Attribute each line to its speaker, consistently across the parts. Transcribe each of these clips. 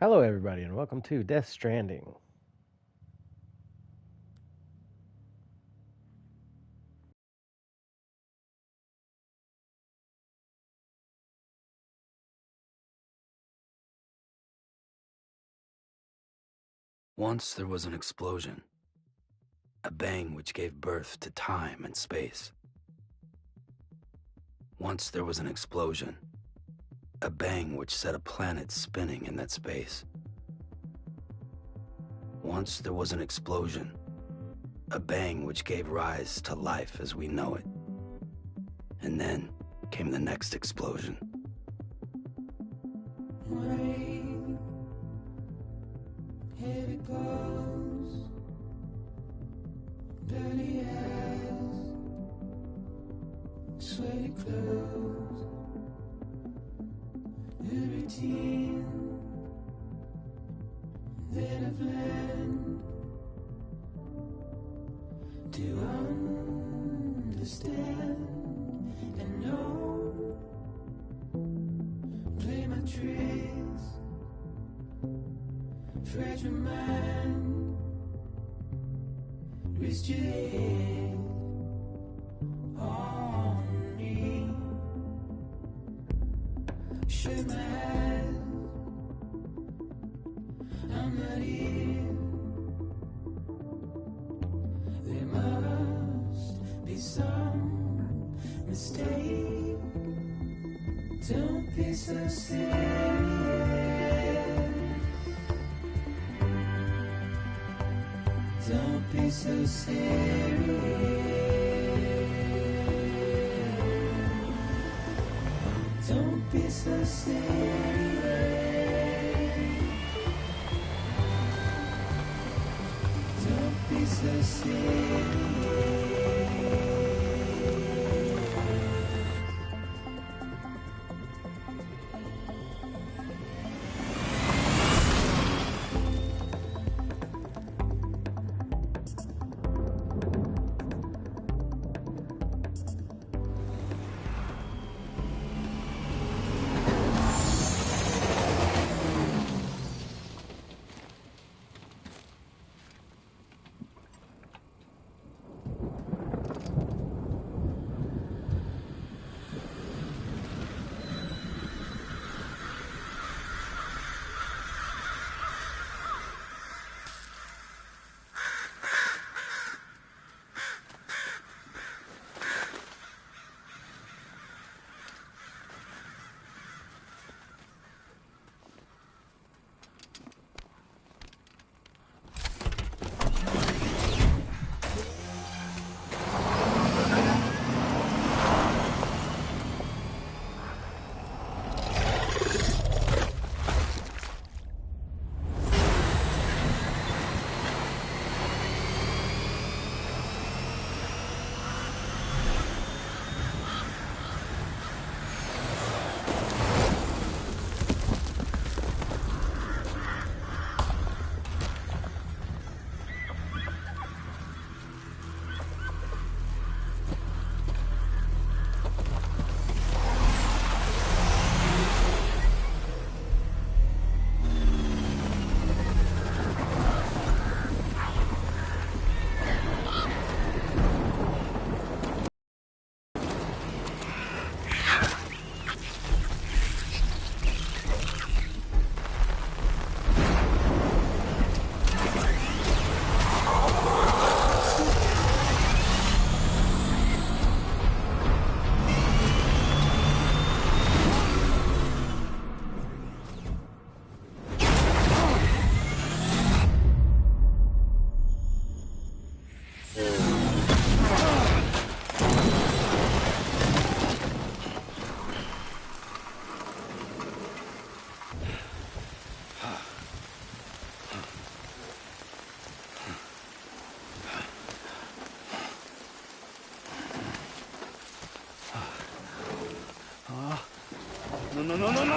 Speaker 1: Hello, everybody, and welcome to Death Stranding.
Speaker 2: Once there was an explosion, a bang which gave birth to time and space. Once there was an explosion, a bang which set a planet spinning in that space. Once there was an explosion, a bang which gave rise to life as we know it. And then came the next explosion.
Speaker 3: Rain, here it goes. Dirty eyes, sweaty clothes. The routine that I've learned to understand and know. Play my tricks, fragile mind, wrist your head on me. Shut my eyes, I'm not here. There must be some mistake. Don't be so serious. Don't be so serious. Don't be so serious. Don't be so serious.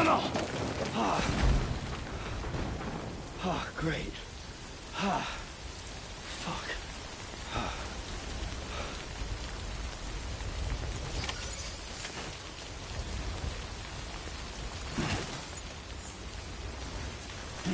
Speaker 2: No. Great. Fuck. Way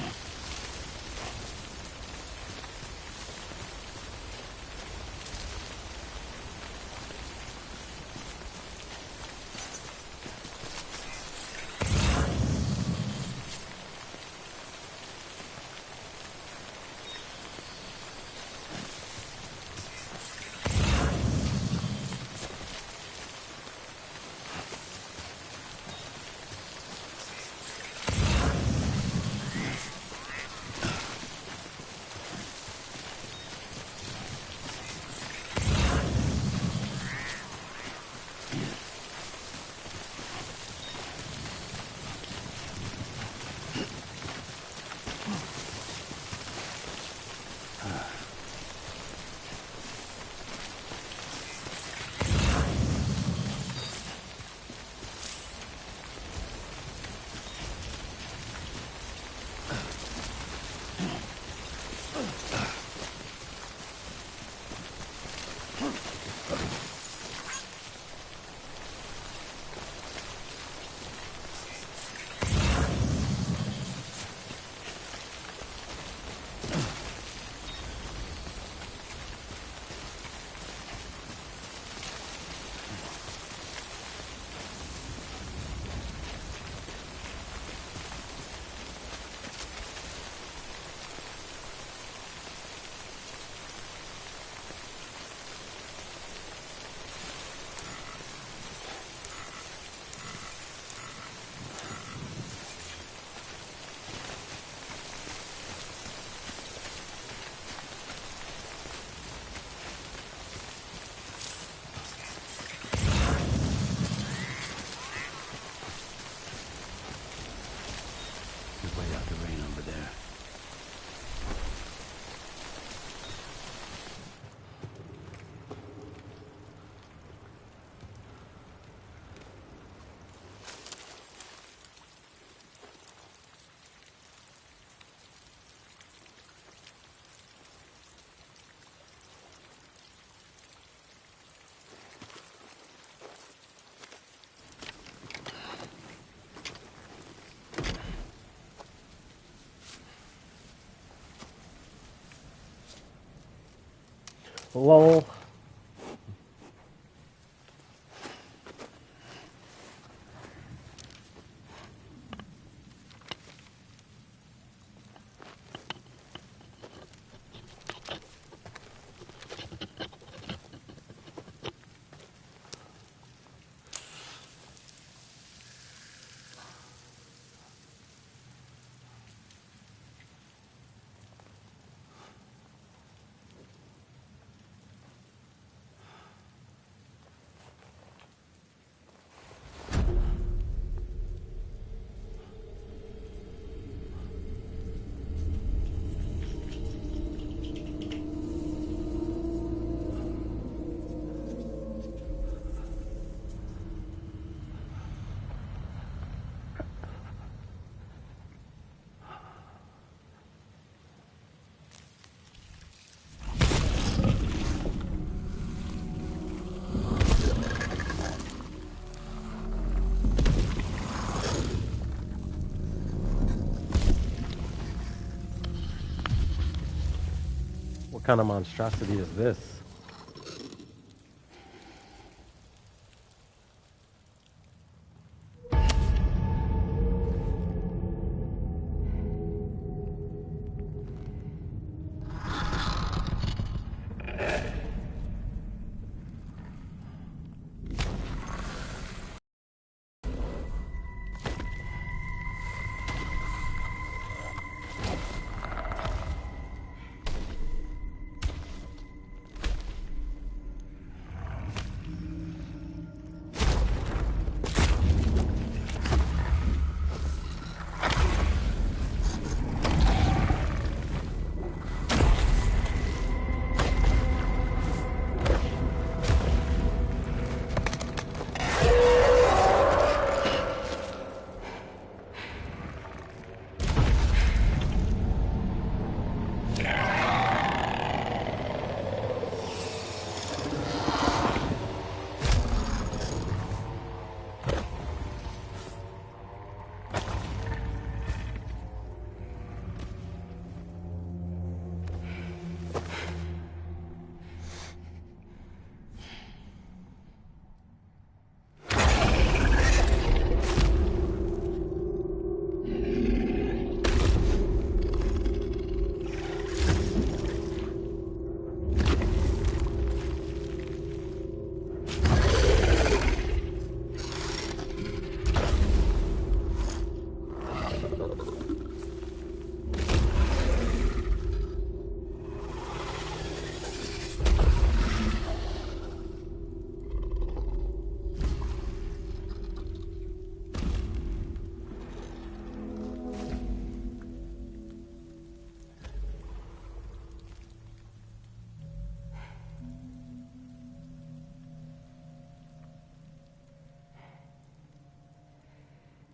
Speaker 2: out the rain over there.
Speaker 1: Lol. What kind of monstrosity is this?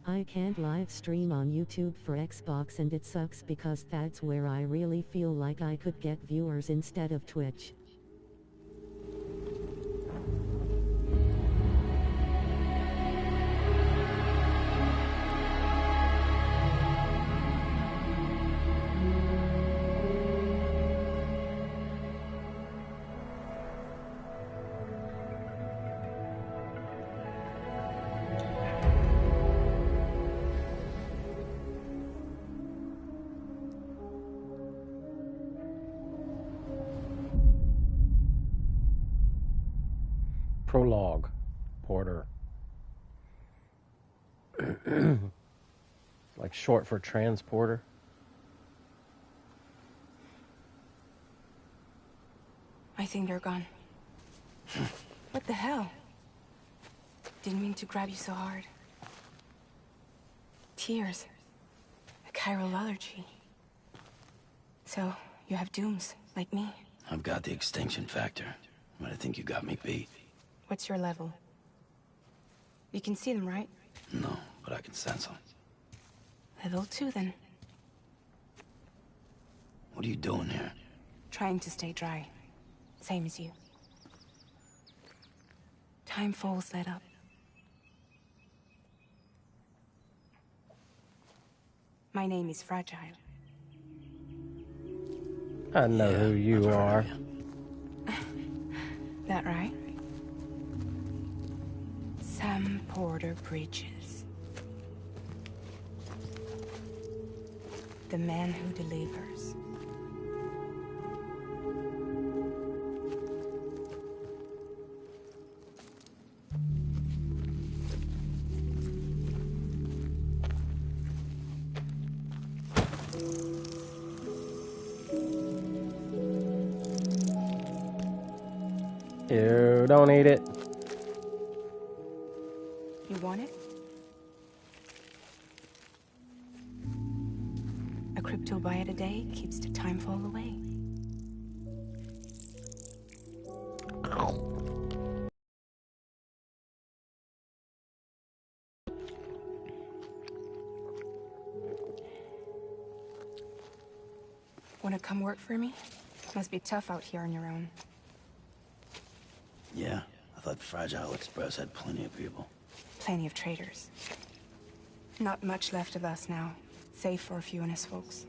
Speaker 4: I can't live stream on YouTube for Xbox, and it sucks because that's where I really feel like I could get viewers instead of Twitch.
Speaker 1: Prologue. Porter. Like short for transporter.
Speaker 5: I think they're gone. What the hell? Didn't mean to grab you so hard. Tears. A chiral allergy. So, you have dooms, like me.
Speaker 2: I've got the extinction factor, but I think you got me beat.
Speaker 5: What's your level? You can see them, right?
Speaker 2: No, but I can sense them.
Speaker 5: Level 2, then.
Speaker 2: What are you doing here?
Speaker 5: Trying to stay dry. Same as you. Time falls let up. My name is Fragile.
Speaker 1: I know who
Speaker 2: I've
Speaker 1: you
Speaker 2: heard
Speaker 1: are.
Speaker 2: of you.
Speaker 5: That right? Sam Porter Bridges. The man who delivers.
Speaker 1: Ew, don't eat it.
Speaker 5: You want it? A crypto bite a day keeps the time fall away. Wanna come work for me? Must be tough out here on your own.
Speaker 2: Yeah, I thought Fragile Express had plenty of people.
Speaker 5: Plenty of traitors. Not much left of us now, save for a few honest folks.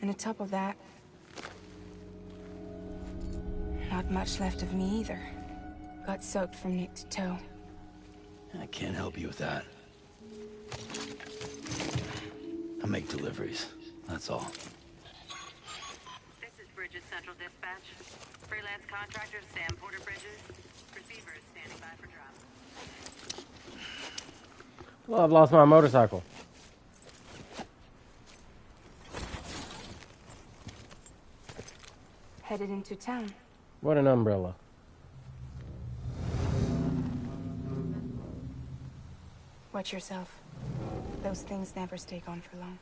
Speaker 5: And on top of that, not much left of me either. Got soaked from neck to toe.
Speaker 2: I can't help you with that. I make deliveries, that's all.
Speaker 6: This is Bridges Central Dispatch. Freelance contractor Sam Porter Bridges. Receiver is standing by for drop.
Speaker 1: Well, I've lost my motorcycle.
Speaker 5: Headed into town.
Speaker 1: What an umbrella.
Speaker 5: Watch yourself. Those things never stay gone for long.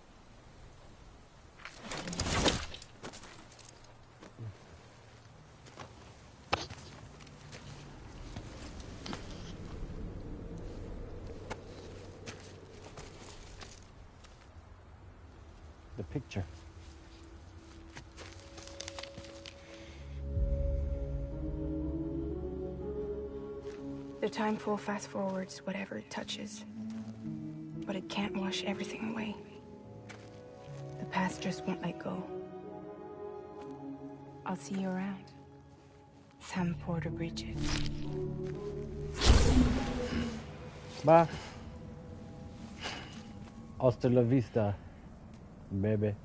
Speaker 1: The picture.
Speaker 5: The time pool fast forwards whatever it touches. But it can't wash everything away. The past just won't let go. I'll see you around. Sam Porter Bridges.
Speaker 1: Bye. Hasta la vista, baby.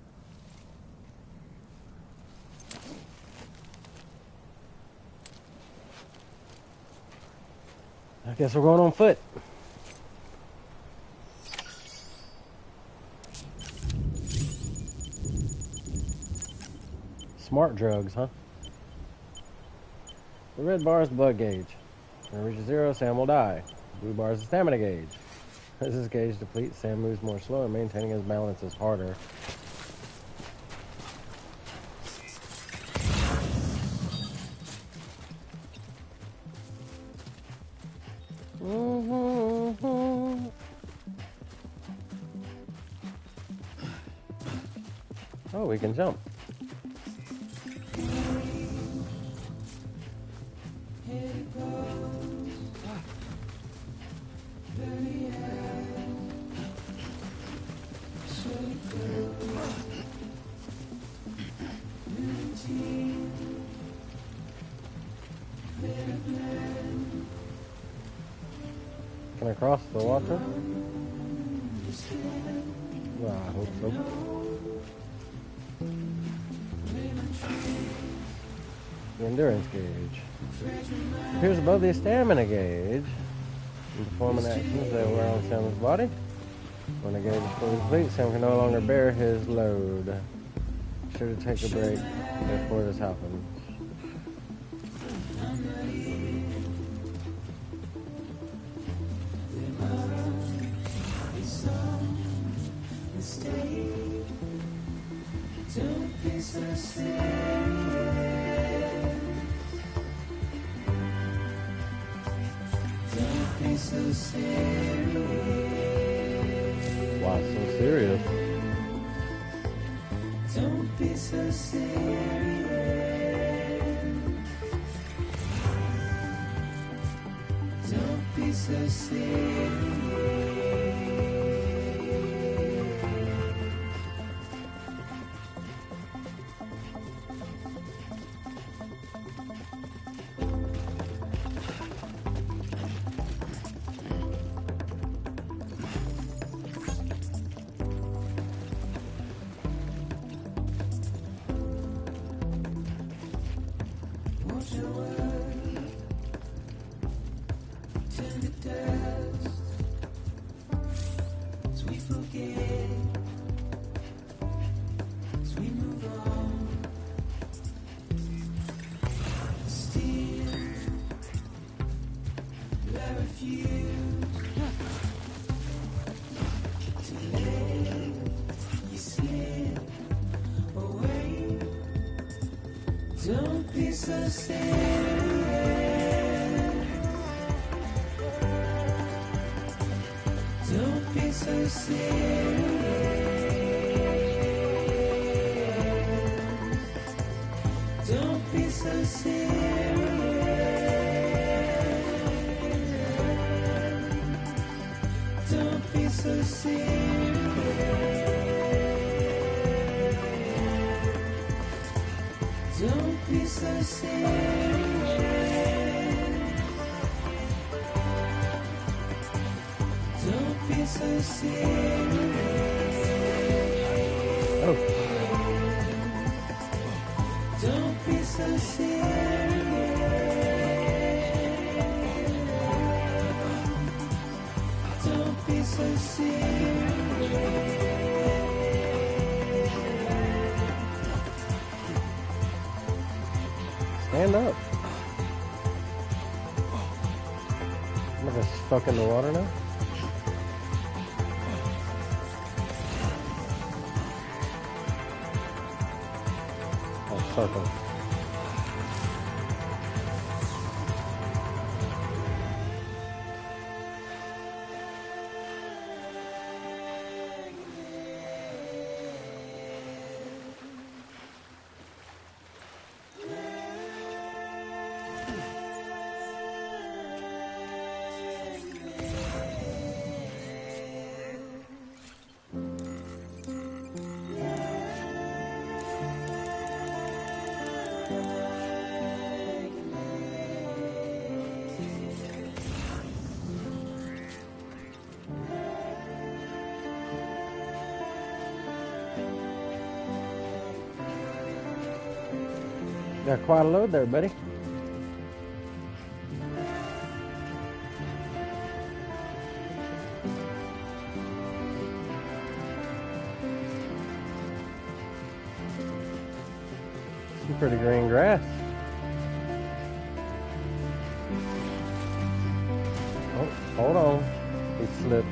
Speaker 1: I guess we're going on foot. Smart drugs, huh? The red bar is the blood gauge. When it reaches 0, Sam will die. The blue bar is the stamina gauge. As this gauge depletes, Sam moves more slow, and maintaining his balance is harder. Oh, we can jump. Can I cross the water? Well, I hope so. The endurance gauge appears above the stamina gauge. In performing actions that wear on Sam's body. When the gauge is fully complete, Sam can no longer bear his load. Be sure to take a break before this happens.
Speaker 3: Don't be so serious. Don't be so serious.
Speaker 1: Why so serious?
Speaker 3: Don't be so serious. Don't be so serious. Watch your words turn to dust as we forget, as we move on. Still, I refuse to let you slip away. Don't be so serious. Don't be so serious. Don't be so serious. Don't be so serious. Don't be so serious. Don't be so serious.
Speaker 1: Oh,
Speaker 3: Don't be so serious. Don't be so serious.
Speaker 1: stand up. I'm gonna get stuck in the water now. Oh, circle. Got quite a load there, buddy. Some pretty green grass. Oh, hold on. He slipped.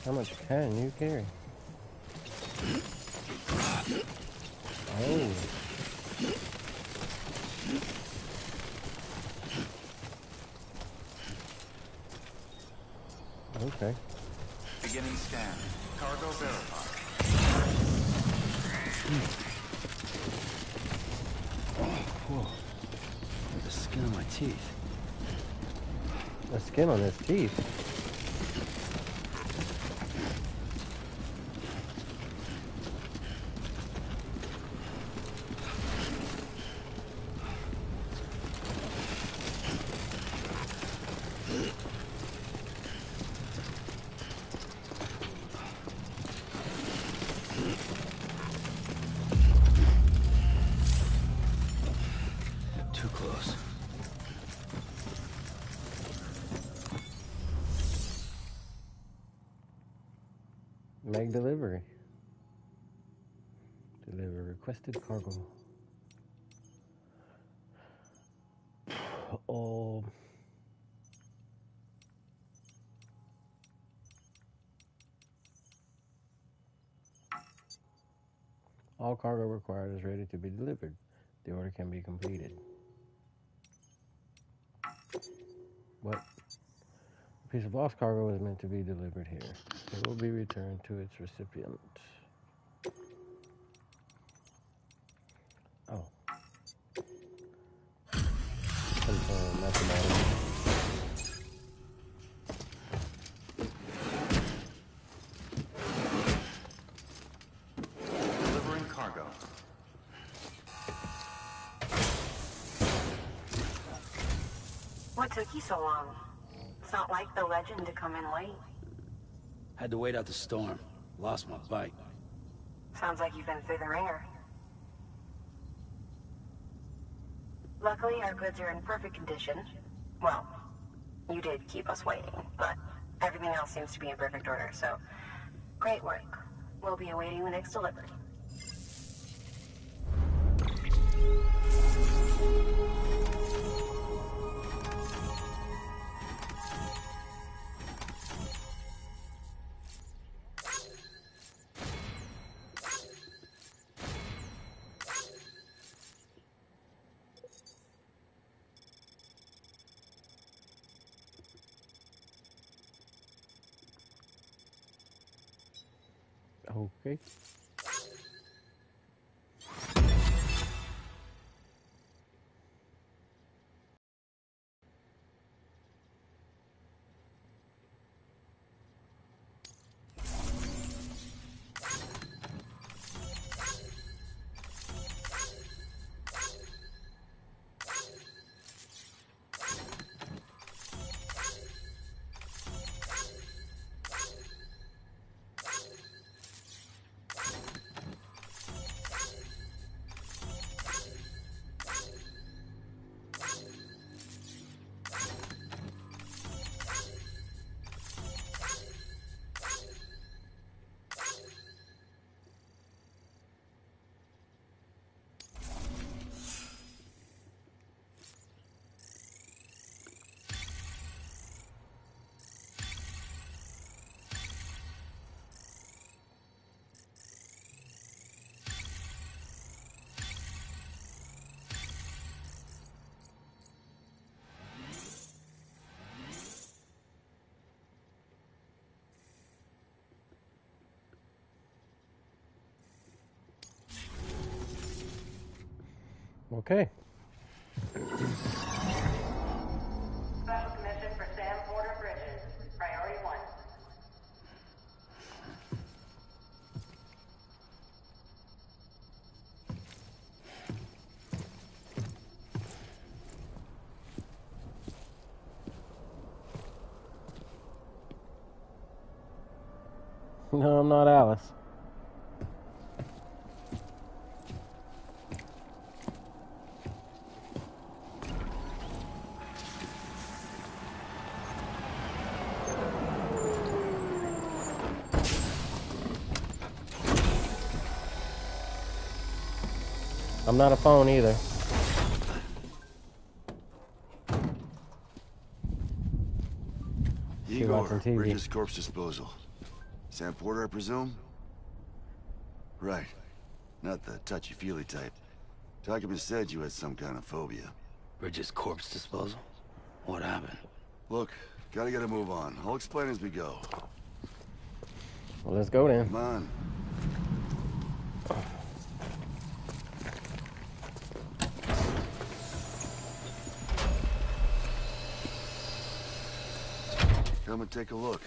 Speaker 1: How much can you carry? Oh. Okay.
Speaker 7: Beginning scan. Cargo verified.
Speaker 2: Whoa. The skin on my teeth.
Speaker 1: The skin on his teeth.
Speaker 2: Too close.
Speaker 1: Make delivery. Deliver requested cargo. Oh. All cargo required is ready to be delivered. The order can be completed. What? A piece of lost cargo is meant to be delivered here. It will be returned to its recipient. Oh. Confirm, that's an order.
Speaker 7: Delivering cargo.
Speaker 6: What took you so long? It's not like the legend to come in late.
Speaker 2: Had to wait out the storm. Lost my bike.
Speaker 6: Sounds like you've been through the ringer. Luckily, our goods are in perfect condition. Well, you did keep us waiting, but everything else seems to be in perfect order, so great work. We'll be awaiting the next delivery.
Speaker 1: Okay. Okay.
Speaker 6: Special commission for Sam Porter Bridges. Priority 1.
Speaker 1: No, I'm not Alice. I'm not a phone either. She watching
Speaker 8: Igor,
Speaker 1: TV.
Speaker 8: Bridges corpse disposal. Sam Porter, I presume? Right. Not the touchy-feely type. Document said you had some kind of phobia.
Speaker 2: Bridges corpse disposal? What happened?
Speaker 8: Look, gotta get a move on. I'll explain as we go.
Speaker 1: Well, let's go then.
Speaker 8: Come on. Come and take a look.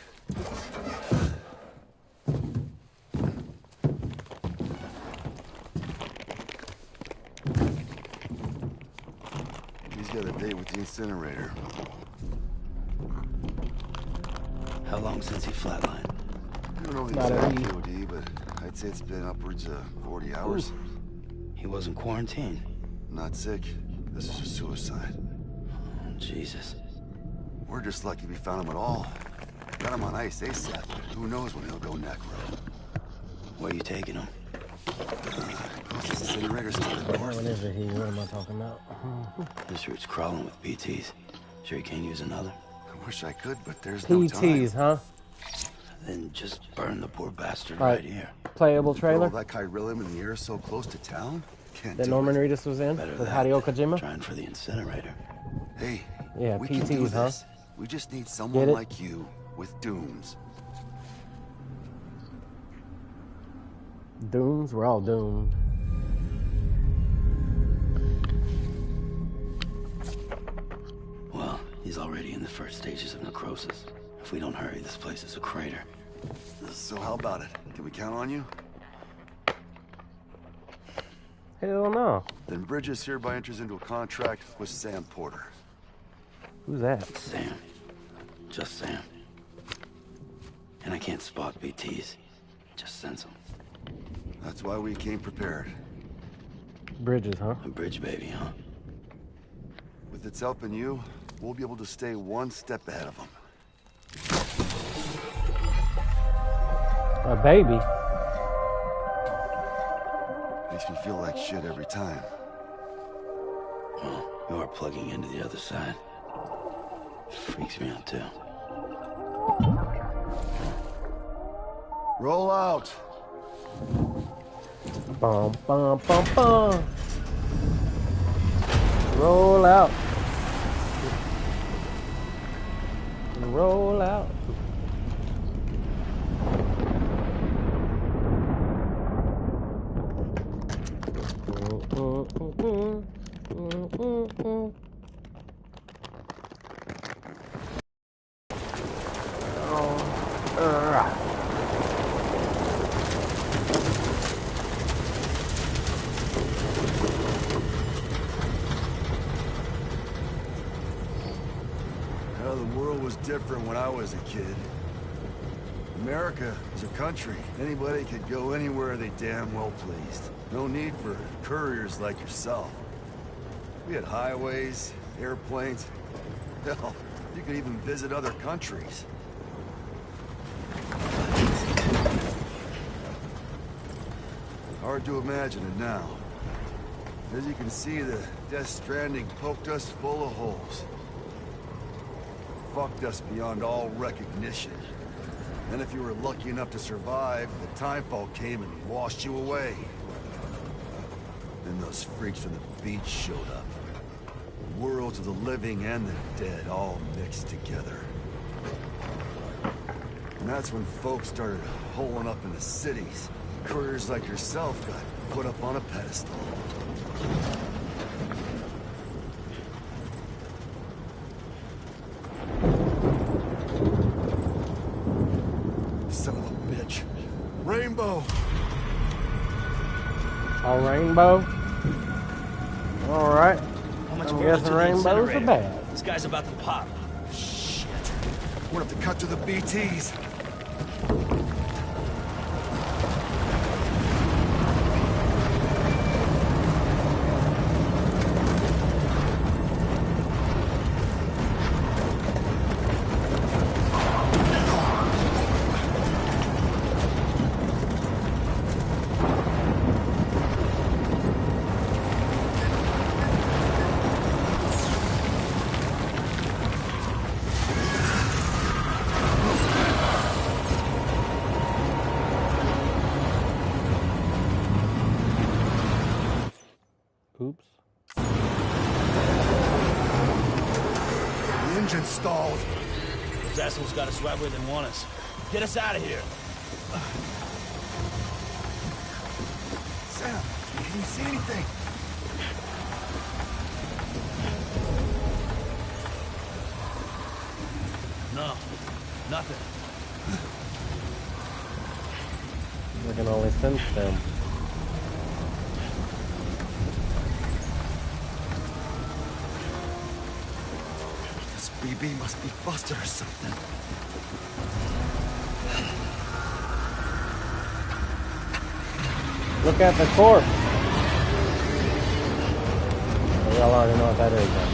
Speaker 8: He's got a date with the incinerator.
Speaker 2: How long since he flatlined?
Speaker 8: I don't know the
Speaker 1: Not
Speaker 8: exact
Speaker 1: a
Speaker 8: QOD, but I'd say it's been upwards of 40 hours.
Speaker 1: Ooh.
Speaker 2: He wasn't quarantined.
Speaker 8: Not sick. This is a suicide.
Speaker 2: Oh, Jesus.
Speaker 8: We're just lucky we found him at all. Got him on ice ASAP. Who knows when he'll go necro.
Speaker 2: Where you taking him?
Speaker 8: This incinerator started
Speaker 1: What
Speaker 8: north.
Speaker 1: one is it here? What am I talking about?
Speaker 2: This route's crawling with PTs. Sure you can't use another?
Speaker 8: I wish I could, but there's no time.
Speaker 1: PTs, huh?
Speaker 2: Then just burn the poor bastard
Speaker 1: Right.
Speaker 2: right here.
Speaker 1: Playable
Speaker 8: Throw
Speaker 1: trailer
Speaker 8: that Kyrillium in the air so close to town? Can't
Speaker 1: that
Speaker 8: do
Speaker 1: Norman
Speaker 8: it.
Speaker 1: Reedus was in
Speaker 2: Better
Speaker 1: with
Speaker 2: that
Speaker 1: Hideo
Speaker 2: than
Speaker 1: Kojima.
Speaker 2: trying for the incinerator.
Speaker 8: Hey,
Speaker 1: Yeah,
Speaker 8: we can do
Speaker 1: PTs, huh?
Speaker 8: this. We just need someone
Speaker 1: Get it?
Speaker 8: like you with dooms.
Speaker 1: Dooms, we're all doomed.
Speaker 2: Well, he's already in the first stages of necrosis. If we don't hurry, this place is a crater.
Speaker 8: So how about it? Can we count on you?
Speaker 1: Hell no.
Speaker 8: Then Bridges hereby enters into a contract with Sam Porter.
Speaker 1: Who's that?
Speaker 2: Sam. Just Sam. And I can't spot BTs. Just sense them.
Speaker 8: That's why we came prepared.
Speaker 1: Bridges, huh?
Speaker 2: A bridge baby, huh?
Speaker 8: With its help and you, we'll be able to stay one step ahead of them.
Speaker 1: A baby.
Speaker 8: Makes me feel like shit every time.
Speaker 2: Well, you are plugging into the other side. Freaks me out, too.
Speaker 8: Roll out!
Speaker 1: Bum, bum, bum, bum. Roll out. Roll out.
Speaker 8: Well, the world was different when I was a kid. America is a country. Anybody could go anywhere they damn well pleased. No need for couriers like yourself. We had highways, airplanes. Hell, you could even visit other countries. Hard to imagine it now. As you can see, the Death Stranding poked us full of holes. Fucked us beyond all recognition. And if you were lucky enough to survive, the timefall came and washed you away. Then those freaks from the beach showed up. The worlds of the living and the dead all mixed together. And that's when folks started holing up in the cities. Couriers like yourself got put up on a pedestal. Son of a bitch. Rainbow!
Speaker 1: A rainbow? Alright.
Speaker 9: How much
Speaker 1: I'm
Speaker 9: further
Speaker 1: guessing
Speaker 9: to the
Speaker 1: rainbows are
Speaker 9: incinerator?
Speaker 1: bad.
Speaker 9: This guy's about to pop.
Speaker 8: Shit. We're gonna have to cut to the BTs. engine stalled.
Speaker 9: Those assholes got us right where they want us. Get us out of here.
Speaker 8: Sam, can you see anything?
Speaker 9: No, nothing.
Speaker 1: We can only sense them.
Speaker 8: This BB must be busted or something.
Speaker 1: Look at the corpse. Y'all already know what that is, man.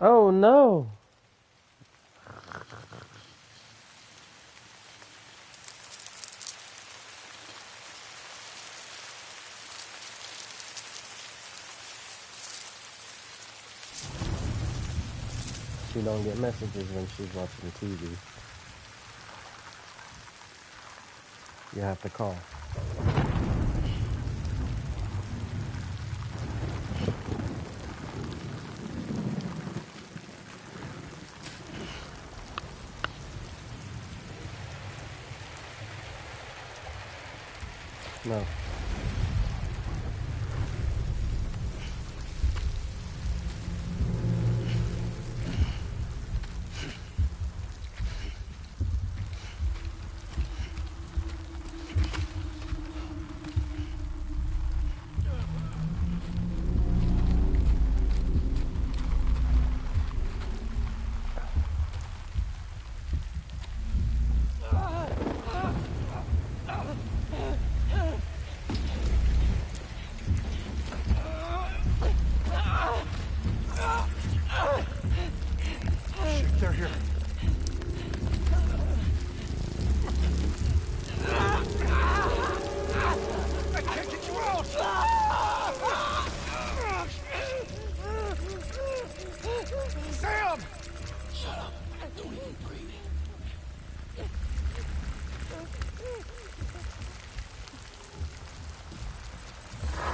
Speaker 1: Oh no! She don't get messages when she's watching TV. You have to call. No.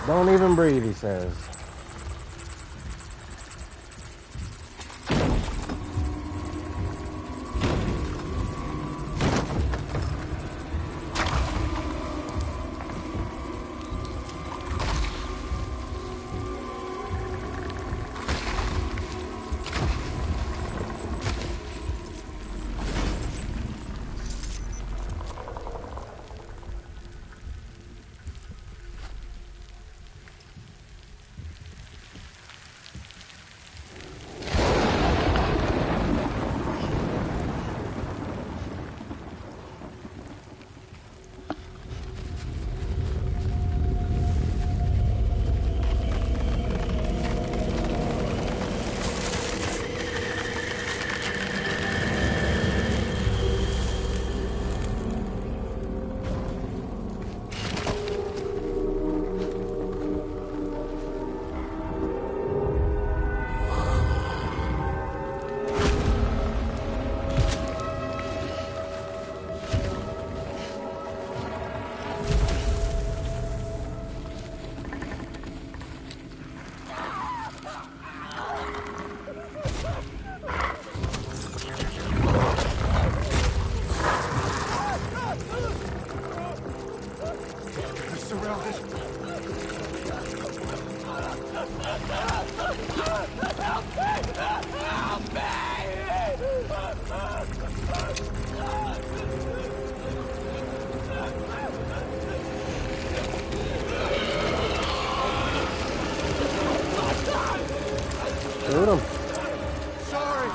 Speaker 1: Don't even breathe, he says. Shoot him.
Speaker 8: Sorry.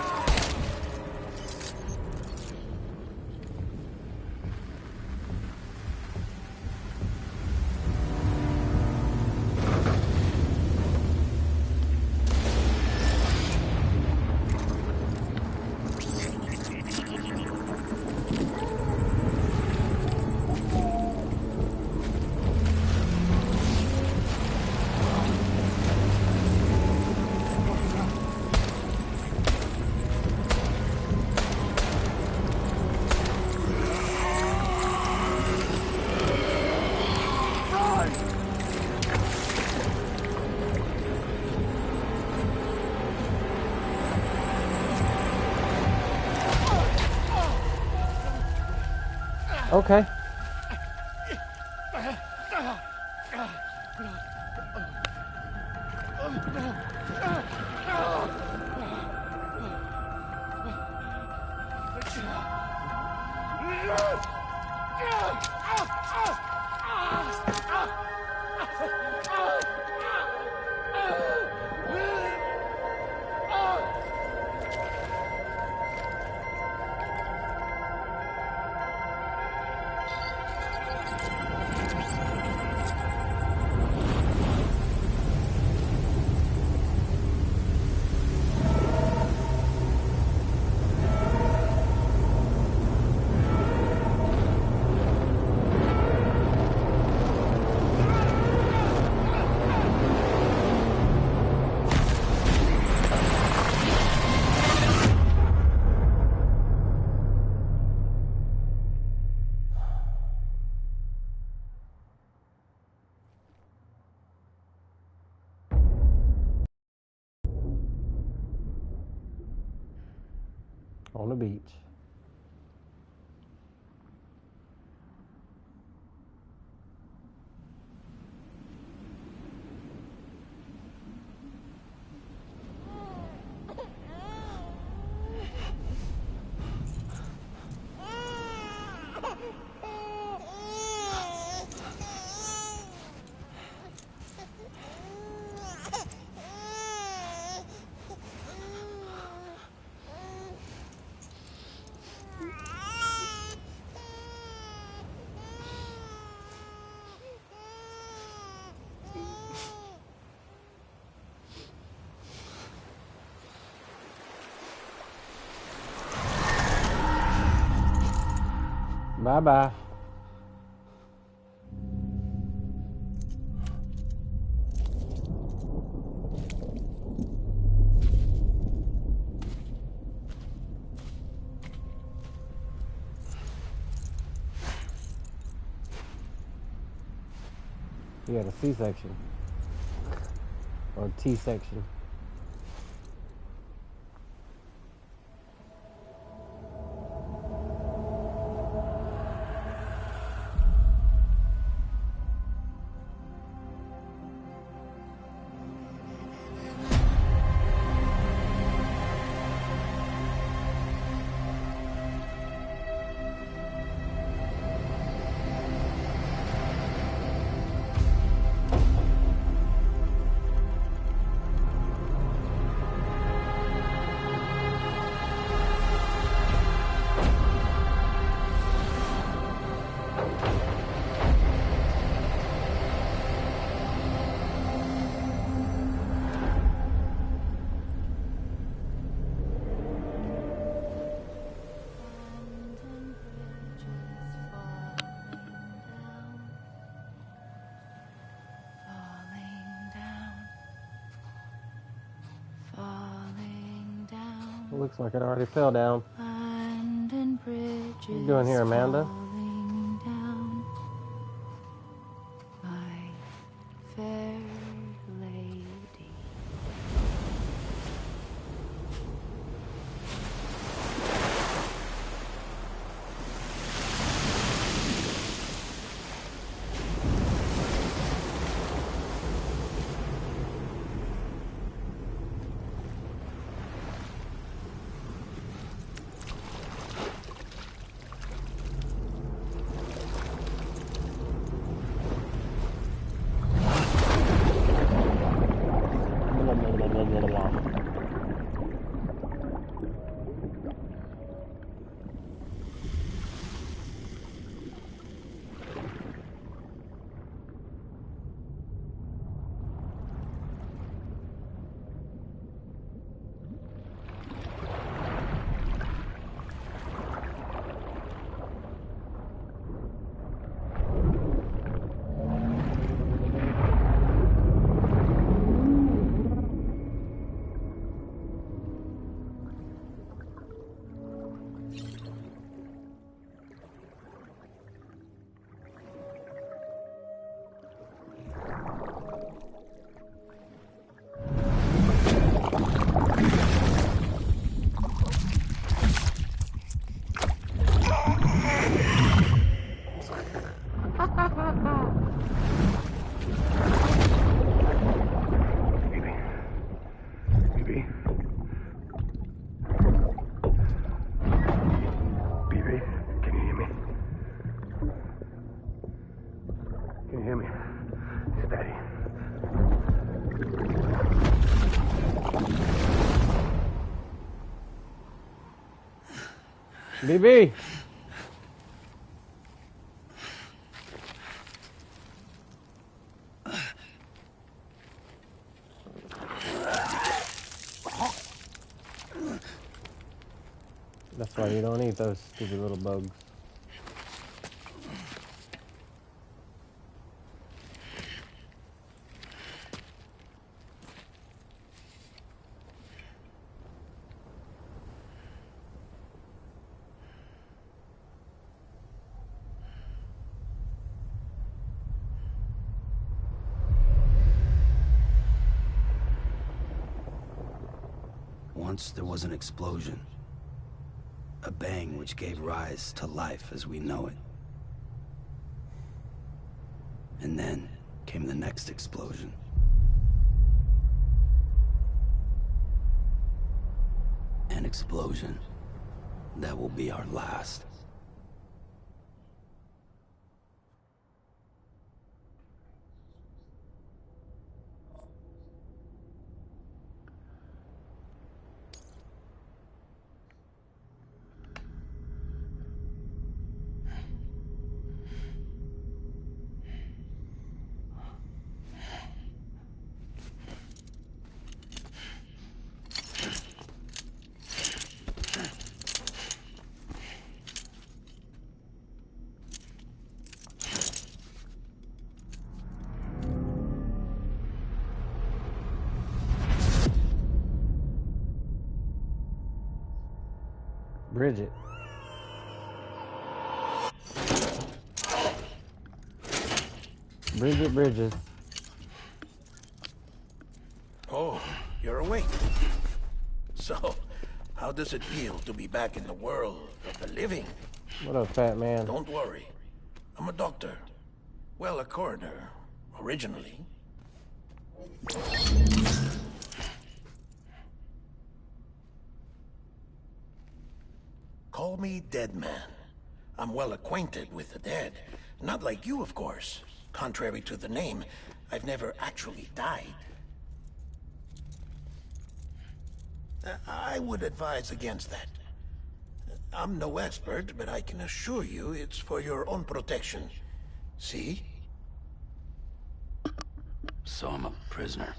Speaker 1: Okay. On the beach. Bye-bye. You had a C-section. Or T-section. It looks like it already fell down. What are you doing here, Amanda?
Speaker 10: Down, my fair lady.
Speaker 1: BB. That's why you don't eat those stupid little bugs.
Speaker 2: Once there was an explosion. A bang which gave rise to life as we know it. And then came the next explosion. An explosion that will be our last.
Speaker 1: Bridget. Bridget Bridges.
Speaker 11: Oh, you're awake. So, how does it feel to be back in the world of the living?
Speaker 1: What up, fat man?
Speaker 11: Don't worry. I'm a doctor. Well, a coroner, originally. Call me Dead Man. I'm well acquainted with the dead. Not like you, of course. Contrary to the name, I've never actually died. I would advise against that. I'm no expert, but I can assure you it's for your own protection. See?
Speaker 2: So I'm a prisoner.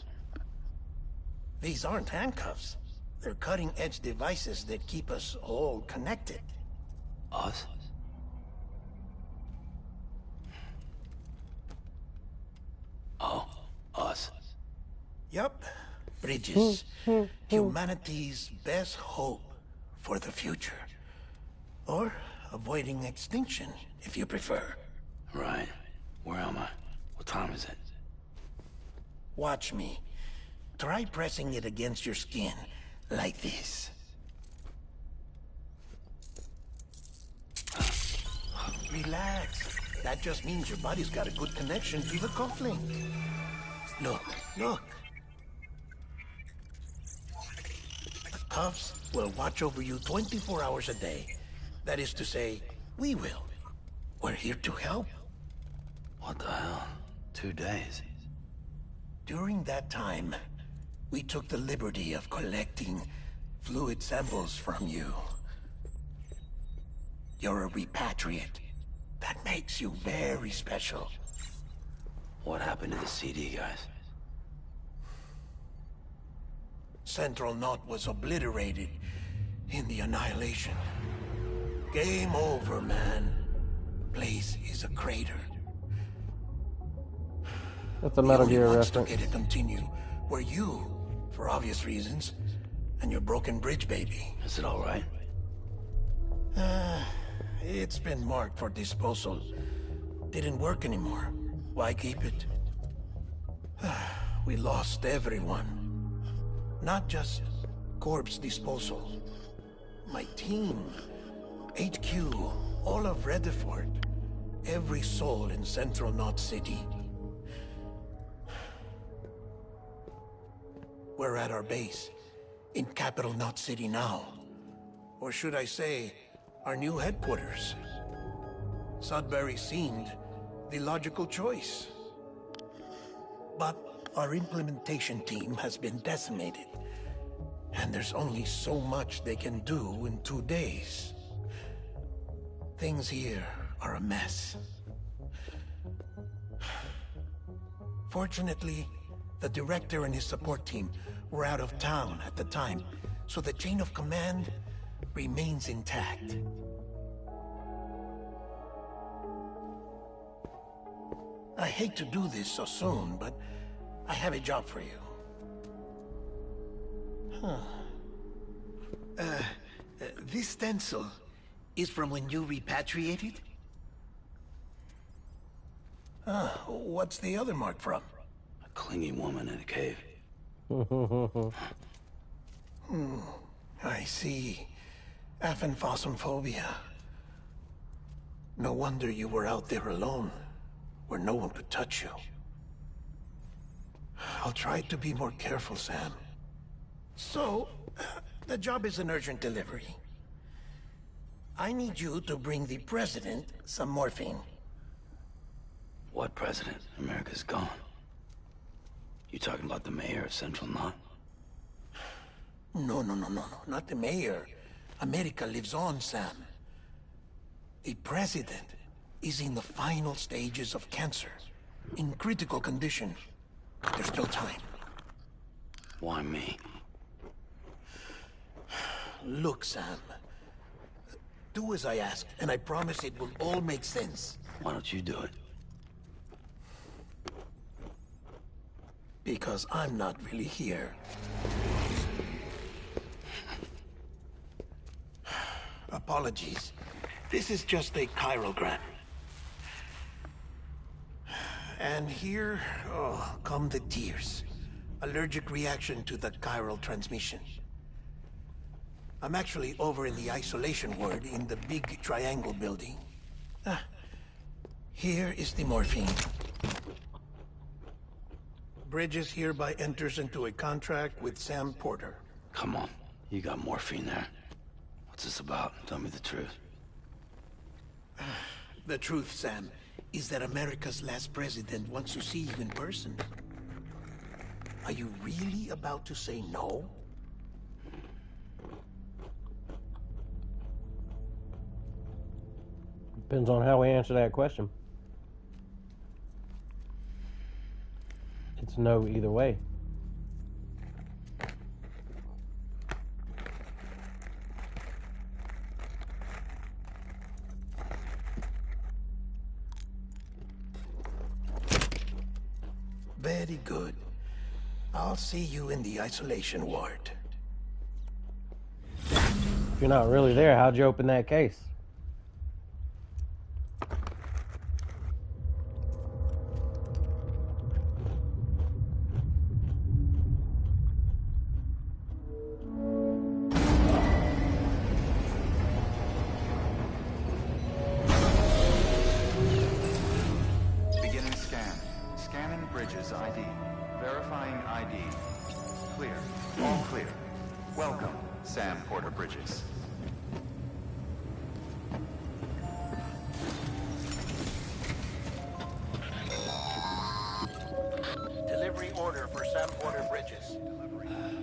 Speaker 11: These aren't handcuffs. They're cutting-edge devices that keep us all connected.
Speaker 2: Us? Oh, us.
Speaker 11: Yup. Bridges. Humanity's best hope for the future. Or avoiding extinction, if you prefer.
Speaker 2: Right. Where am I? What time is it?
Speaker 11: Watch me. Try pressing it against your skin, like this. Relax. That just means your body's got a good connection to the cufflink. Look, look. The cuffs will watch over you 24 hours a day. That is to say, we will. We're here to help.
Speaker 2: What the hell? 2 days?
Speaker 11: During that time, we took the liberty of collecting fluid samples from you. You're a repatriate. That makes you very special.
Speaker 2: What happened to the CD guys?
Speaker 11: Central Knot was obliterated in the Annihilation. Game over, man. Place is a crater.
Speaker 1: That's a Metal Gear
Speaker 11: to
Speaker 1: reference.
Speaker 11: get it continue were you, for obvious reasons, and your broken bridge baby.
Speaker 2: Is it all right?
Speaker 11: It's been marked for disposal. Didn't work anymore. Why keep it? We lost everyone. Not just corpse disposal. My team, HQ, all of Redford, every soul in Central Knot City. We're at our base, in Capital Knot City now. Or should I say, our new headquarters. Sudbury seemed the logical choice. But our implementation team has been decimated. And there's only so much they can do in 2 days. Things here are a mess. Fortunately, the director and his support team were out of town at the time, so the chain of command remains intact. I hate to do this so soon, but I have a job for you.
Speaker 12: This stencil is from when you repatriated?
Speaker 11: What's the other mark from?
Speaker 2: A clingy woman in a cave.
Speaker 11: I see. Aphenphosmphobia. No wonder you were out there alone, where no one could touch you. I'll try to be more careful, Sam. So, the job is an urgent delivery. I need you to bring the president some morphine.
Speaker 2: What president? America's gone. You talking about the mayor of Central Knot?
Speaker 11: No, not the mayor. America lives on, Sam. The president is in the final stages of cancer, in critical condition. There's still time.
Speaker 2: Why me?
Speaker 11: Look, Sam. Do as I ask, and I promise it will all make sense.
Speaker 2: Why don't you do it?
Speaker 11: Because I'm not really here. Apologies. This is just a chirogram. And here, come the tears. Allergic reaction to the chiral transmission. I'm actually over in the isolation ward in the big triangle building. Here is the morphine. Bridges hereby enters into a contract with Sam Porter.
Speaker 2: Come on. You got morphine there. What's this about? Tell me the truth.
Speaker 11: The truth, Sam, is that America's last president wants to see you in person. Are you really about to say no?
Speaker 1: Depends on how we answer that question. It's no either way.
Speaker 11: Very good. I'll see you in the isolation ward.
Speaker 1: If you're not really there, how'd you open that case?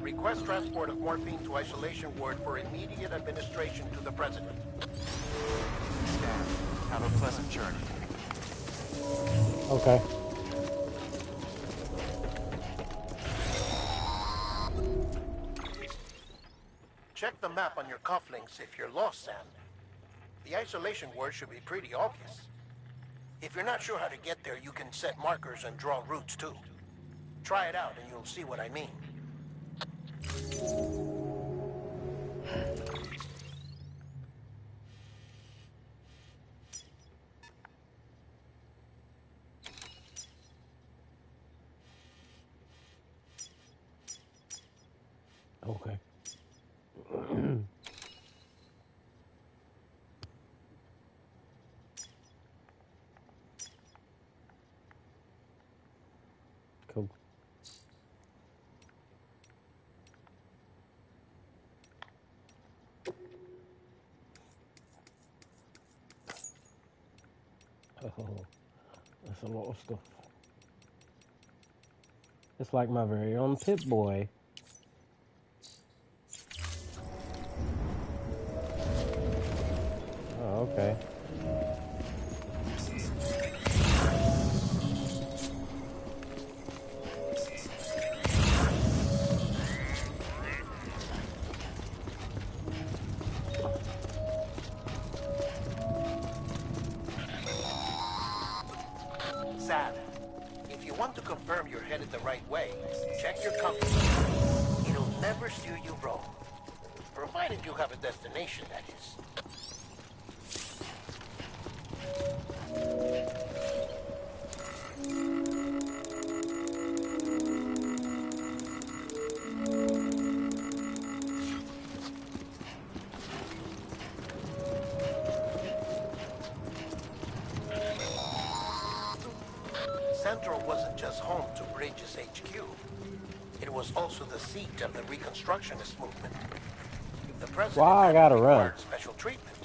Speaker 11: Request transport of morphine to isolation ward for immediate administration to the president.
Speaker 7: Scan. Have a pleasant journey.
Speaker 1: Okay.
Speaker 11: Check the map on your cufflinks if you're lost, Sam. The isolation word should be pretty obvious. If you're not sure how to get there, you can set markers and draw routes too. Try it out and you'll see what I mean.
Speaker 1: Okay. Cool. Oh, that's a lot of stuff. It's like my very own Pip-Boy. Oh, okay.
Speaker 11: confirm you're headed the right way, check your compass. It'll never steer you wrong. Provided you have a destination, that is. Central wasn't just home to Bridges HQ. It was also the seat of the Reconstructionist movement. If the president
Speaker 1: Why I gotta run?
Speaker 11: required special treatment,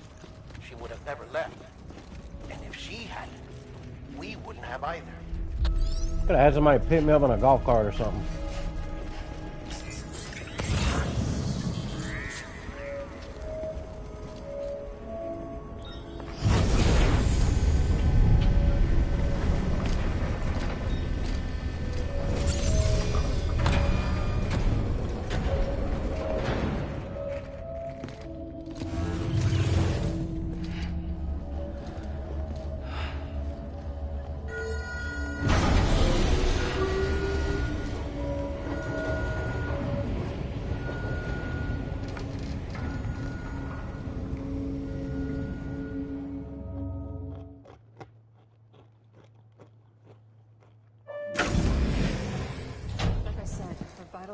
Speaker 11: she would have never left. And if she hadn't, we wouldn't have either.
Speaker 1: Could have had somebody pick me up on a golf cart or something.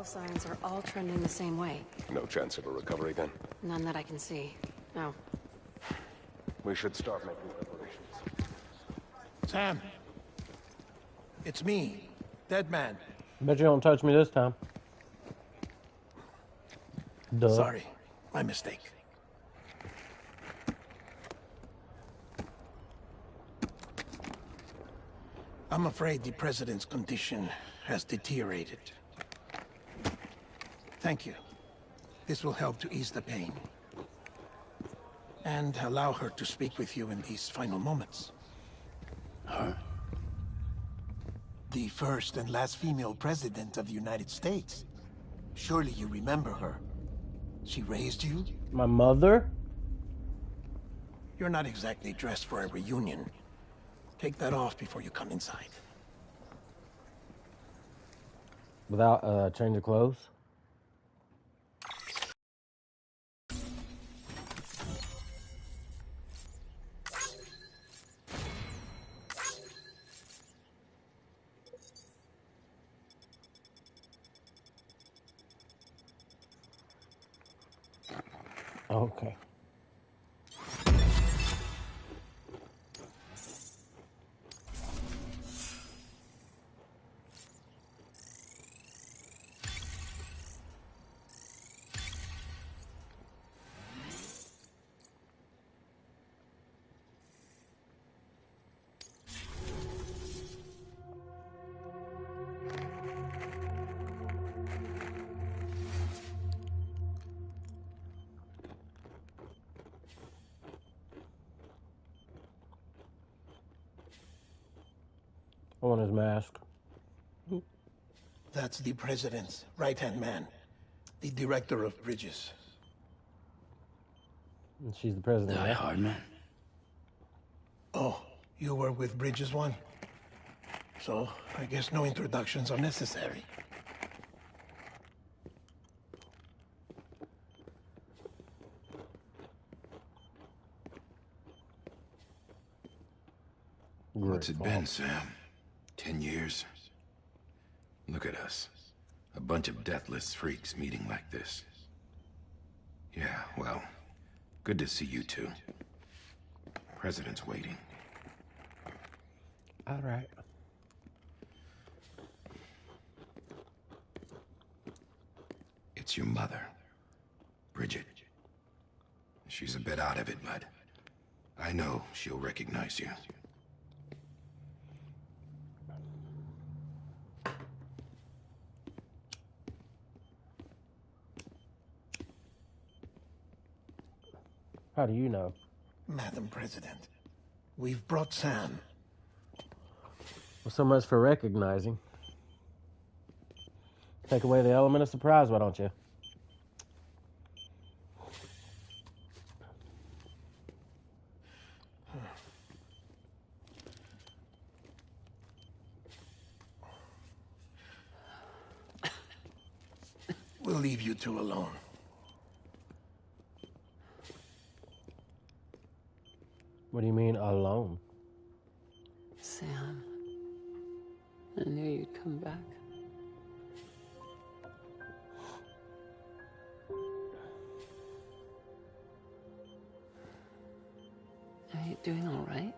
Speaker 13: Signs are all trending the same way.
Speaker 14: No chance of a recovery then?
Speaker 13: None that I can see. No.
Speaker 14: We should start making preparations.
Speaker 11: Sam. It's me, Dead Man.
Speaker 1: Bet you don't touch me this time. Duh.
Speaker 11: Sorry, my mistake. I'm afraid the president's condition has deteriorated. Thank you. This will help to ease the pain. And allow her to speak with you in these final moments.
Speaker 2: Her?
Speaker 11: The first and last female president of the United States. Surely you remember her. She raised you?
Speaker 1: My mother?
Speaker 11: You're not exactly dressed for a reunion. Take that off before you come inside.
Speaker 1: Without a change of clothes? Okay. I want his mask.
Speaker 11: That's the president's right-hand man. The director of bridges.
Speaker 1: And she's the president.
Speaker 2: Die hard, man.
Speaker 11: Oh, you were with Bridges one? So, I guess no introductions are necessary.
Speaker 15: What's it been, Sam? 10 years? Look at us. A bunch of deathless freaks meeting like this. Yeah, well, good to see you two. President's waiting.
Speaker 1: All right.
Speaker 15: It's your mother, Bridget. She's a bit out of it, but I know she'll recognize you.
Speaker 1: How do you know?
Speaker 11: Madam President, we've brought Sam.
Speaker 1: Well, so much for recognizing. Take away the element of surprise, why don't you?
Speaker 11: We'll leave you two alone.
Speaker 1: What do you mean, alone?
Speaker 16: Sam, I knew you'd come back. Are you doing all right?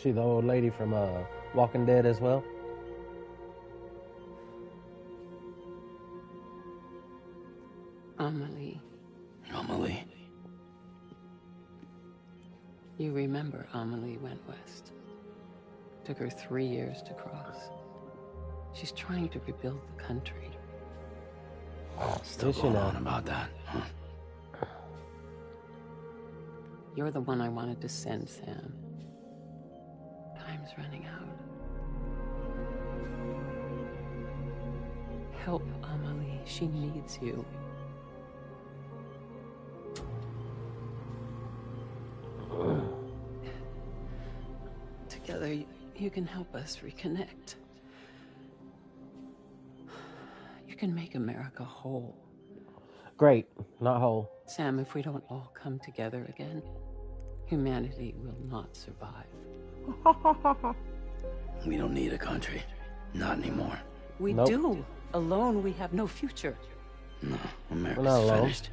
Speaker 1: She the old lady from Walking Dead as well?
Speaker 16: Amelie.
Speaker 2: Amelie?
Speaker 16: You remember Amelie went west. Took her 3 years to cross. She's trying to rebuild the country.
Speaker 2: Still going on about that, huh?
Speaker 16: You're the one I wanted to send, Sam. Time's running out. Help Amelie. She needs you. Together, you can help us reconnect. You can make America whole.
Speaker 1: Great, not whole.
Speaker 16: Sam, if we don't all come together again, humanity will not survive.
Speaker 2: We don't need a country. Not anymore.
Speaker 16: We do. Alone, we have no future.
Speaker 2: No, America's
Speaker 1: We're not alone.
Speaker 2: finished.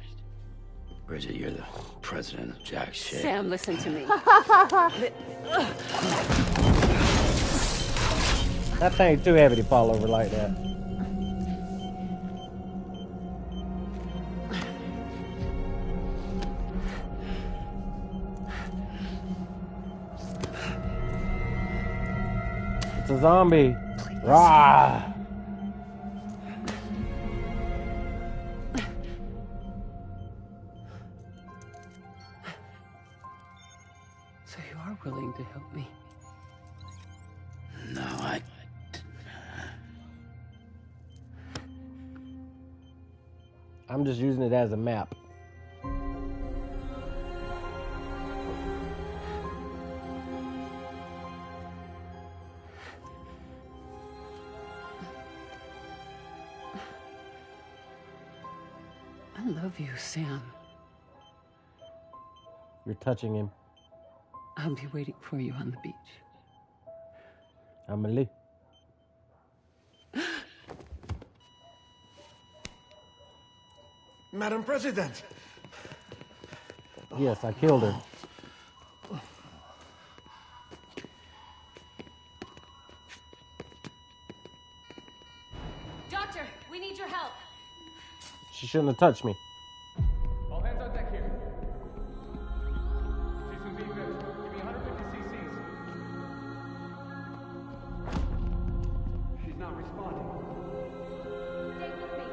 Speaker 2: Bridget, you're the president of jack shit.
Speaker 16: Sam, listen to me.
Speaker 1: That thing's too heavy to fall over like that. It's a zombie. Rah!
Speaker 16: So you are willing to help me?
Speaker 2: No,
Speaker 1: I'm just using it as a map.
Speaker 16: I love you, Sam.
Speaker 1: You're touching him.
Speaker 16: I'll be waiting for you on the beach.
Speaker 1: Amelie.
Speaker 11: Madam President!
Speaker 1: Yes, I killed her.
Speaker 17: Doctor, we need your help.
Speaker 1: She shouldn't have touched me.
Speaker 7: All hands on deck here. She's gonna be good. Give me 150 cc's. She's not responding.
Speaker 17: Stay with me.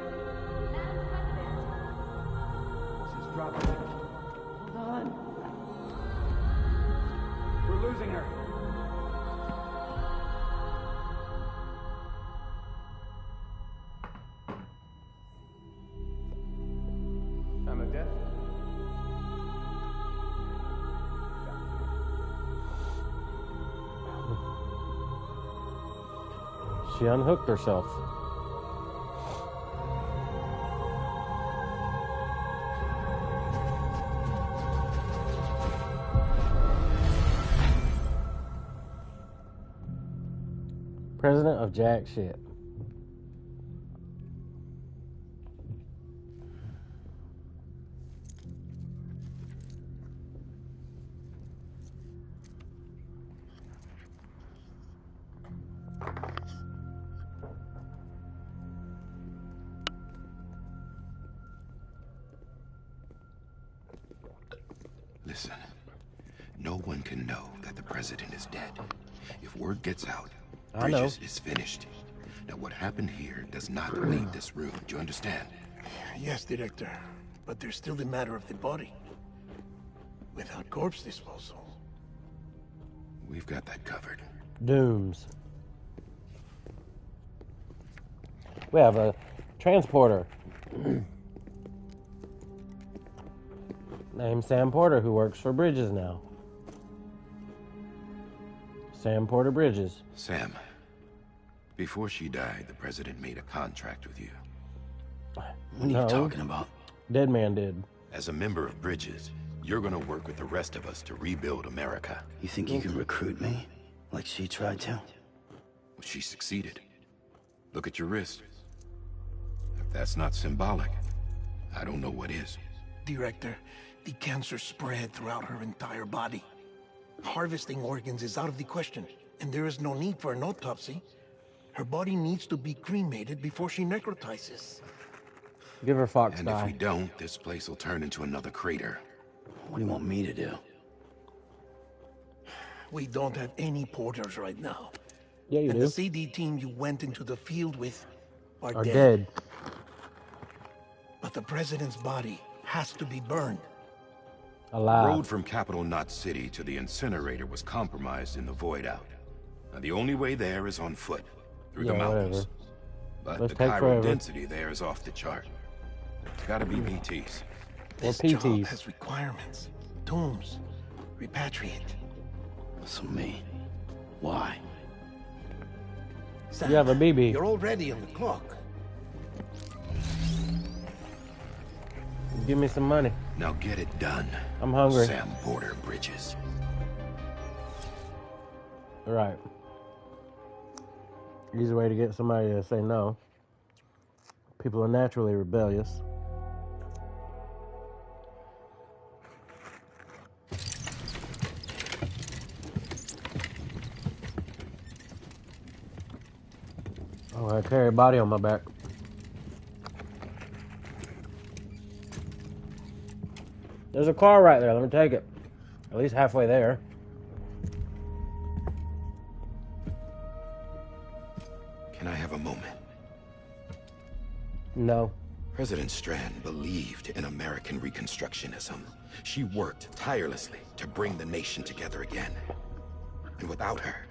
Speaker 17: Madam President.
Speaker 7: She's dropping.
Speaker 16: Hold on.
Speaker 7: We're losing her. Time of death?
Speaker 1: She unhooked herself. President of jack shit.
Speaker 15: Listen, no one can know that the president is dead. If word gets out,
Speaker 1: I know.
Speaker 15: Bridges is finished. Now, what happened here does not leave this room. Do you understand?
Speaker 11: Yes, Director. But there's still the matter of the body. Without corpse disposal.
Speaker 15: We've got that covered.
Speaker 1: Dooms. We have a transporter. Named Sam Porter, who works for Bridges now. Sam Porter Bridges.
Speaker 15: Sam, before she died, the president made a contract with you.
Speaker 2: What are you talking about?
Speaker 1: Dead man did.
Speaker 15: As a member of Bridges, you're gonna work with the rest of us to rebuild America.
Speaker 2: You think you can recruit me? Like she tried to?
Speaker 15: Well, she succeeded. Look at your wrist. If that's not symbolic, I don't know what is.
Speaker 11: Director, the cancer spread throughout her entire body. Harvesting organs is out of the question, and there is no need for an autopsy. Her body needs to be cremated before she necrotizes.
Speaker 1: Give her Fox
Speaker 15: And
Speaker 1: die.
Speaker 15: if we don't, this place will turn into another crater.
Speaker 2: What do you want me to do?
Speaker 11: We don't have any porters right now.
Speaker 1: Yeah, you
Speaker 11: and
Speaker 1: do.
Speaker 11: the CD team you went into the field with are
Speaker 1: dead.
Speaker 11: But the president's body has to be burned.
Speaker 15: The road from Capital Knot City to the incinerator was compromised in the void out. Now the only way there is on foot, through the mountains. But
Speaker 1: Let's
Speaker 15: the
Speaker 1: take
Speaker 15: chiral
Speaker 1: forever.
Speaker 15: density there is off the chart. It's gotta be PTs.
Speaker 11: This job has requirements. Tombs. Repatriate.
Speaker 2: So me. Why?
Speaker 11: Sam,
Speaker 1: You have a BB.
Speaker 11: You're already on the clock.
Speaker 1: Give me some money.
Speaker 15: Now get it done.
Speaker 1: I'm hungry.
Speaker 15: Sam Porter Bridges.
Speaker 1: All right. Easy way to get somebody to say no. People are naturally rebellious. Oh, I carry a body on my back. There's a car right there. Let me take it. At least halfway there.
Speaker 15: Can I have a moment?
Speaker 1: No.
Speaker 15: President Strand believed in American Reconstructionism. She worked tirelessly to bring the nation together again. And without her,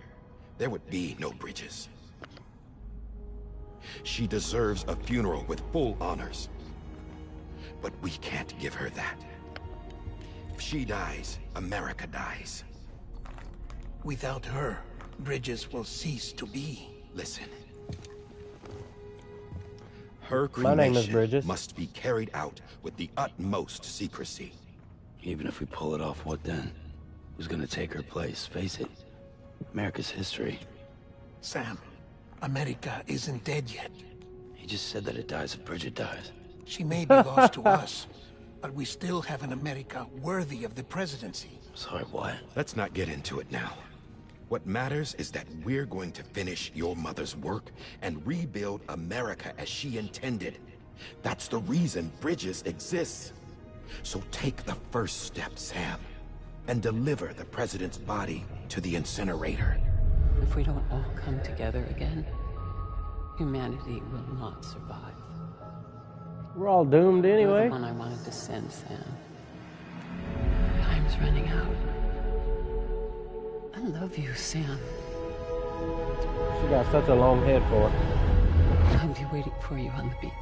Speaker 15: there would be no Bridges. She deserves a funeral with full honors. But we can't give her that. If she dies, America dies.
Speaker 11: Without her, Bridges will cease to be.
Speaker 15: Listen. Her
Speaker 1: My name is
Speaker 15: cremation
Speaker 1: Bridges.
Speaker 15: must be carried out with the utmost secrecy.
Speaker 2: Even if we pull it off, what then? Who's gonna take her place? Face it. America's history.
Speaker 11: Sam, America isn't dead yet.
Speaker 2: He just said that it dies if Bridget dies.
Speaker 11: She may be lost to us, but we still have an America worthy of the presidency.
Speaker 2: Sorry, what?
Speaker 15: Let's not get into it now. What matters is that we're going to finish your mother's work and rebuild America as she intended. That's the reason Bridges exists. So take the first step, Sam, and deliver the president's body to the incinerator.
Speaker 16: If we don't all come together again, humanity will not survive.
Speaker 1: We're all doomed
Speaker 16: You're
Speaker 1: anyway.
Speaker 16: the one I wanted to send, Sam. Time's running out. I love you, Sam.
Speaker 1: She got such a long head for it.
Speaker 16: I'll be waiting for you on the beach.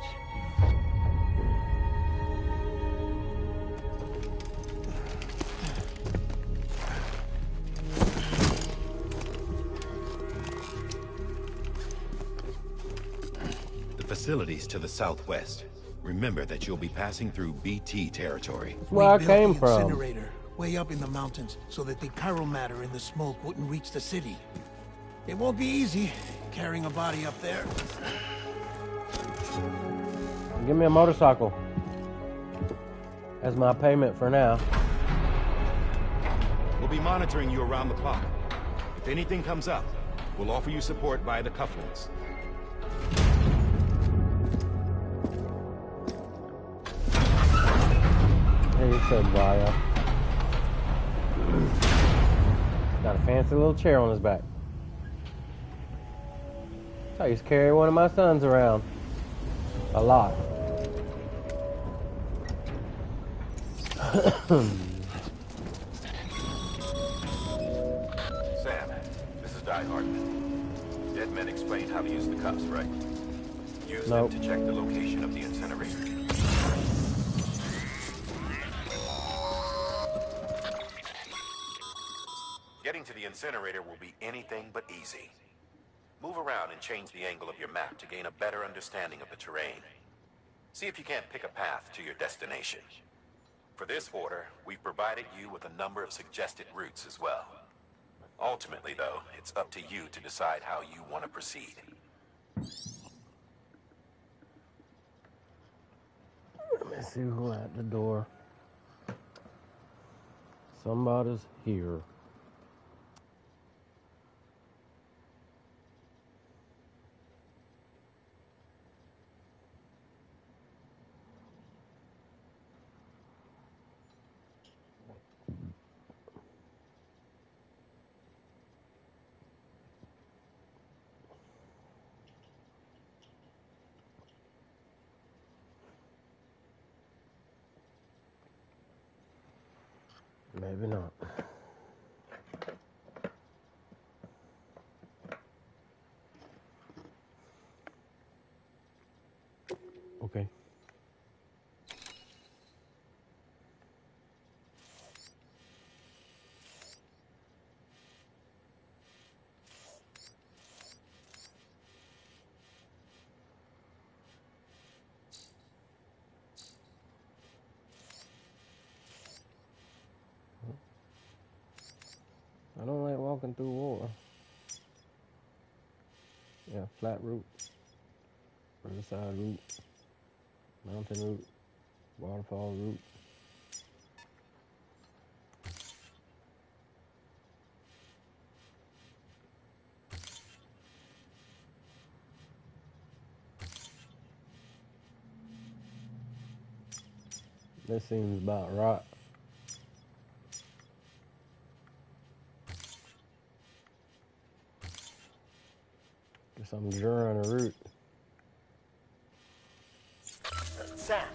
Speaker 15: The facilities to the southwest. Remember that you'll be passing through BT territory.
Speaker 1: That's where I
Speaker 11: built
Speaker 1: came
Speaker 11: the
Speaker 1: from.
Speaker 11: incinerator way up in the mountains so that the chiral matter in the smoke wouldn't reach the city. It won't be easy carrying a body up there.
Speaker 1: Give me a motorcycle as my payment for now.
Speaker 15: We'll be monitoring you around the clock. If anything comes up, we'll offer you support via the cufflinks.
Speaker 1: Hey, you said Vaya. Got a fancy little chair on his back. So I used to carry one of my sons around. A lot.
Speaker 14: Sam, this is Die Hardman. Dead men explained how to use the cuffs, right? Use
Speaker 1: Nope.
Speaker 14: them to check the location of the incinerator. Getting to the incinerator will be anything but easy. Move around and change the angle of your map to gain a better understanding of the terrain. See if you can't pick a path to your destination. For this order, we've provided you with a number of suggested routes as well. Ultimately, though, it's up to you to decide how you want to proceed.
Speaker 1: Let me see who at the door. Somebody's here. Maybe not. Okay. I don't like walking through water. Yeah, flat route, riverside route, mountain route, waterfall route. This seems about right. Guess I'm drawing a route.
Speaker 11: Sam,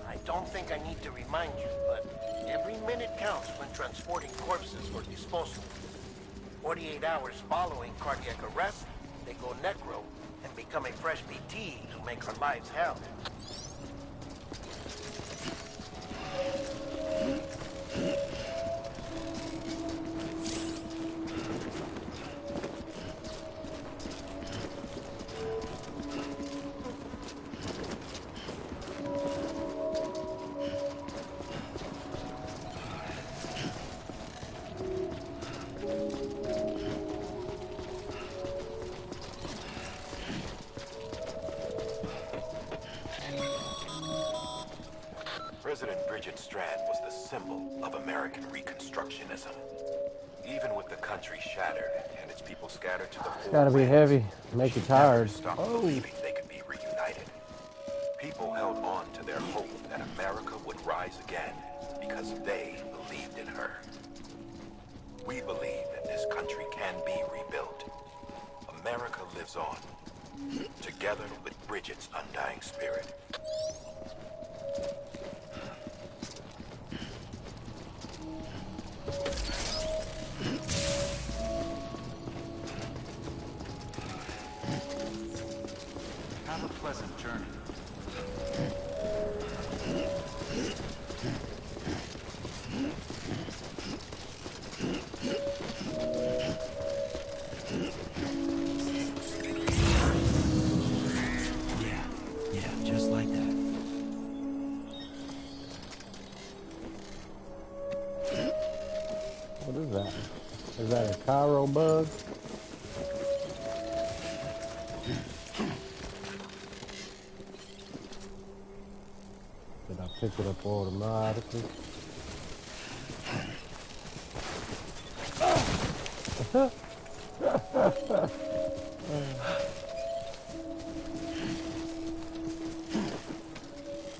Speaker 11: I don't think I need to remind you, but every minute counts when transporting corpses for disposal. 48 hours following cardiac arrest, they go necro and become a fresh BT to make our lives hell.
Speaker 14: Strand was the symbol of American Reconstructionism. Even with the country shattered and its people scattered to the
Speaker 1: It's gotta be heavy, make you tired.
Speaker 14: Stopped believing they could be reunited. People held on to their hope that America would rise again because they believed in her. We believe that this country can be rebuilt. America lives on, together with Bridget's undying spirit.
Speaker 7: Have a pleasant journey.
Speaker 2: Yeah, just like that.
Speaker 1: What is that? Is that a Cairo bug? Did I pick it up automatically?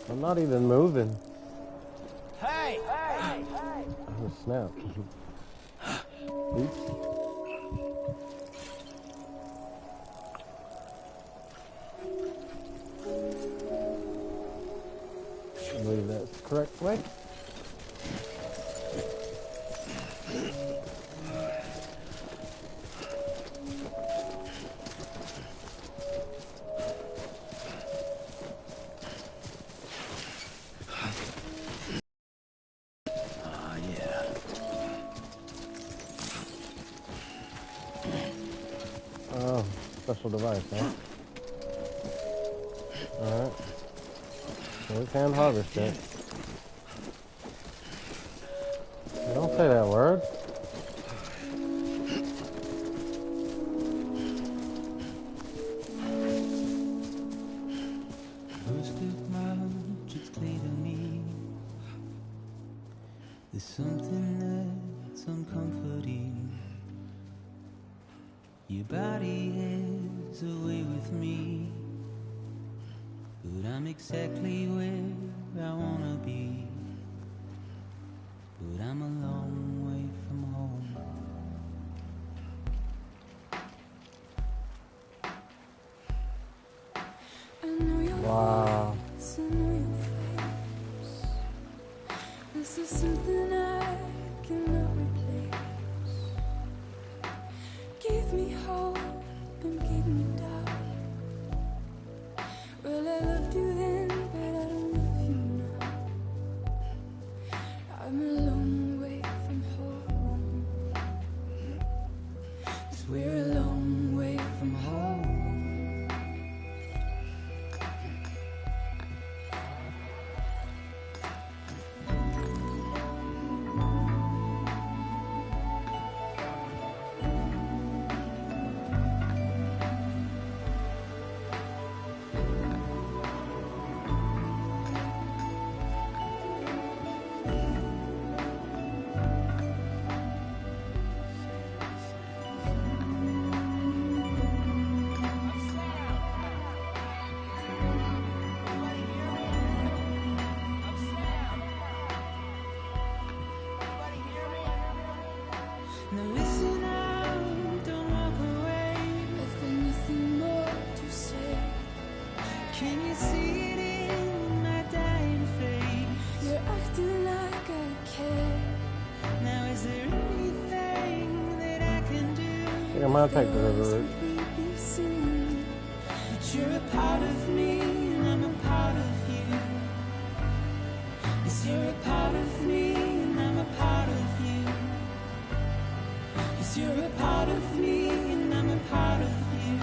Speaker 1: I'm not even moving.
Speaker 9: Hey!
Speaker 1: Oh, snap. Oops. I believe that's the correct way. special device, huh? Alright. So we can harvest it. Don't say that word.
Speaker 3: First of March, it's clear to me there's something that's uncomforting. Your body is away with me, but I'm exactly where I wanna be. But I'm a long way from home.
Speaker 1: Wow.
Speaker 10: I know your face. This is something I cannot replace. Give me hope and give me doubt. Well, I loved you then, but I don't love you now. I'm a long way from home. 'Cause we're a long way from home. Now listen out, don't walk away. I've got nothing more to say. Can you see it in my dying face? You're acting like I care. Now is there anything that I can do?
Speaker 1: I think I might take the river route.
Speaker 3: But you're a part of me and I'm a part of you. Yes, you're a part of me and I'm a part of you. Yes, you're a part of me and I'm a part of you.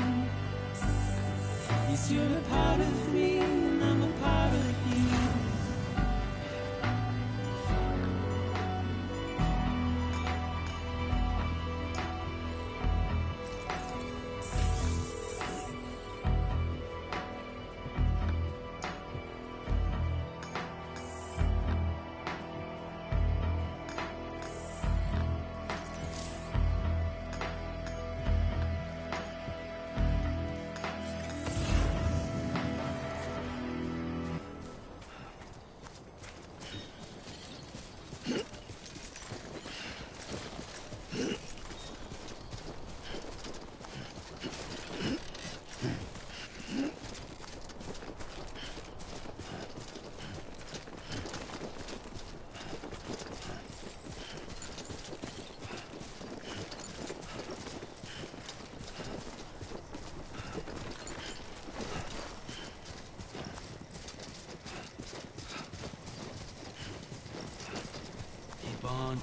Speaker 3: Yes, you're a part of me and I'm a part of you.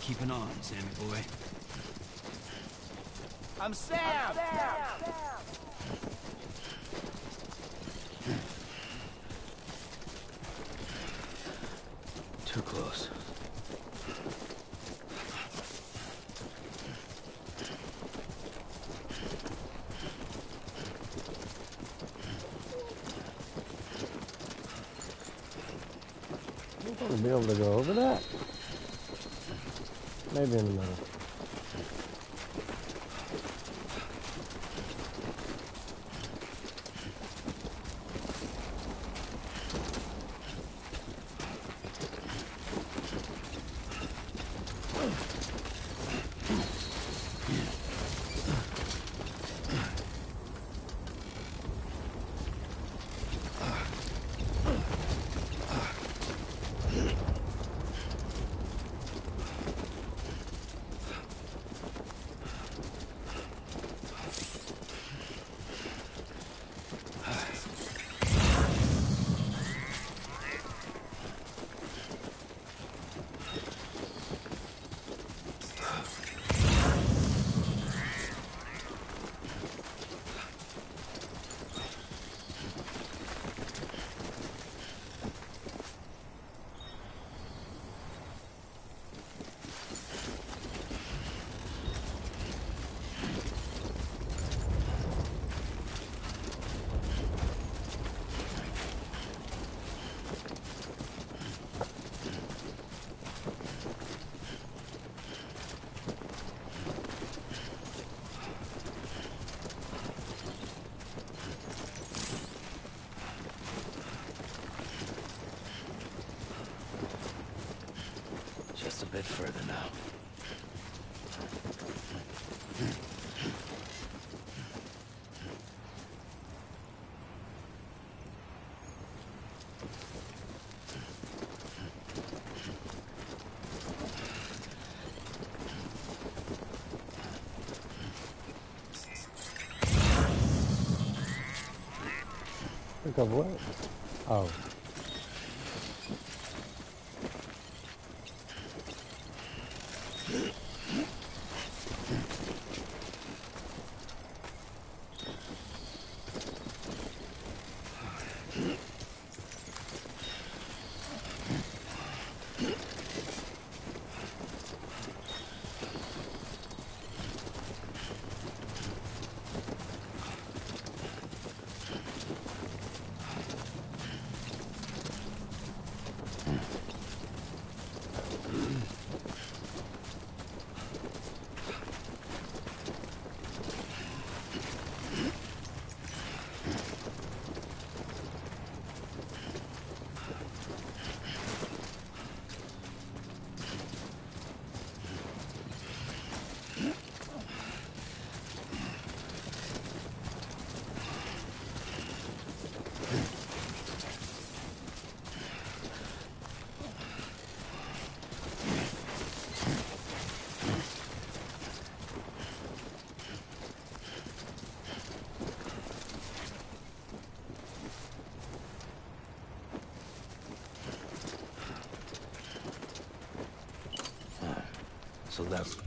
Speaker 9: Keeping on, Sammy boy.
Speaker 18: I'm Sam!
Speaker 9: Too close.
Speaker 1: I'm gonna be able to go over that. Maybe in the middle.
Speaker 2: us a bit further now.
Speaker 1: Think of what? Oh.
Speaker 2: So that's...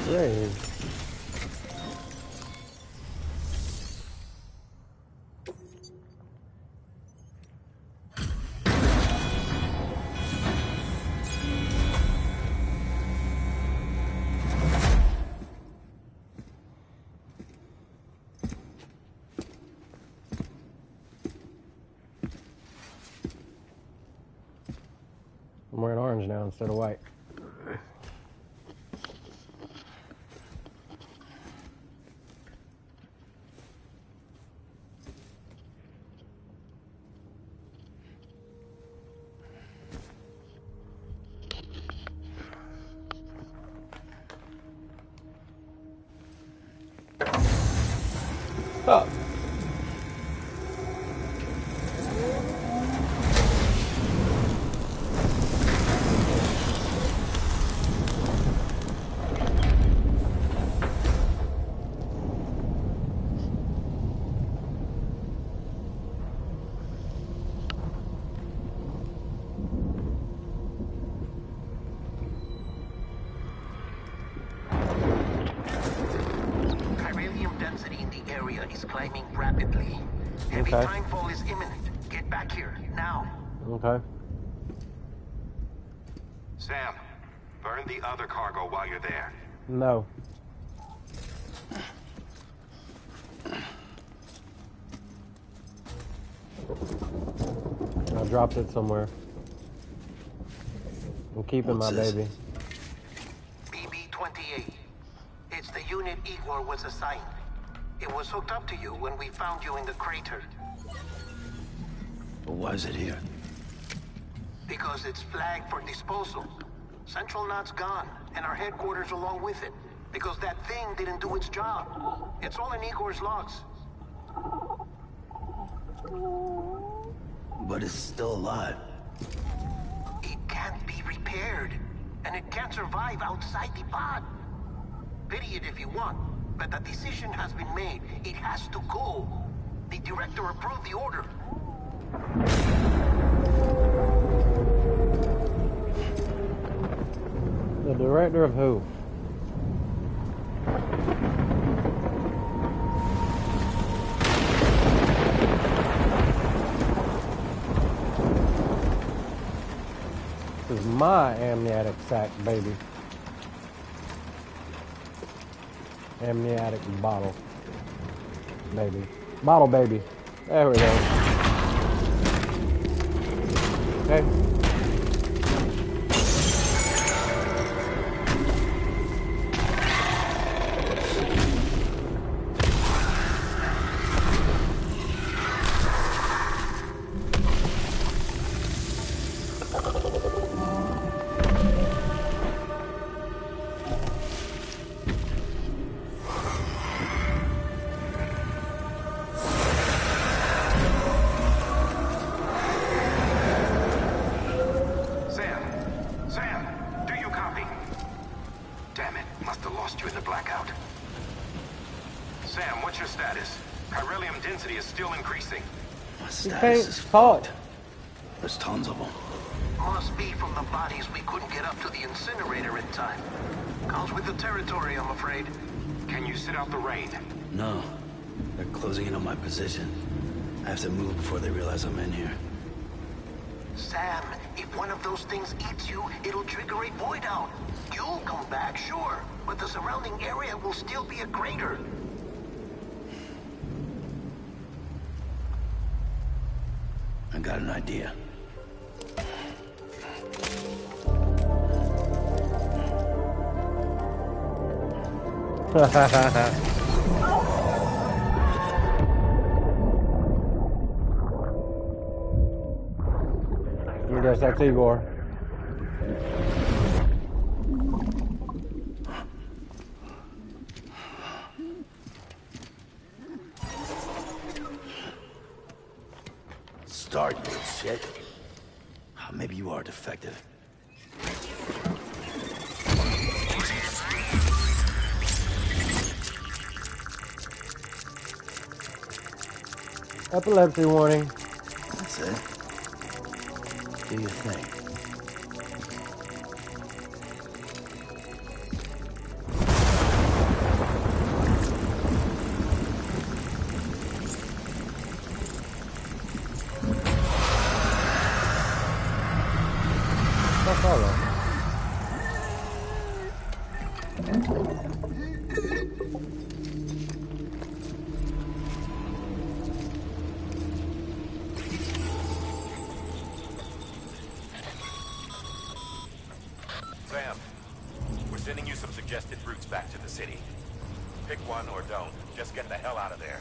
Speaker 1: Great. I'm wearing orange now instead of white. Oh.
Speaker 11: Is climbing rapidly. Heavy
Speaker 1: Okay.
Speaker 11: timefall is imminent. Get back here, now.
Speaker 1: Okay.
Speaker 14: Sam, burn the other cargo while you're there.
Speaker 1: No. I dropped it somewhere. I'm keeping my baby.
Speaker 11: BB-28. It's the unit Igor was assigned. It was hooked up to you when we found you in the crater.
Speaker 2: But why is it here?
Speaker 11: Because it's flagged for disposal. Central Knot's gone, and our headquarters along with it. Because that thing didn't do its job. It's all in Igor's logs.
Speaker 2: But it's still alive.
Speaker 11: It can't be repaired. And it can't survive outside the pod. Pity it if you want, but the decision has been made. It has to go. The director approved the order.
Speaker 1: The director of who? This is my amniotic sac, baby. Amniotic bottle. Baby. Bottle baby. There we go. Okay. Fault.
Speaker 2: There's tons of them.
Speaker 11: Must be from the bodies we couldn't get up to the incinerator in time. Comes with the territory, I'm afraid.
Speaker 15: Can you sit out the rain?
Speaker 2: No. They're closing in on my position. I have to move before they realize I'm in here.
Speaker 11: Sam, if one of those things eats you, it'll trigger a void out. You'll come back, sure, but the surrounding area will still be a crater.
Speaker 2: I got an idea.
Speaker 1: I guess that's Igor.
Speaker 2: Start, you shit. Maybe you are defective.
Speaker 1: Epilepsy warning.
Speaker 2: That's it. Do your thing.
Speaker 14: Sam, we're sending you some suggested routes back to the city. Pick one or don't. Just get the hell out of there.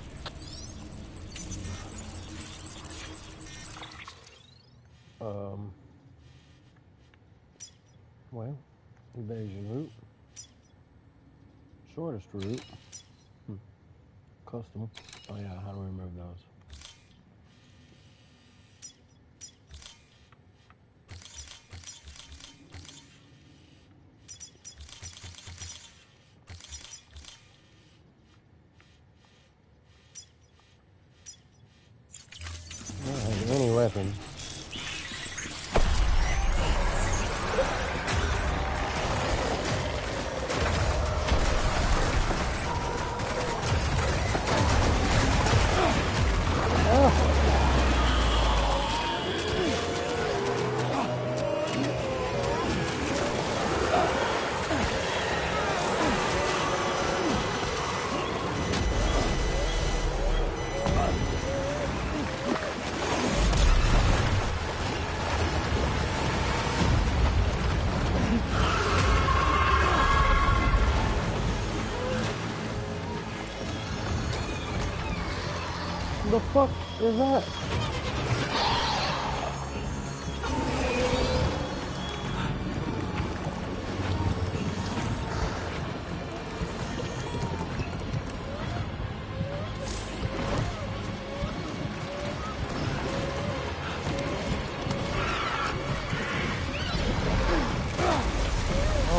Speaker 1: Well, evasion route. Shortest route. Custom. Oh yeah, how do we remove those? I don't have any weapon. The fuck is that?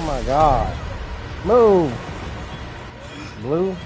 Speaker 1: my god. Move! Blue?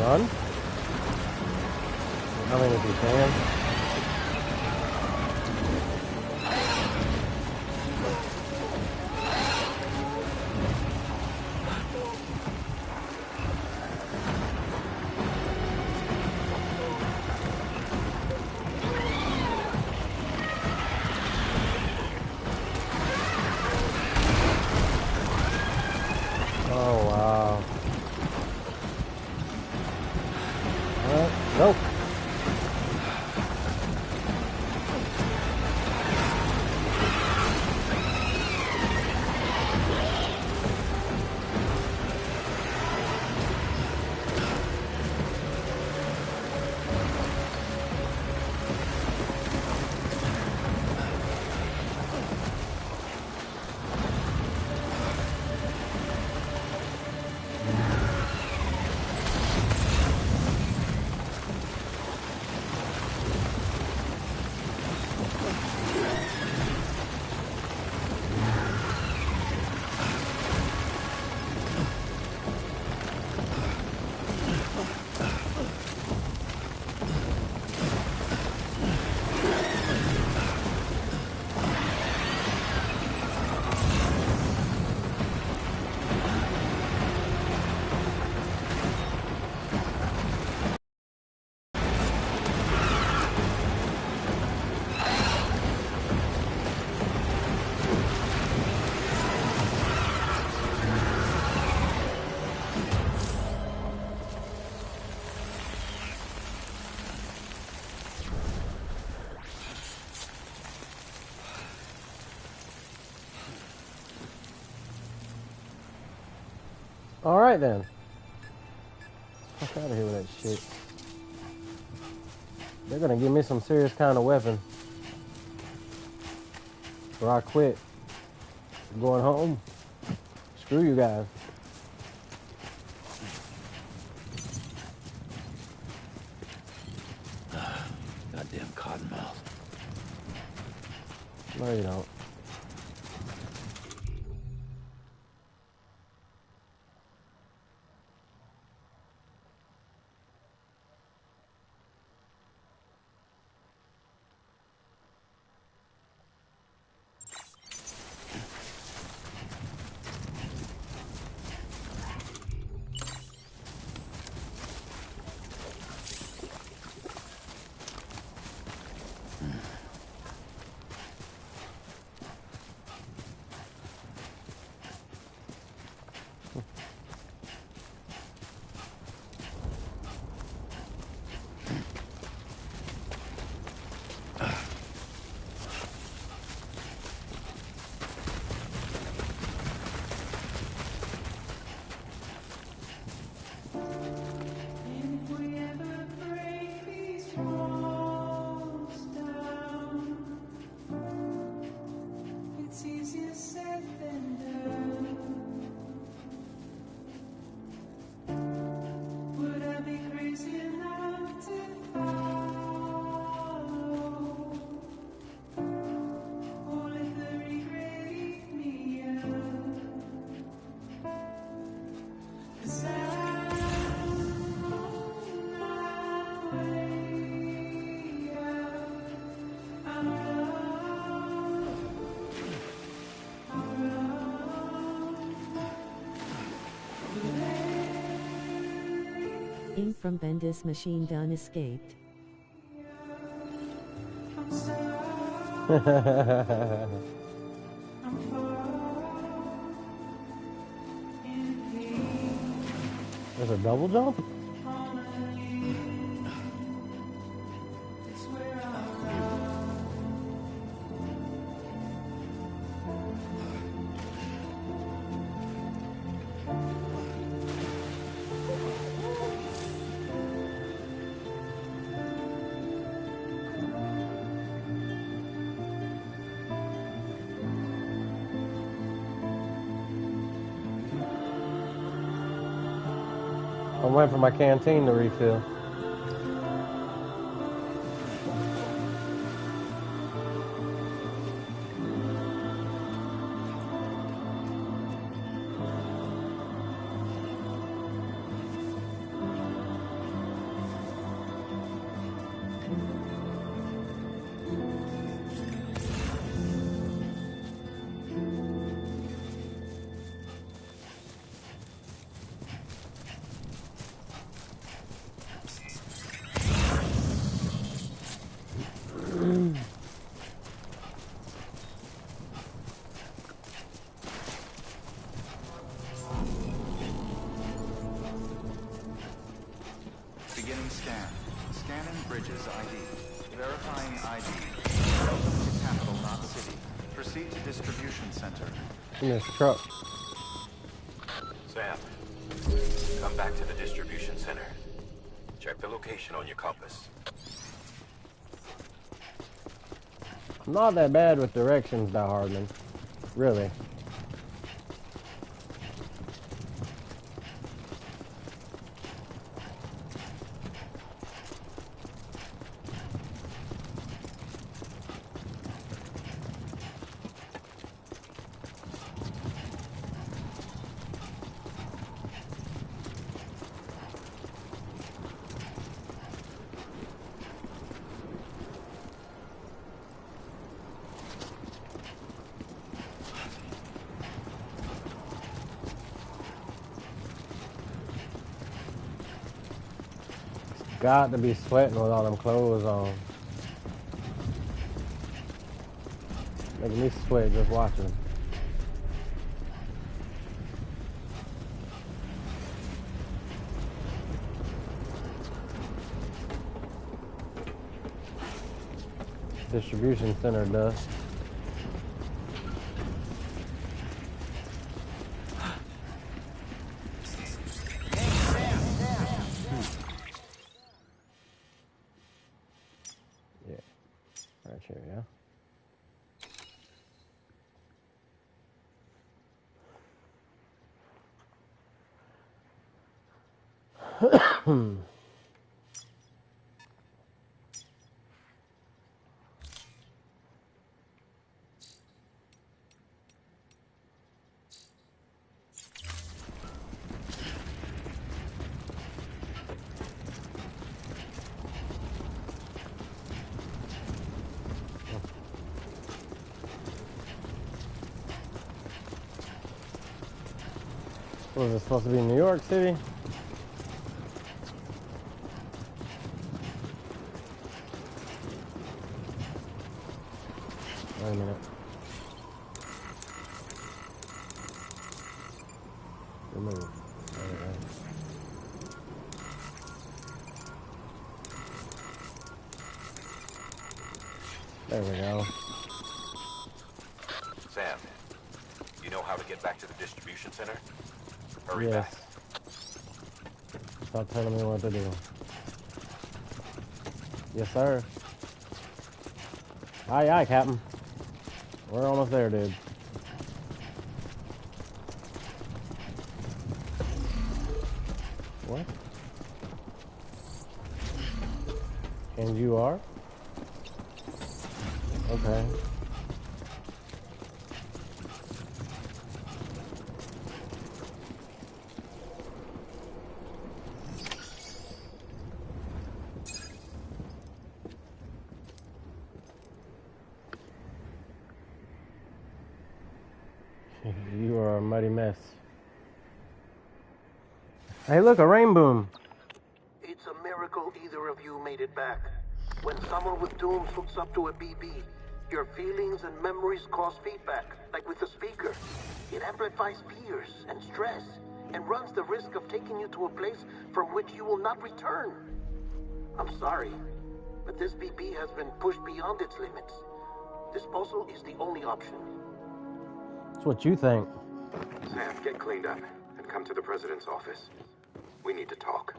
Speaker 1: Run? I mean, if you can. Oh, wow. Nope. Alright then. Fuck out of here with that shit. They're gonna give me some serious kind of weapon. Or I quit. I'm going home. Screw you guys.
Speaker 2: Goddamn cottonmouth.
Speaker 1: No, you don't.
Speaker 4: In from Bendis machine gun escaped.
Speaker 1: There's a double jump? I'm waiting for my canteen to refill.
Speaker 7: Beginning scan. Scanning Bridges ID. Verifying ID. Welcome to Capital, not City. Proceed to Distribution Center.
Speaker 1: In this truck.
Speaker 14: Sam, come back to the distribution center. Check the location on your compass.
Speaker 1: I'm not that bad with directions, though, Hardman. Really. Got to be sweating with all them clothes on. Making me sweat just watching. Distribution center dust. Right here, yeah. Was it supposed to be New York City? Wait a minute. Remove. There we go.
Speaker 14: Sam, you know how to get back to the distribution center? Hurry
Speaker 1: Yes.
Speaker 14: back.
Speaker 1: Stop telling me what to do. Yes, sir. Aye, aye, Captain. We're almost there, dude. What? And you are? Okay. You are a muddy mess. Hey, look, a rainbow.
Speaker 11: It's a miracle either of you made it back. When someone with dooms hooks up to a BB, your feelings and memories cause feedback, like with the speaker. It amplifies fears and stress, and runs the risk of taking you to a place from which you will not return. I'm sorry, but this BB has been pushed beyond its limits. Disposal is the only option.
Speaker 1: That's what you think.
Speaker 18: Sam, get cleaned up and come to the president's office. We need to talk.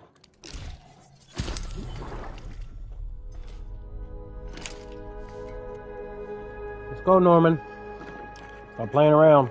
Speaker 1: Let's go, Norman. Stop playing around.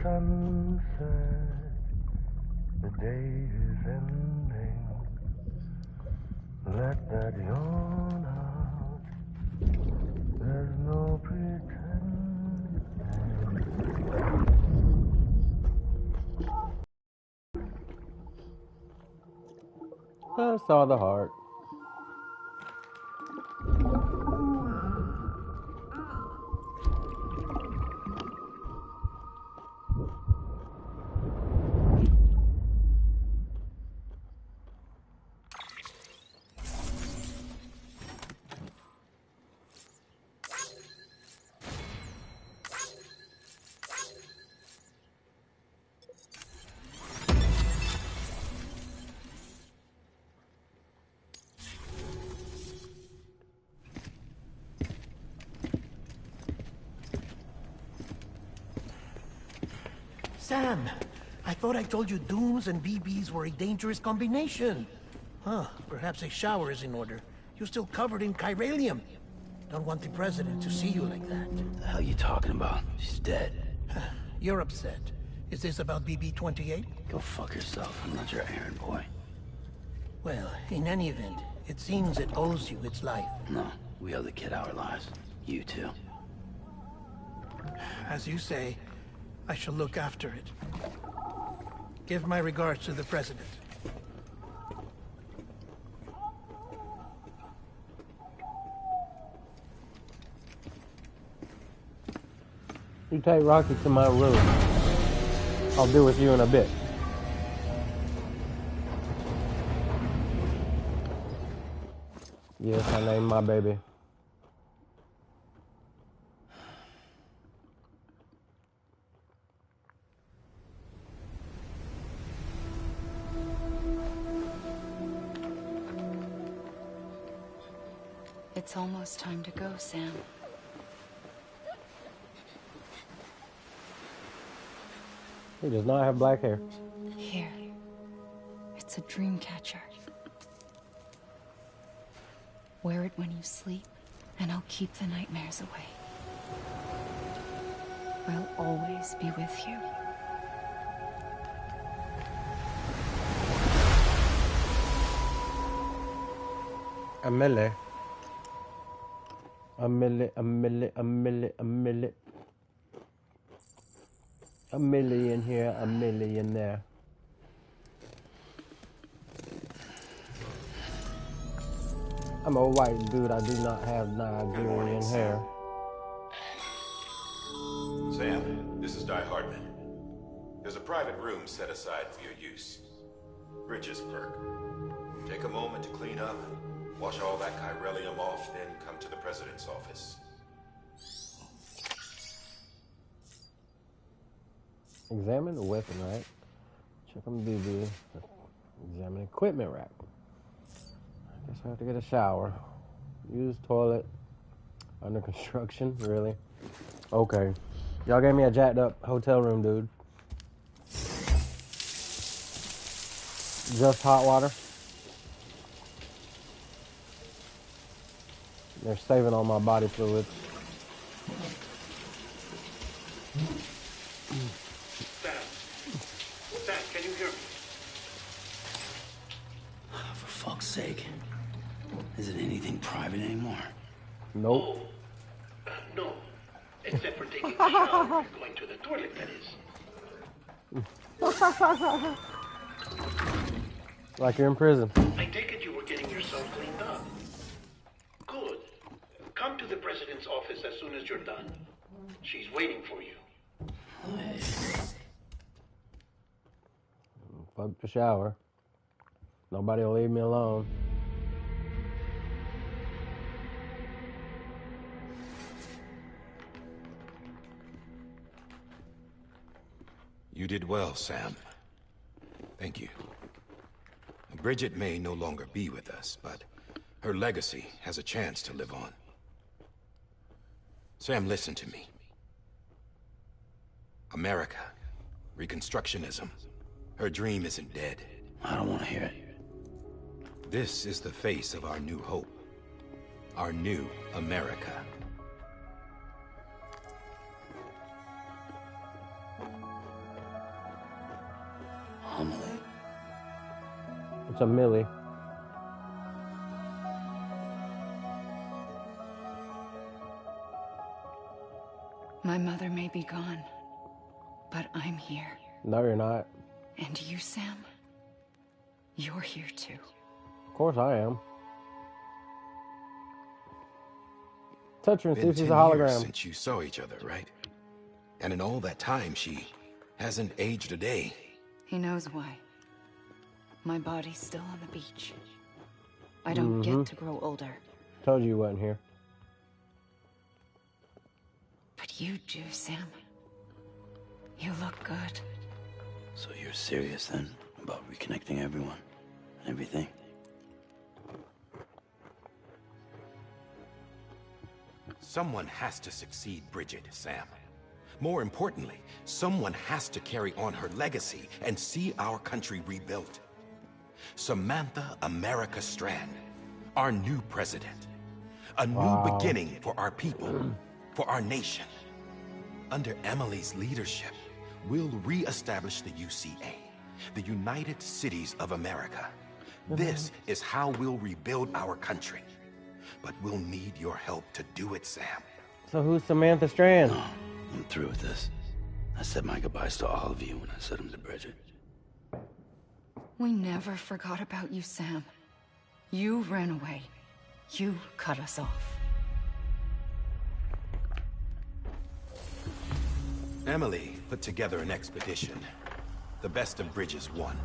Speaker 1: sunset, the day is ending. Let that yawn out. There's no pretending. I saw the heart.
Speaker 11: Sam, I thought I told you dooms and BBs were a dangerous combination. Huh, perhaps a shower is in order. You're still covered in chiralium. Don't want the president to see you like that.
Speaker 2: The hell you talking about? She's dead.
Speaker 11: You're upset. Is this about BB-28?
Speaker 2: Go fuck yourself. I'm not your errand boy.
Speaker 11: Well, in any event, it seems it owes you its life.
Speaker 2: No, we owe the kid our lives. You too.
Speaker 11: As you say, I shall look after it. Give my regards to the president.
Speaker 1: You take Rocky to my room. I'll be with you in a bit. Yes, I named my baby.
Speaker 5: It's almost time to go, Sam.
Speaker 1: He does not have black hair.
Speaker 5: Here. It's a dream catcher. Wear it when you sleep, and I'll keep the nightmares away. I'll always be with you.
Speaker 1: A milli. A milli, a milli, a milli, a milli. A million here, a million there. I'm a white dude, I do not have Nigerian hair.
Speaker 15: Sam, this is Di Hardman. There's a private room set aside for your use. Bridges perk. Take a moment to clean up, wash all that chiralium off, then come to the president's office.
Speaker 1: Examine the weapon rack. Check on BB. Examine equipment rack. I guess I have to get a shower. Use toilet. Under construction, really? Okay. Y'all gave me a jacked up hotel room, dude. Just hot water. They're saving all my body fluids.
Speaker 11: Sam, can you hear me?
Speaker 2: For fuck's sake. Is it anything private anymore?
Speaker 1: Nope.
Speaker 11: No. Except for taking a shower and going to the toilet, that is.
Speaker 1: Like you're in prison.
Speaker 11: I take it you were getting yourself cleaned up. Good. Come to the president's office as soon as you're done. She's waiting for you.
Speaker 1: Fuck the shower. Nobody will leave me alone.
Speaker 15: You did well, Sam. Thank you. Bridget may no longer be with us, but her legacy has a chance to live on. Sam, listen to me. America, Reconstructionism, her dream isn't dead.
Speaker 2: I don't want to hear it.
Speaker 15: This is the face of our new hope. Our new America.
Speaker 1: It's a Millie.
Speaker 5: My mother may be gone, but I'm here.
Speaker 1: No, you're not.
Speaker 5: And you, Sam? You're here too.
Speaker 1: Of course I am. Touch her and see
Speaker 15: Been
Speaker 1: if she's a
Speaker 15: 10 years
Speaker 1: hologram.
Speaker 15: since you saw each other, right? And in all that time, she hasn't aged a day.
Speaker 5: He knows why. My body's still on the beach. I don't get to grow older.
Speaker 1: Told you wasn't here.
Speaker 5: But you do, Sam. You look good.
Speaker 2: So you're serious then about reconnecting everyone and everything?
Speaker 15: Someone has to succeed Bridget, Sam. More importantly, someone has to carry on her legacy and see our country rebuilt. Samantha America Strand, our new president. A new beginning for our people, for our nation. Under Emily's leadership, we'll re-establish the UCA, the United Cities of America. This is how we'll rebuild our country. But we'll need your help to do it, Sam.
Speaker 1: So who's Samantha Strand?
Speaker 2: No, I'm through with this. I said my goodbyes to all of you when I said them to Bridget.
Speaker 5: We never forgot about you, Sam. You ran away. You cut us off.
Speaker 15: Emily put together an expedition. The best of Bridges won.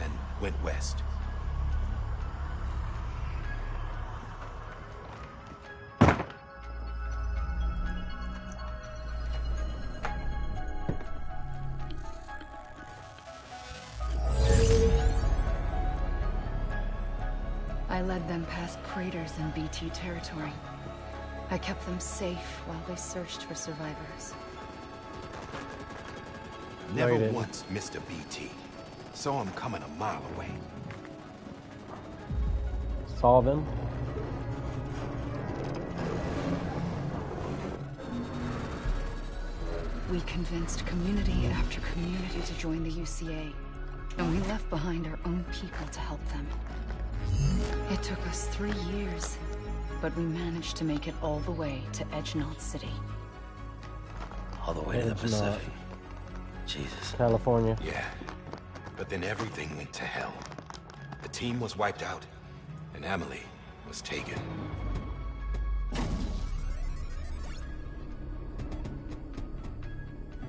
Speaker 15: And went west.
Speaker 5: I led them past craters in BT territory. I kept them safe while they searched for survivors.
Speaker 15: Never once missed a BT. Saw him coming a mile away.
Speaker 1: Saw them.
Speaker 5: We convinced community after community to join the UCA, and we left behind our own people to help them. It took us 3 years, but we managed to make it all the way to Edgenot City.
Speaker 2: All the way to the Pacific. Jesus.
Speaker 1: California.
Speaker 15: Yeah, but then everything went to hell. The team was wiped out, and Emily was taken.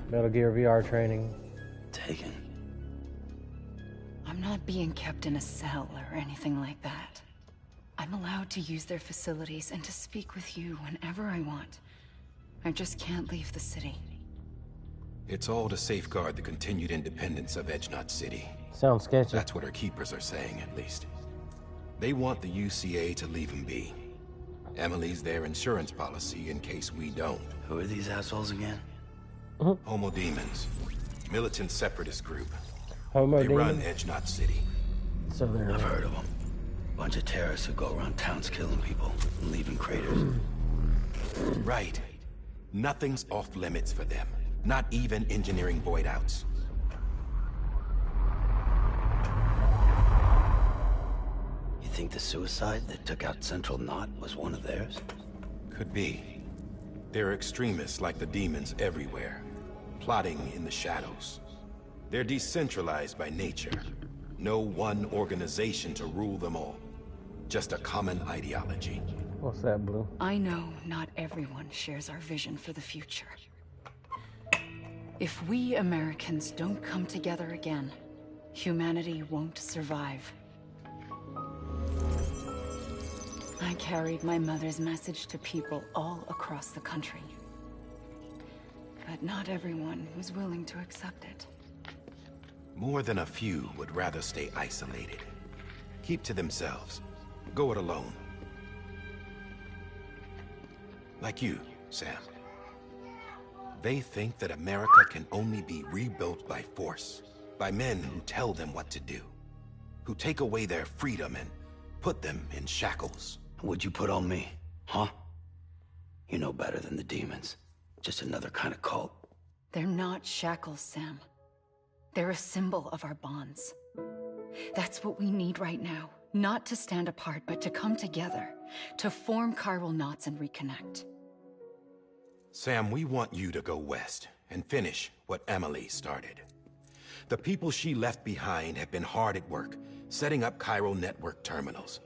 Speaker 1: Metal Gear VR training.
Speaker 2: Taken.
Speaker 5: I'm not being kept in a cell or anything like that. I'm allowed to use their facilities and to speak with you whenever I want. I just can't leave the city.
Speaker 15: It's all to safeguard the continued independence of Edgenot City.
Speaker 1: Sounds sketchy.
Speaker 15: That's what our keepers are saying, at least. They want the UCA to leave him be. Emily's their insurance policy in case we don't.
Speaker 2: Who are these assholes again?
Speaker 15: Homo Demons. Militant separatist group.
Speaker 1: Homo
Speaker 15: They run
Speaker 1: Demons?
Speaker 15: Edgenot City.
Speaker 1: So they're...
Speaker 2: I've heard of them. Bunch of terrorists who go around towns killing people and leaving craters.
Speaker 15: Right. Nothing's off limits for them. Not even engineering void outs.
Speaker 2: You think the suicide that took out Central Knot was one of theirs?
Speaker 15: Could be. There are extremists like the demons everywhere, plotting in the shadows. They're decentralized by nature. No one organization to rule them all. Just a common ideology.
Speaker 1: What's that, Blue?
Speaker 5: I know not everyone shares our vision for the future. If we Americans don't come together again, humanity won't survive. I carried my mother's message to people all across the country. But not everyone was willing to accept it.
Speaker 15: More than a few would rather stay isolated. Keep to themselves. Go it alone. Like you, Sam. They think that America can only be rebuilt by force. By men who tell them what to do. Who take away their freedom and put them in shackles.
Speaker 2: What'd you put on me? Huh? You know better than the demons. Just another kind of cult.
Speaker 5: They're not shackles, Sam. They're a symbol of our bonds. That's what we need right now. Not to stand apart, but to come together. To form chiral knots and reconnect.
Speaker 14: Sam, we want you to go west and finish what Emily started. The people she left behind have been hard at work, setting up chiral network terminals.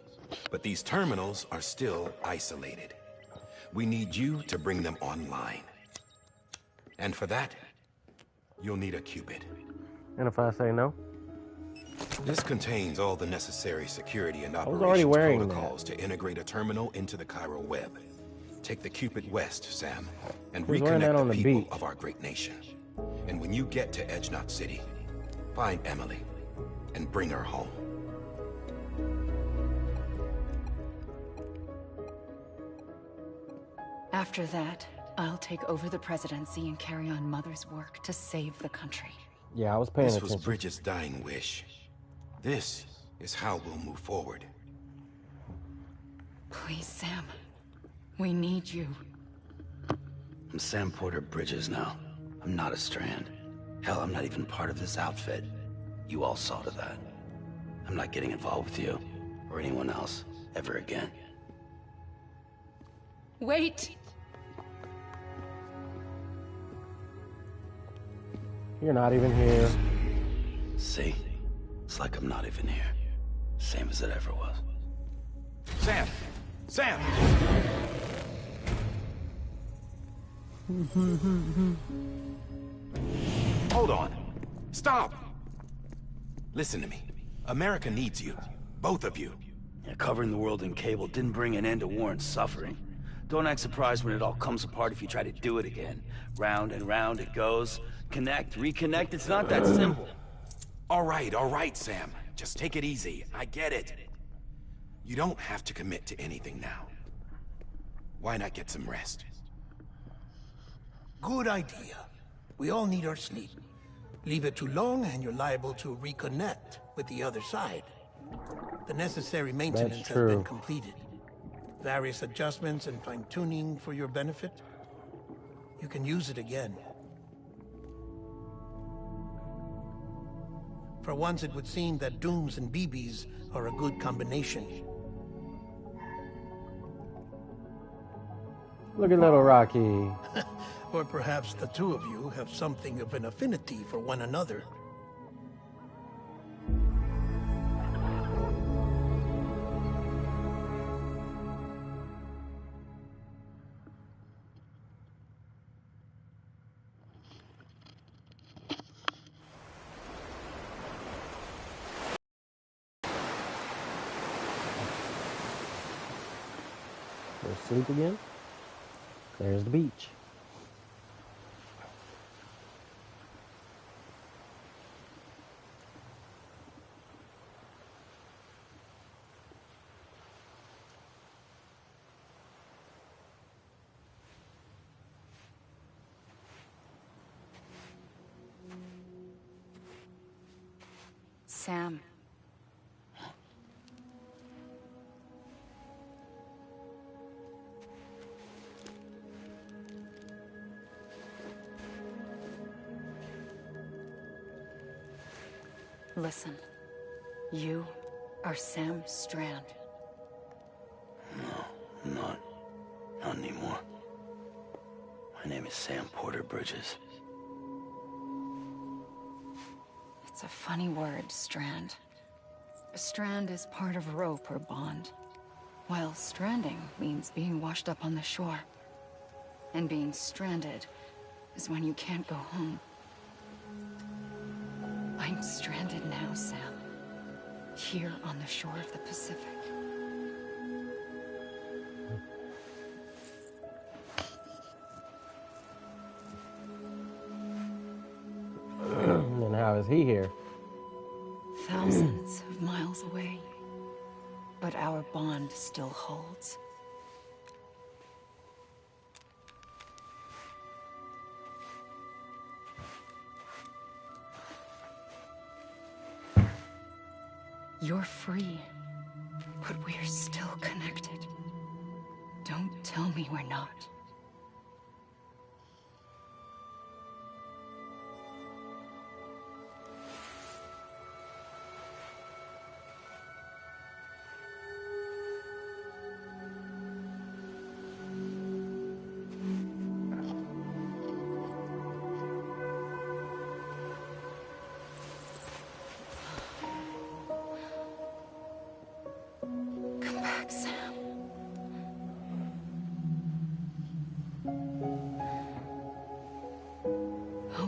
Speaker 14: But these terminals are still isolated. We need you to bring them online. And for that, you'll need a Cupid.
Speaker 1: And if I say no?
Speaker 14: This contains all the necessary security and
Speaker 1: I was already
Speaker 14: operations
Speaker 1: wearing
Speaker 14: protocols to integrate a terminal into the chiral web. Take the Cupid west, Sam, and
Speaker 1: Who's wearing that
Speaker 14: reconnect
Speaker 1: on
Speaker 14: the
Speaker 1: the
Speaker 14: people
Speaker 1: beach?
Speaker 14: of our great nation. And when you get to Edge Knot City, find Emily and bring her home.
Speaker 5: After that, I'll take over the presidency and carry on Mother's work to save the country.
Speaker 1: Yeah, I was paying
Speaker 14: This
Speaker 1: attention.
Speaker 14: was Bridget's dying wish. This is how we'll move forward.
Speaker 5: Please, Sam. We need you.
Speaker 2: I'm Sam Porter Bridges now. I'm not a Strand. Hell, I'm not even part of this outfit. You all saw to that. I'm not getting involved with you, or anyone else, ever again.
Speaker 5: Wait!
Speaker 1: You're not even here.
Speaker 2: See? It's like I'm not even here. Same as it ever was.
Speaker 14: Sam! Sam! Hold on. Stop! Listen to me. America needs you. Both of you.
Speaker 2: Yeah, covering the world in cable didn't bring an end to war and suffering. Don't act surprised when it all comes apart if you try to do it again. Round and round it goes. Connect, reconnect, it's not that simple.
Speaker 14: All right, Sam. Just take it easy. I get it. You don't have to commit to anything now. Why not get some rest?
Speaker 11: Good idea. We all need our sleep. Leave it too long and you're liable to reconnect with the other side. The necessary maintenance has been completed. Various adjustments and fine-tuning for your benefit. You can use it again. For once, it would seem that Dooms and BBs are a good combination.
Speaker 1: Look at little Rocky.
Speaker 11: Or perhaps the two of you have something of an affinity for one another.
Speaker 1: There's sleep again. There's the beach.
Speaker 5: Sam. Listen. You are Sam Strand.
Speaker 2: No, I'm not. Not anymore. My name is Sam Porter Bridges.
Speaker 5: It's a funny word, Strand. A strand is part of rope or bond, while stranding means being washed up on the shore. And being stranded is when you can't go home. I'm stranded now, Sam. Here on the shore of the Pacific.
Speaker 1: And how is he here?
Speaker 5: Thousands of miles away. But our bond still holds. You're free, but we're still connected. Don't tell me we're not.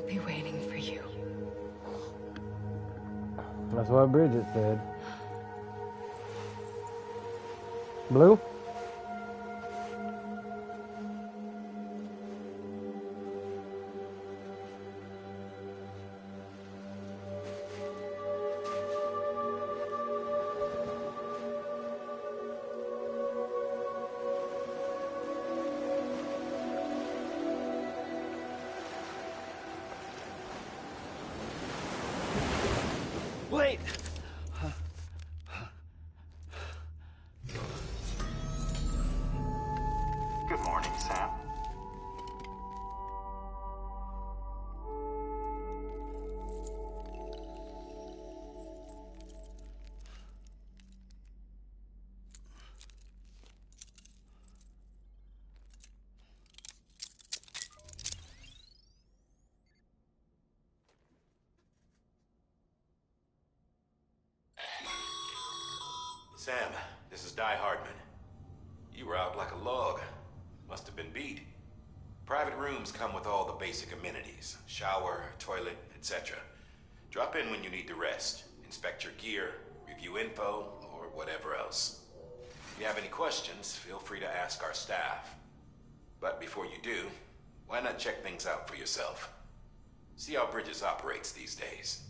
Speaker 5: We'll be waiting for you.
Speaker 1: That's what Bridget said. Blue?
Speaker 2: Wait!
Speaker 7: Good morning, Sam.
Speaker 14: Sam, this is Di Hardman. You were out like a log. Must have been beat. Private rooms come with all the basic amenities. Shower, toilet, etc. Drop in when you need to rest. Inspect your gear, review info, or whatever else. If you have any questions, feel free to ask our staff. But before you do, why not check things out for yourself? See how Bridges operates these days.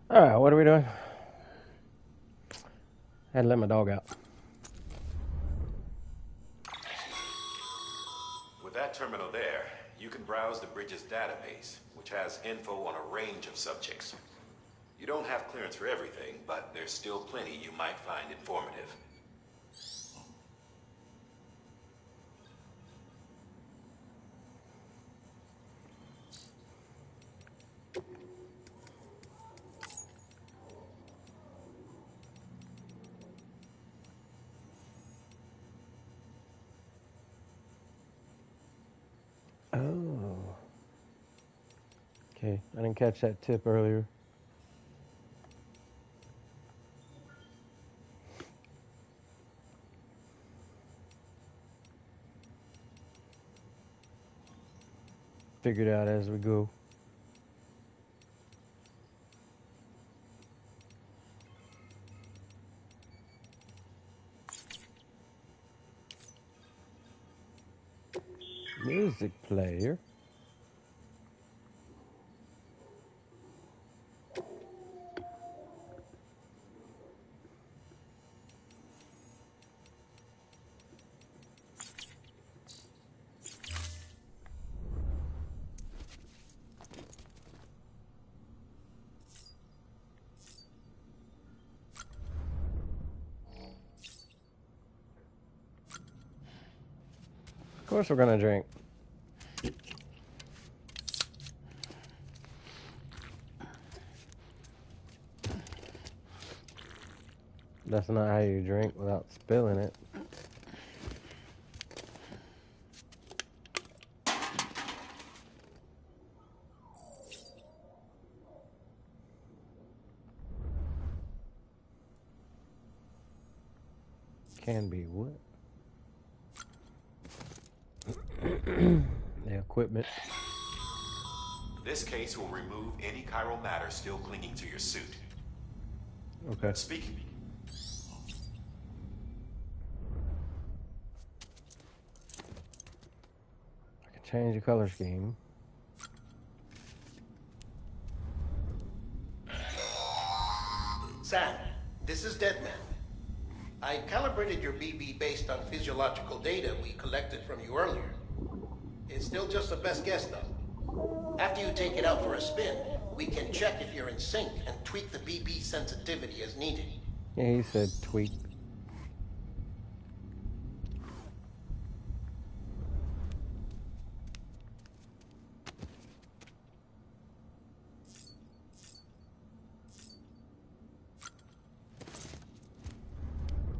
Speaker 1: Alright, what are we doing? I had to let my dog out.
Speaker 14: With that terminal there, you can browse the Bridges database, which has info on a range of subjects. You don't have clearance for everything, but there's still plenty you might find informative.
Speaker 1: Oh. Okay, I didn't catch that tip earlier. Figure it out as we go. Music player. Of course we're gonna drink. That's not how you drink without spilling it. Can be what? The equipment.
Speaker 14: This case will remove any chiral matter still clinging to your suit.
Speaker 1: Okay.
Speaker 14: Speaking.
Speaker 1: I can change the color scheme.
Speaker 11: Sam, this is Deadman. I calibrated your BB based on physiological data we collected from you earlier. It's still just a best guess, though. After you take it out for a spin, we can check if you're in sync and tweak the BB sensitivity as needed.
Speaker 1: Yeah, he said tweak.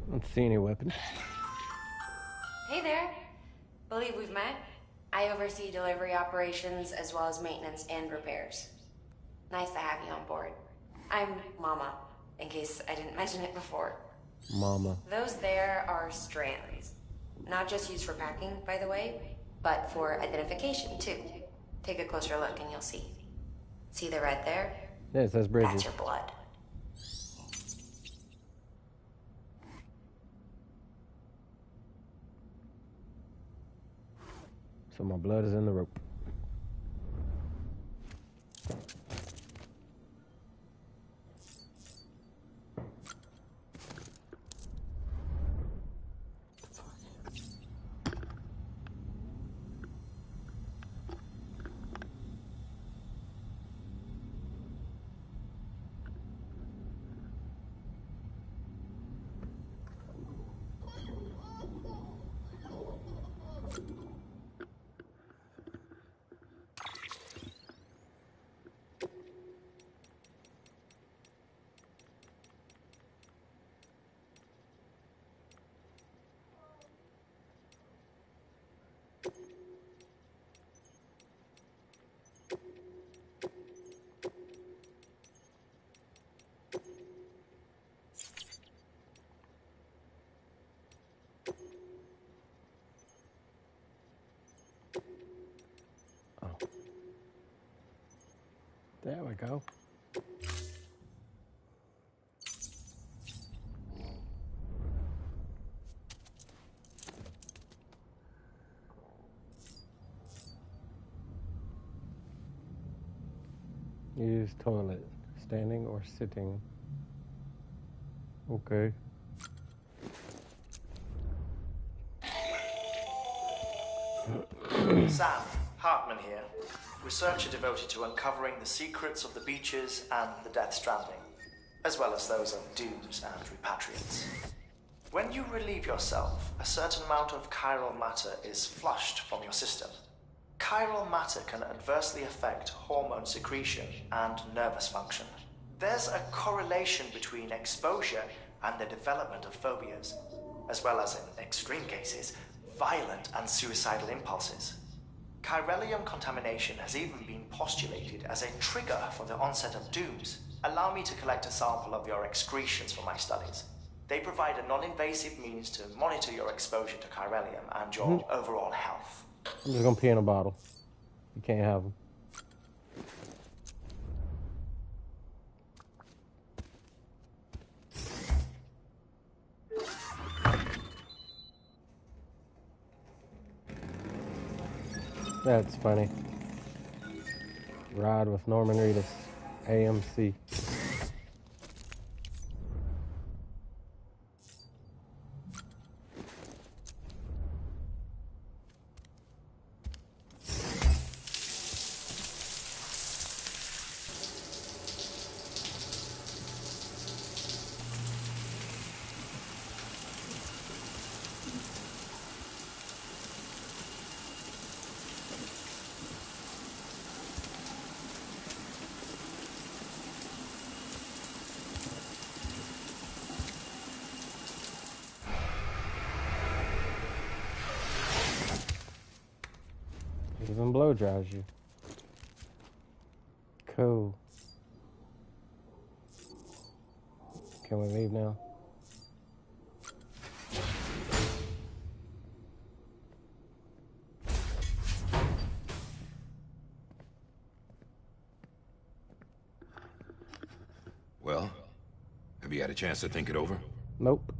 Speaker 1: I don't see any weapons.
Speaker 6: Hey there. Believe we've met. I oversee delivery operations as well as maintenance and repairs. Nice to have you on board. I'm Mama, in case I didn't mention it before.
Speaker 1: Mama.
Speaker 6: Those there are strands. Not just used for packing, by the way, but for identification too. Take a closer look and you'll see. See the red there?
Speaker 1: Yeah, it says Bridges.
Speaker 6: That's your blood.
Speaker 1: So my blood is in the rope. There we go. Use toilet, standing or sitting. Okay.
Speaker 19: Sam, Hartman here, researcher devoted to uncovering the secrets of the beaches and the Death Stranding, as well as those of dooms and repatriates. When you relieve yourself, a certain amount of chiral matter is flushed from your system. Chiral matter can adversely affect hormone secretion and nervous function. There's a correlation between exposure and the development of phobias, as well as, in extreme cases, violent and suicidal impulses. Chiralium contamination has even been postulated as a trigger for the onset of dooms. Allow me to collect a sample of your excretions for my studies. They provide a non-invasive means to monitor your exposure to chiralium and your overall health.
Speaker 1: I'm just gonna pee in a bottle. You can't have them. That's funny. Ride with Norman Reedus, AMC. Even blow dries you. Cool. Can we leave now?
Speaker 15: Well, have you had a chance to think it over?
Speaker 1: Nope.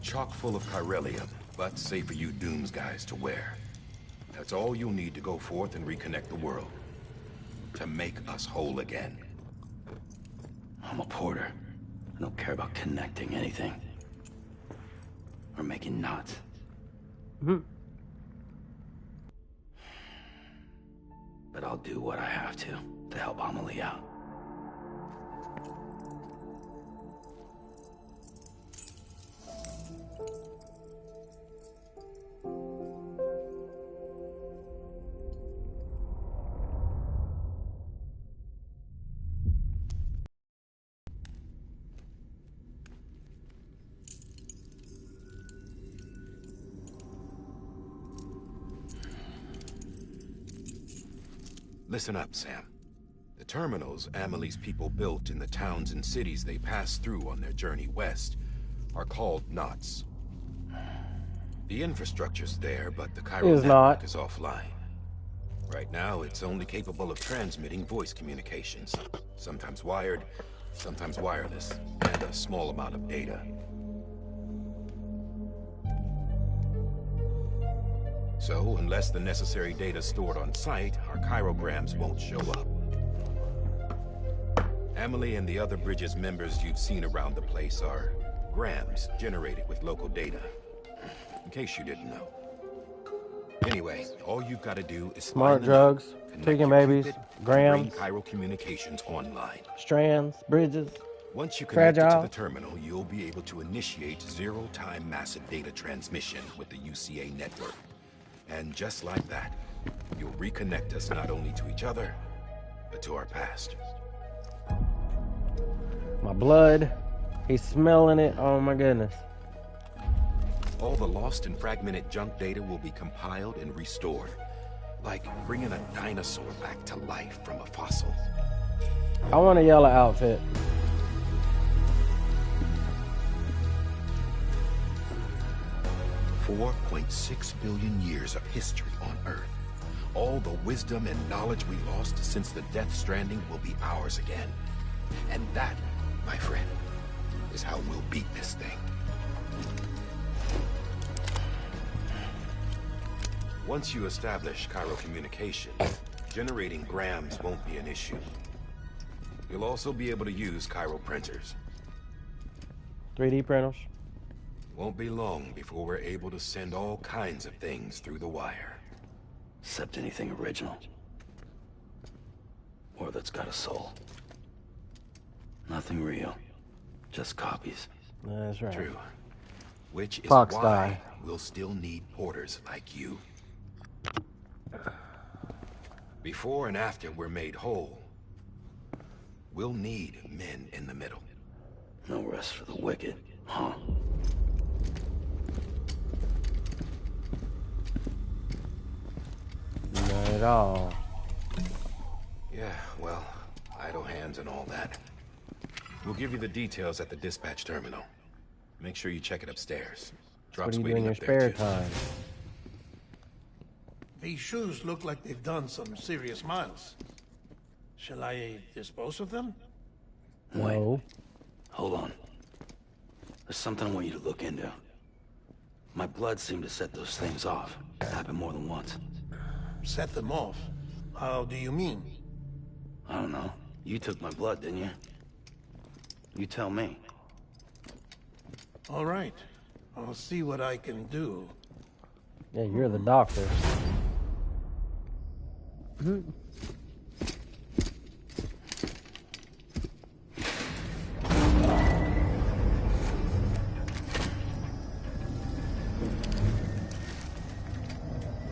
Speaker 15: Chock full of chiralium, but safe for you Dooms guys to wear. That's all you'll need to go forth and reconnect the world. To make us whole again.
Speaker 2: I'm a porter. I don't care about connecting anything. Or making knots. but I'll do what I have to help Amelie out.
Speaker 15: Listen up, Sam. The terminals Amelie's people built in the towns and cities they passed through on their journey west are called knots. The infrastructure's there, but the Cairo network is offline. Right now, it's only capable of transmitting voice communications. Sometimes wired, sometimes wireless, and a small amount of data. So, unless the necessary data stored on site, our chirograms won't show up. Amelie and the other Bridges members you've seen around the place are grams generated with local data. In case you didn't know. Anyway, all you've got to do is
Speaker 1: smart drugs, taking babies, grams,
Speaker 15: Cairo communications online.
Speaker 1: Strands, bridges.
Speaker 15: Once you connect it to the terminal, you'll be able to initiate zero-time massive data transmission with the UCA network. And just like that, you'll reconnect us not only to each other, but to our past.
Speaker 1: My blood. He's smelling it. Oh my goodness.
Speaker 15: All the lost and fragmented junk data will be compiled and restored. Like bringing a dinosaur back to life from a fossil.
Speaker 1: I want a yellow outfit.
Speaker 15: $4.6 billion years of history on Earth. All the wisdom and knowledge we lost since the Death Stranding will be ours again. And that, my friend, is how we'll beat this thing. Once you establish Cairo communication, generating grams won't be an issue. You'll also be able to use Cairo printers.
Speaker 1: 3D printers.
Speaker 15: Won't be long before we're able to send all kinds of things through the wire.
Speaker 2: Except anything original. Or that's got a soul. Nothing real. Just copies.
Speaker 1: That's right.
Speaker 15: True. Which is
Speaker 1: Fox
Speaker 15: why
Speaker 1: die.
Speaker 15: we'll still need porters like you. Before and after we're made whole, we'll need men in the middle.
Speaker 2: No rest for the wicked, huh?
Speaker 1: Not at all.
Speaker 15: Yeah, well, idle hands and all that. We'll give you the details at the dispatch terminal. Make sure you check it upstairs.
Speaker 1: What do you do in your spare time?
Speaker 11: These shoes look like they've done some serious miles. Shall I dispose of them?
Speaker 1: No.
Speaker 2: Hold on. There's something I want you to look into. My blood seemed to set those things off. It happened more than once.
Speaker 11: Set them off? How do you mean?
Speaker 2: I don't know. You took my blood, didn't you? You tell me.
Speaker 11: All right. I'll see what I can do.
Speaker 1: Yeah, you're the doctor.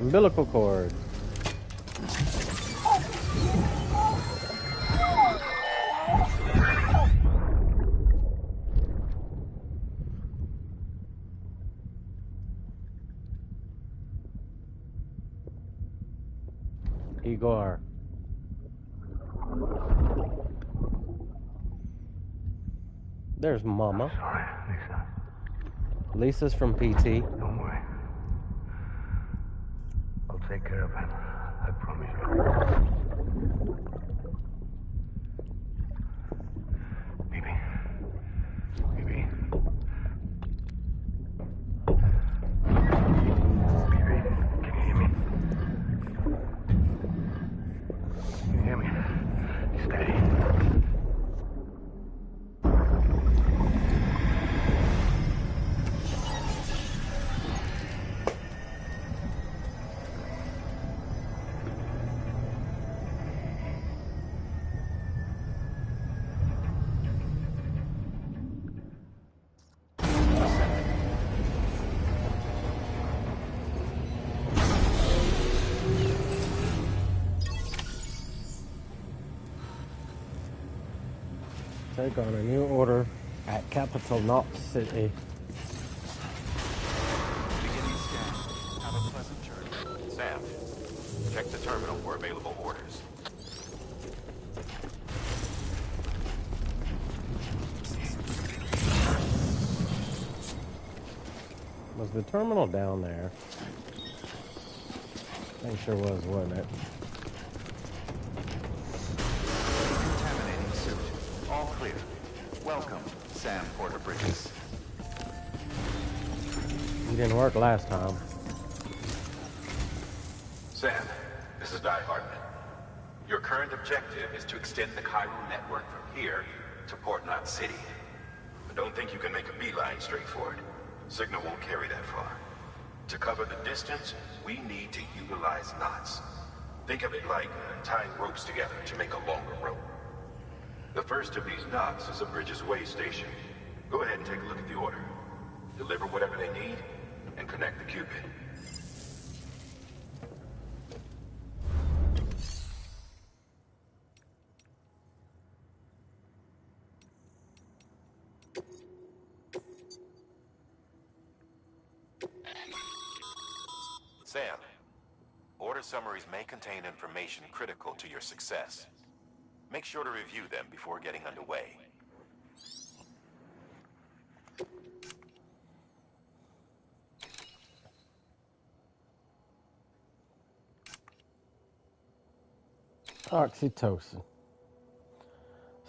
Speaker 1: Umbilical cord. Igor. There's Mama.
Speaker 18: Sorry, Lisa.
Speaker 1: Lisa's from PT.
Speaker 18: Don't worry. I'll take care of him. I promise you. Baby. Baby. Baby, can you hear me? Can you hear me? Steady.
Speaker 1: Take on a new order at Capital Knot City.
Speaker 7: Beginning scan. Have a pleasant journey.
Speaker 14: Sam, check the terminal for available orders.
Speaker 1: Was the terminal down there? I think sure was, wasn't it?
Speaker 7: Contaminating suit. All clear. Welcome, Sam Porter Bridges.
Speaker 1: You didn't work last time.
Speaker 15: Sam, this is Di Hartman. Your current objective is to extend the Cairo network from here to Port Knot City. But don't think you can make a beeline straight for it. Signal won't carry that far. To cover the distance, we need to utilize knots. Think of it like tying ropes together to make a longer rope. The first of these knots is a Bridges Way station. Go ahead and take a look at the order. Deliver whatever they need, and connect the Cupid.
Speaker 14: Sam, order summaries may contain information critical to your success. Make sure to review them before getting underway.
Speaker 1: Oxytocin.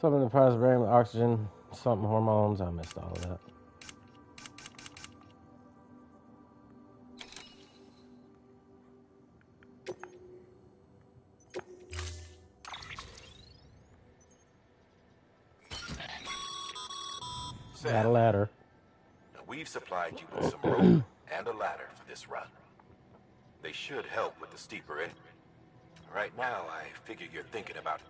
Speaker 1: Something that provides brain with oxygen, something hormones. I missed all of that. Got a ladder.
Speaker 14: We've supplied you with some rope and a ladder for this run. They should help with the steeper end. Right now, I figure you're thinking about...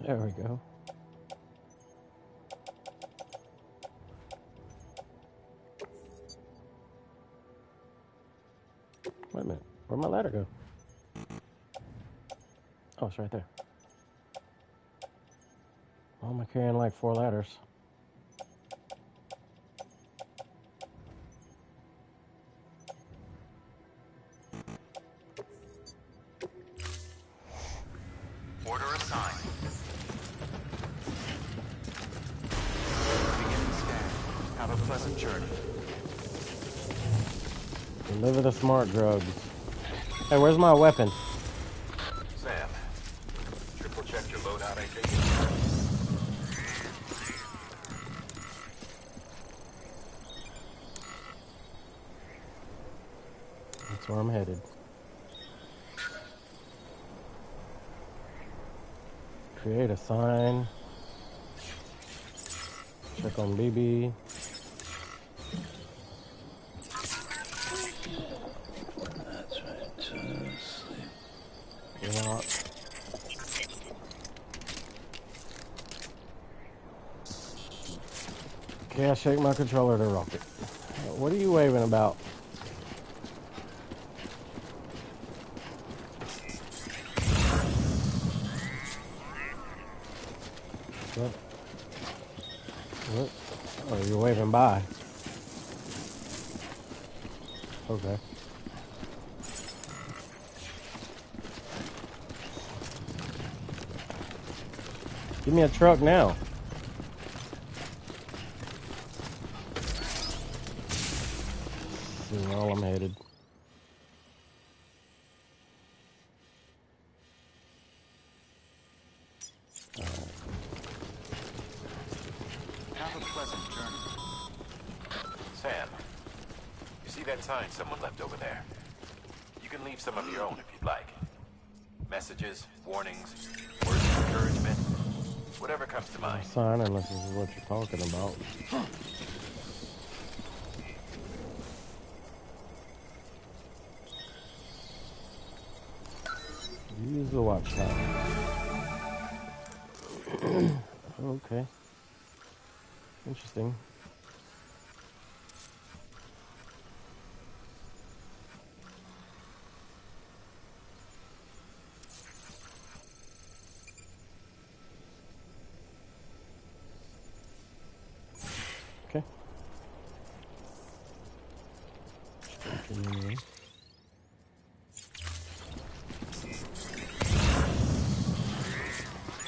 Speaker 1: There we go. Wait a minute. Where'd my ladder go? Oh, it's right there. Why am I carrying like 4 ladders?
Speaker 7: Order assigned. Beginning scan. Have a pleasant journey.
Speaker 1: Deliver the smart drugs. Hey, where's my weapon?
Speaker 14: Sam, triple check your loadout, I take it?
Speaker 1: That's where I'm headed. Create a sign. Check on BB.
Speaker 9: That's right. Sleep.
Speaker 1: Lock. Okay, I shake my controller to rocket. What are you waving about? What? What? Oh, you're waving by. Okay. Give me a truck now. See where all I'm headed.
Speaker 7: Have a pleasant journey.
Speaker 14: Sam, you see that sign someone left over there? You can leave some of your own if you'd like. Messages, warnings, words of encouragement, whatever comes to mind.
Speaker 1: Sign, unless this is what you're talking about. Use the watch time. Okay. Interesting. Okay. Continuing.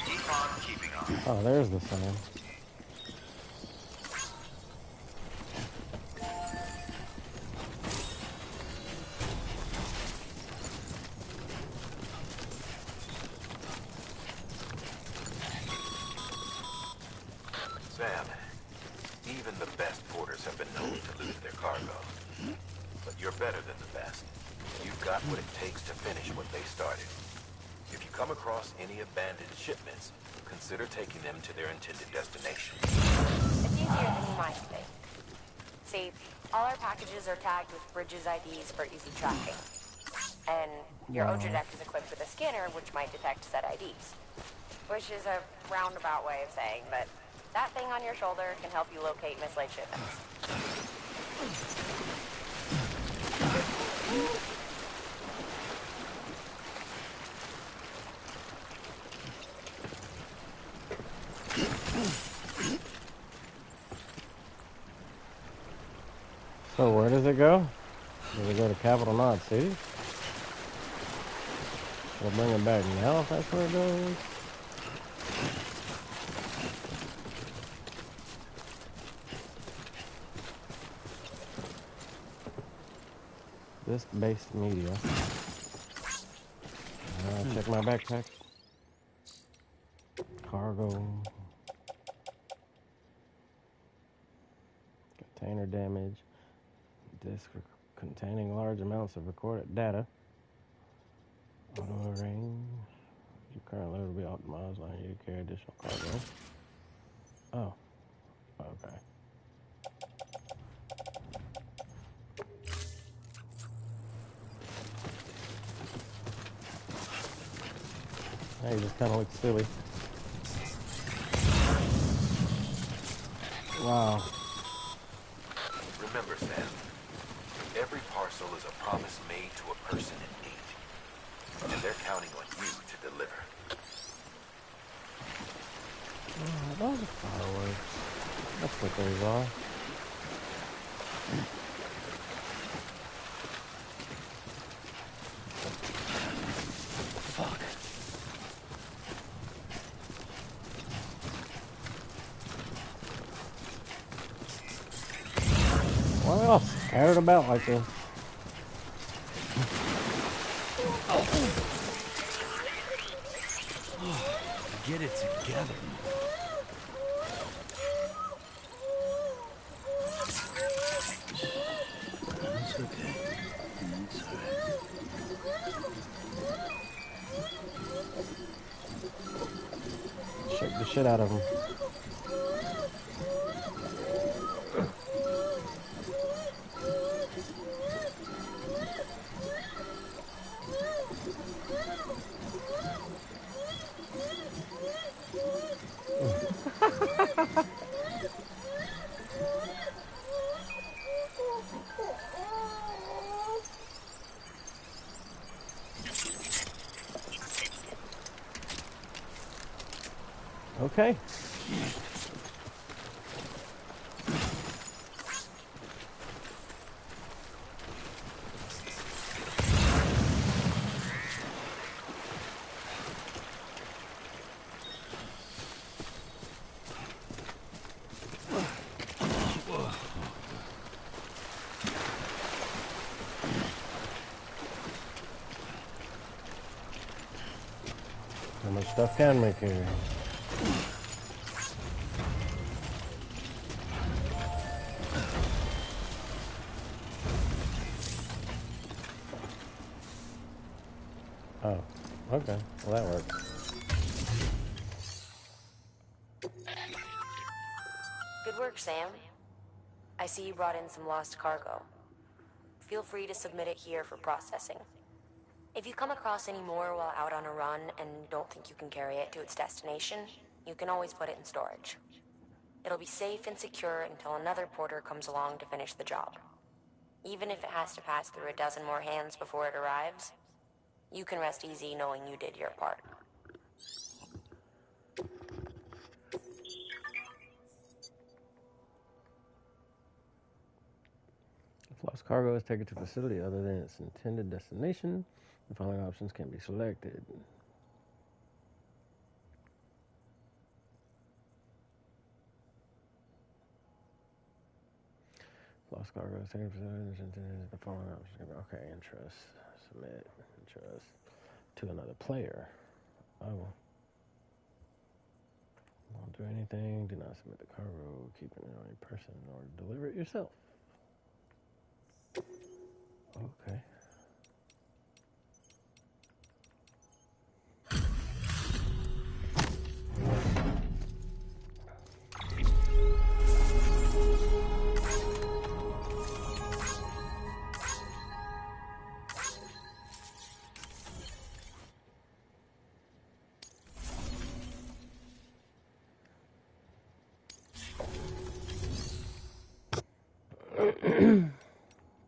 Speaker 14: Keep on keeping on.
Speaker 1: Oh, there's the sign.
Speaker 14: Sam, even the best porters have been known to lose their cargo. But you're better than the best. You've got what it takes to finish what they started. If you come across any abandoned shipments, consider taking them to their intended destination.
Speaker 6: It's easier than you might think. See, all our packages are tagged with Bridges IDs for easy tracking. And your OJ deck is equipped with a scanner which might detect said IDs. Which is a roundabout way of saying that that thing on your shoulder can help you locate mislaid shipments.
Speaker 1: So where does it go? Does it go to Capital Knot City? We'll bring it back now if that's where it goes. This based media. Check my backpack. Cargo. Container damage. Disk containing large amounts of recorded data. Auto arrange. Your current load will be optimized on you to carry additional cargo. Oh. Okay. Now you just kind of look silly. Wow.
Speaker 14: Remember, Sam, every parcel is a promise made to a person in need. And they're counting on you to deliver.
Speaker 1: Oh, those are fireworks. That's what those are.
Speaker 2: Fuck.
Speaker 1: Why are y'all scattered about like this?
Speaker 2: Get it together. It's okay. It's alright.
Speaker 1: Shake the shit out of them. Okay. How much stuff can we carry? Oh, okay. Well, that works.
Speaker 6: Good work, Sam. I see you brought in some lost cargo. Feel free to submit it here for processing. If you come across any more while out on a run and don't think you can carry it to its destination, you can always put it in storage. It'll be safe and secure until another porter comes along to finish the job. Even if it has to pass through a dozen more hands before it arrives, you can rest easy knowing you did your part.
Speaker 1: If lost cargo is taken to a facility other than its intended destination, the following options can be selected. Lost cargo is taken to the following options. Okay, interest. Submit interest to another player. Oh. Won't do anything. Do not submit the cargo. Keep it in a person or deliver it yourself. Okay.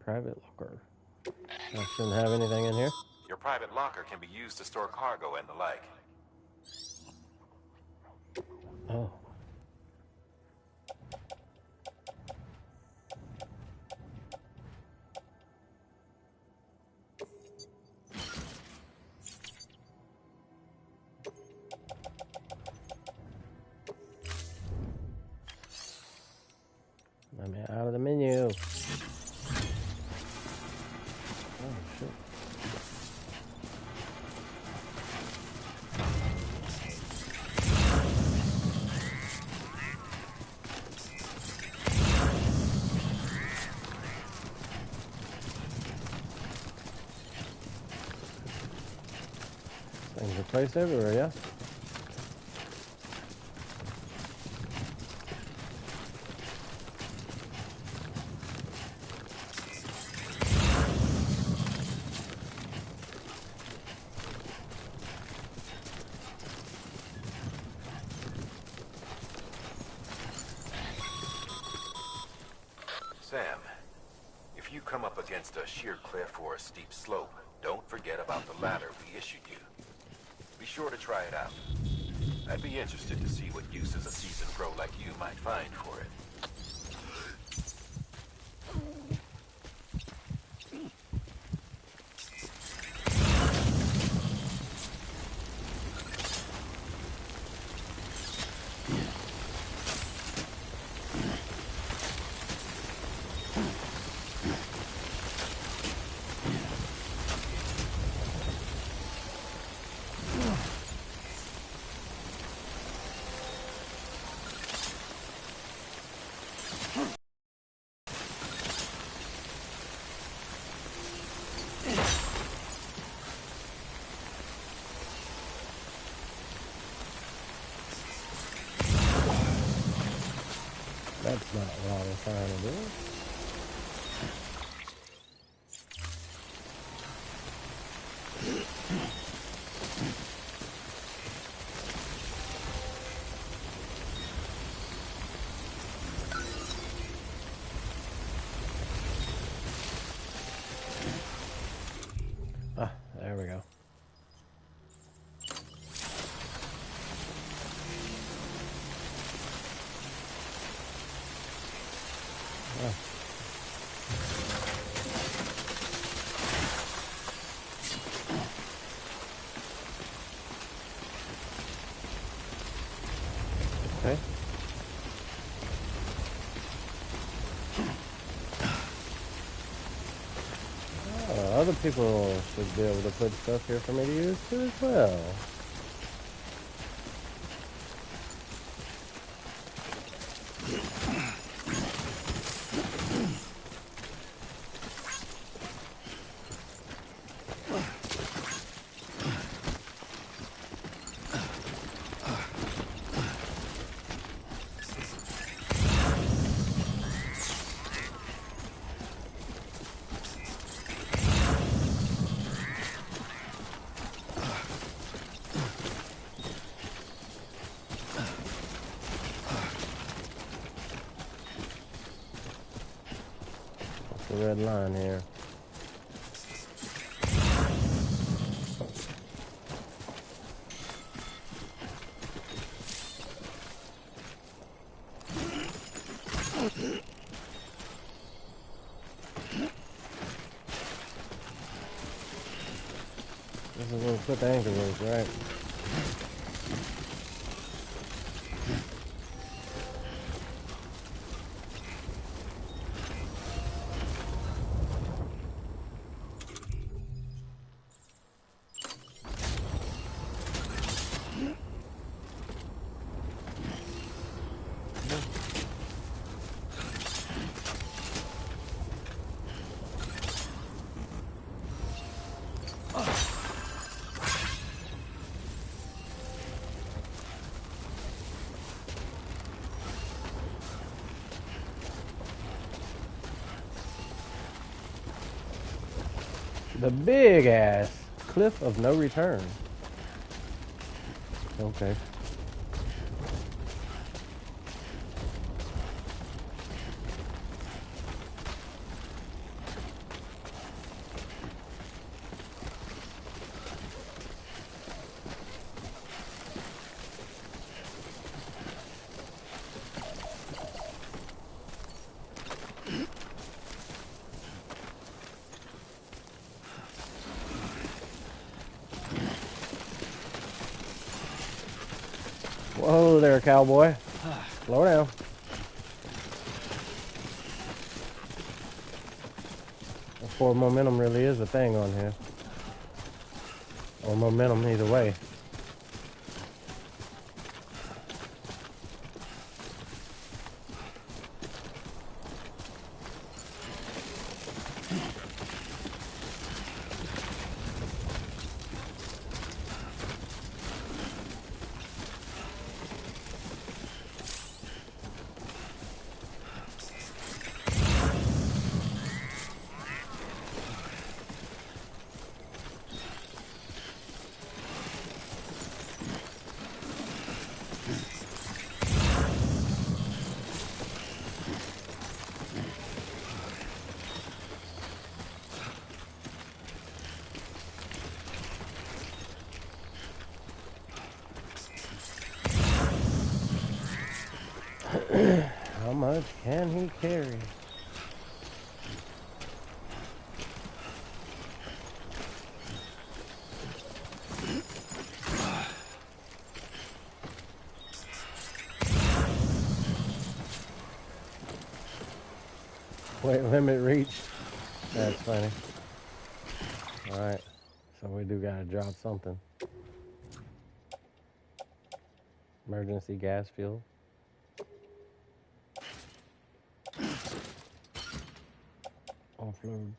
Speaker 1: Private locker. I shouldn't have anything in here.
Speaker 14: Your private locker can be used to store cargo and the like.
Speaker 1: Oh. I'm out of the menu. Oh, shit. Things are placed everywhere, yeah?
Speaker 14: Sam, if you come up against a sheer cliff or a steep slope, don't forget about the ladder we issued you. Be sure to try it out. I'd be interested to see what uses a seasoned pro like you might find for it. That's not what I was trying to do. Ah, there we go. Oh. Okay. Other people should be able to put stuff here for me to use too as well.
Speaker 1: red line here. This is where we put the anchor ropes, right? The big ass cliff of no return. Okay. Whoa there, cowboy. Slow down. Forward momentum really is a thing on here. Or momentum either way. How much can he carry? Weight limit reached. That's funny. Alright, so we do gotta drop something. Emergency gas fuel. Offload.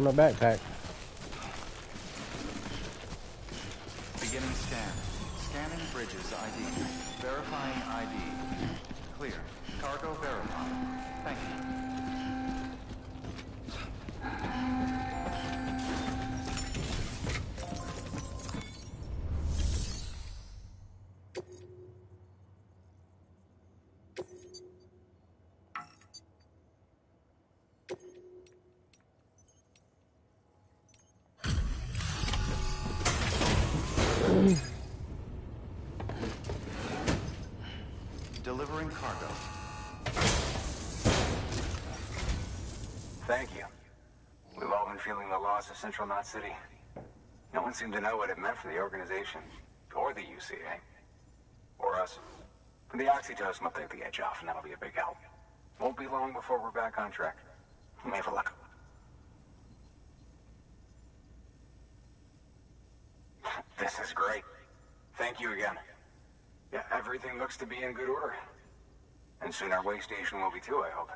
Speaker 1: my backpack.
Speaker 7: Beginning scan. Scanning bridges ID. Verifying ID. Clear. Cargo verified. Thank you. Delivering cargo.
Speaker 18: Thank you. We've all been feeling the loss of Central Knot City. No one seemed to know what it meant for the organization, or the UCA, or us. But the oxytocin will take the edge off, and that'll be a big help. Won't be long before we're back on track. We may have luck. This is great. Thank you again. Yeah, everything looks to be in good order. And soon our way station will be too, I hope.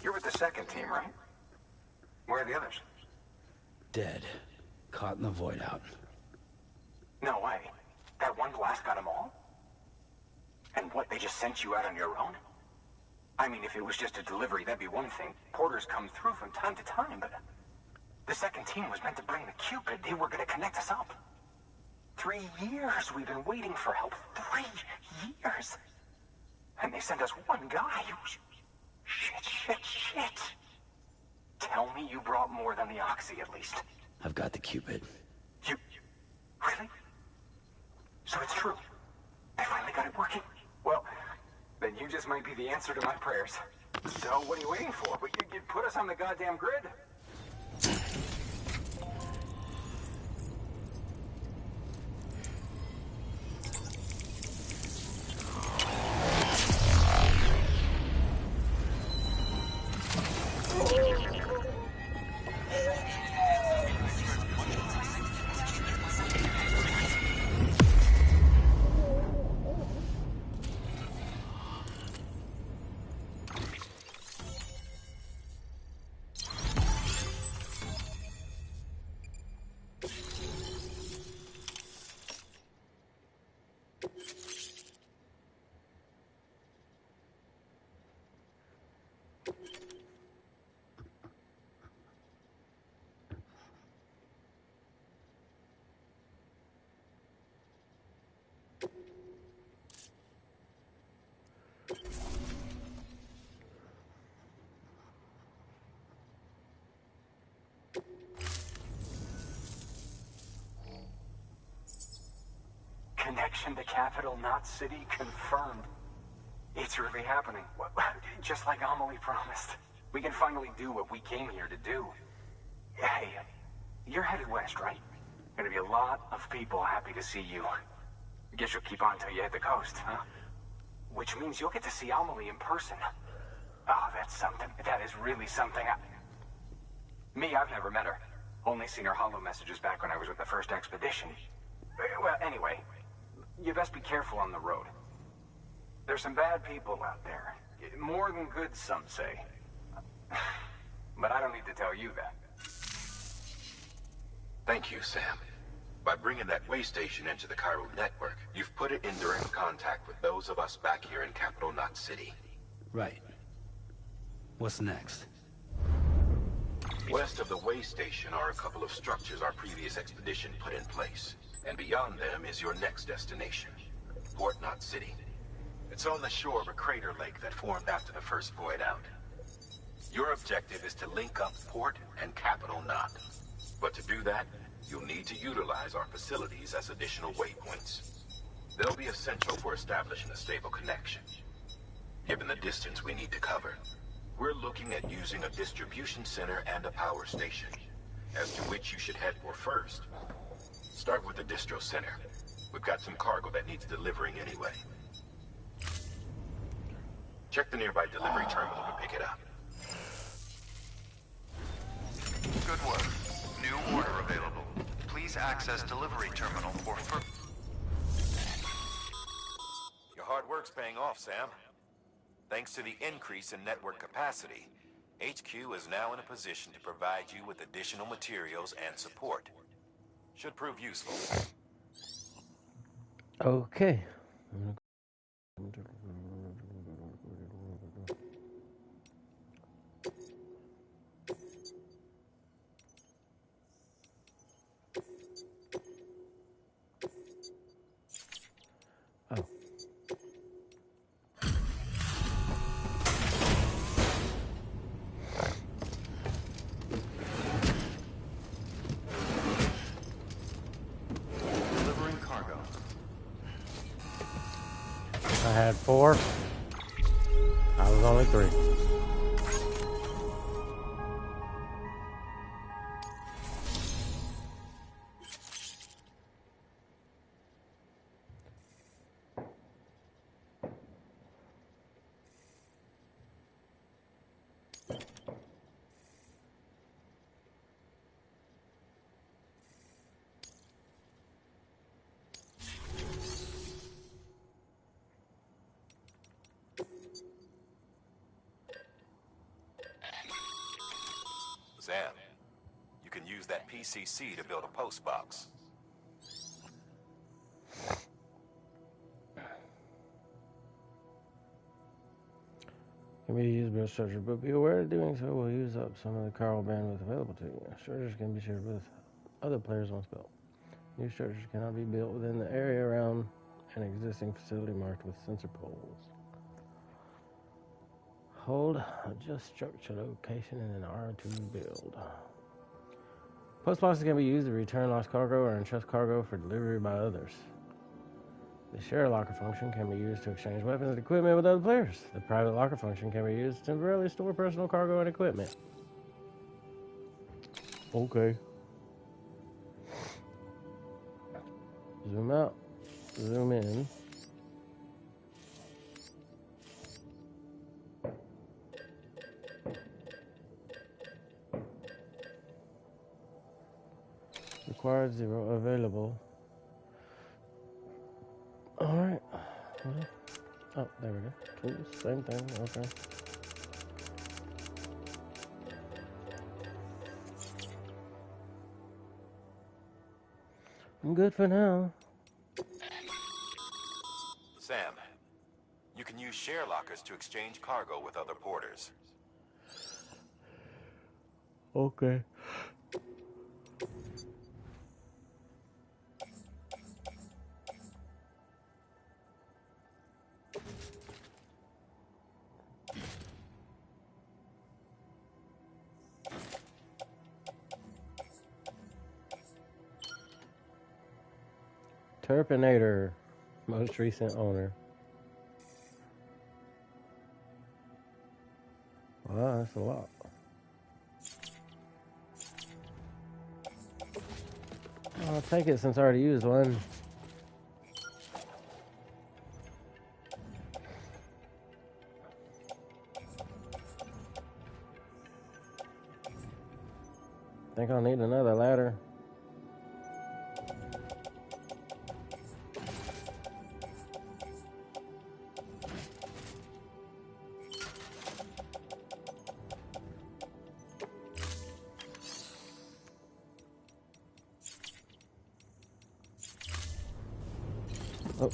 Speaker 18: You're with the second team, right? Where are the others?
Speaker 2: Dead. Caught in the void out.
Speaker 18: No way. That one blast got them all? And what, they just sent you out on your own? I mean, if it was just a delivery, that'd be one thing. Porters come through from time to time, but... The second team was meant to bring the Cupid. They were gonna connect us up. 3 years we've been waiting for help. 3 years! And they sent us one guy. Shit. Tell me you brought more than the Oxy, at least.
Speaker 2: I've got the Cupid.
Speaker 18: You... Really? So it's true. They finally got it working. Well, then you just might be the answer to my prayers. So what are you waiting for? You put us on the goddamn grid. Connection to Capital Knot City confirmed. It's really happening. Just like Amelie promised. We can finally do what we came here to do. Hey, you're headed west, right? Gonna be a lot of people happy to see you. Guess you'll keep on till you hit the coast, huh? Which means you'll get to see Amelie in person. Oh, that's something. That is really something. Me, I've never met her. Only seen her holo messages back when I was with the first expedition. Well, anyway, you best be careful on the road. There's some bad people out there. More than good, some say. But I don't need to tell you that.
Speaker 15: Thank you, Sam. By bringing that way station into the Cairo network, you've put it in direct contact with those of us back here in Capital Knot City.
Speaker 2: Right. What's next?
Speaker 15: West of the way station are a couple of structures our previous expedition put in place. And beyond them is your next destination, Port Knot City. It's on the shore of a crater lake that formed after the first void out. Your objective is to link up Port and Capital Knot. But to do that, you'll need to utilize our facilities as additional waypoints. They'll be essential for establishing a stable connection. Given the distance we need to cover, we're looking at using a distribution center and a power station, as to which you should head for first. Start with the distro center. We've got some cargo that needs delivering anyway. Check the nearby delivery terminal to pick it up.
Speaker 7: Good work. New order available. Please access delivery terminal for
Speaker 14: Your hard work's paying off, Sam. Thanks to the increase in network capacity, HQ is now in a position to provide you with additional materials and support. Should prove useful.
Speaker 1: Okay. Oh.
Speaker 7: delivering cargo.
Speaker 1: I had 4. I was only 3.
Speaker 14: Sam, you can use that PCC to build a post box.
Speaker 1: Can be used by structure, but be aware that doing so will use up some of the cargo bandwidth available to you. Structures can be shared with other players once built. New structures cannot be built within the area around an existing facility marked with sensor poles. Hold adjust structure location in an R2 build. Post boxes can be used to return lost cargo or entrust cargo for delivery by others. The share locker function can be used to exchange weapons and equipment with other players. The private locker function can be used to temporarily store personal cargo and equipment. Okay. Zoom out. Zoom in. Required 0 available. Alright. Oh, there we go. Tools, same thing. Okay. I'm good for now.
Speaker 14: Sam, you can use share lockers to exchange cargo with other porters.
Speaker 1: Okay. Terpinator, most recent owner. Wow, that's a lot. I'll take it since I already used one. Think I'll need another ladder. Oh.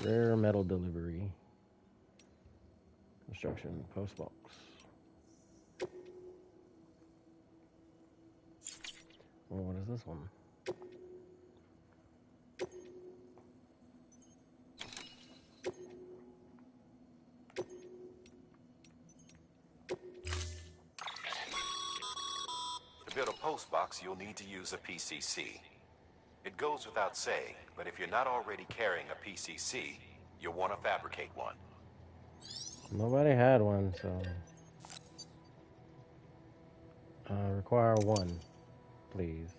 Speaker 1: Rare metal delivery. Construction post box. Well, what is this one?
Speaker 14: To build a post box, you'll need to use a PCC. It goes without saying, but if you're not already carrying a PCC, you'll want to fabricate one.
Speaker 1: Nobody had one, so require one, please.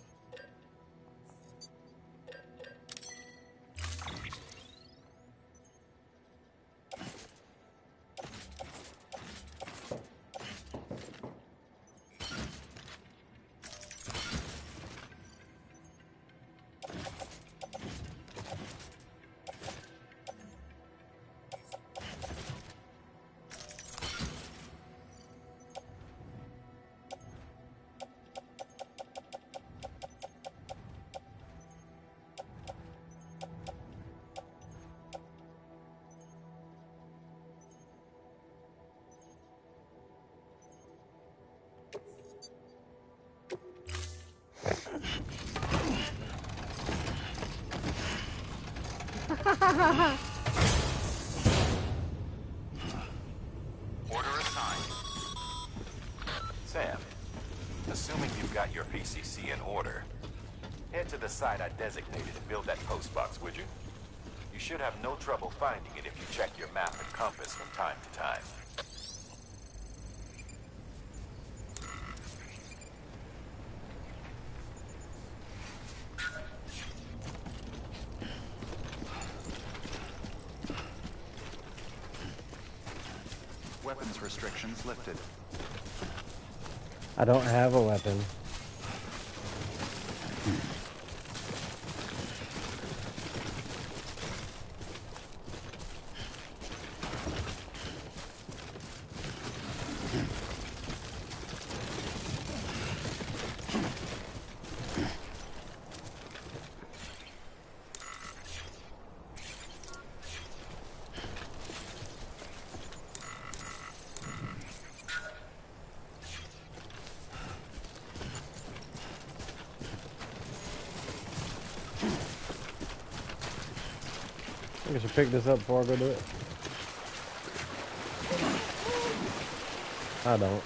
Speaker 14: Order assigned. Sam, assuming you've got your PCC in order, head to the site I designated and build that post box, would you? You should have no trouble finding it if you check your map and compass from time to time.
Speaker 7: Weapons restrictions lifted.
Speaker 1: I don't have a weapon. I should pick this up before I go do it. I don't.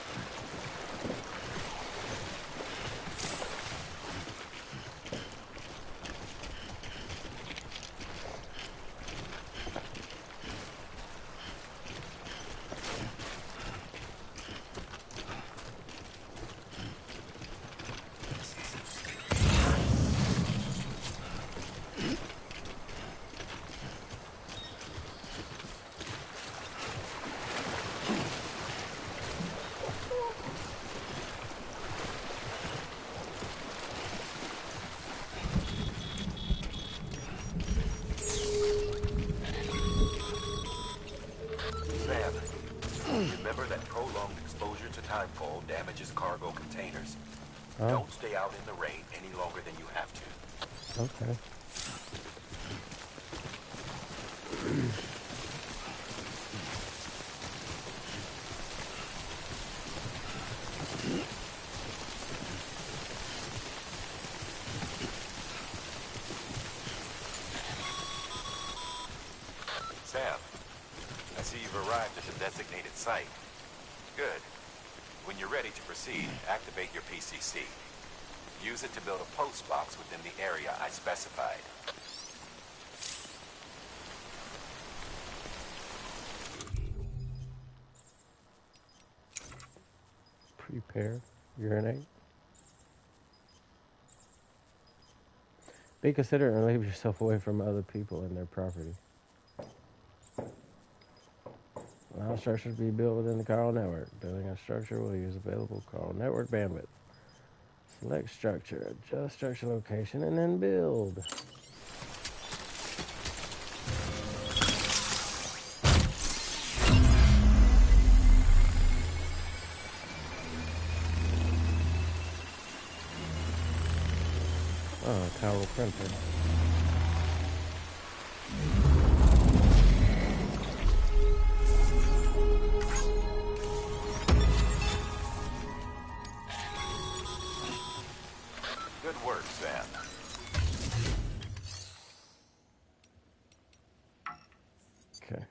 Speaker 14: Remember that prolonged exposure to timefall damages cargo containers.
Speaker 1: Oh.
Speaker 14: Don't stay out in the rain any longer than you have to.
Speaker 1: Okay.
Speaker 14: Sam, I see you've arrived at the designated site. Good. When you're ready to proceed, activate your PCC. Use it to build a post box within the area I specified.
Speaker 1: Prepare. Urinate. Be considerate and leave yourself away from other people and their property. Allow structures to be built within the chiral network. Building a structure will use available chiral network bandwidth. Select structure, adjust structure location, and then build. Oh, chiral printer.
Speaker 14: Good work, Sam.
Speaker 1: Okay.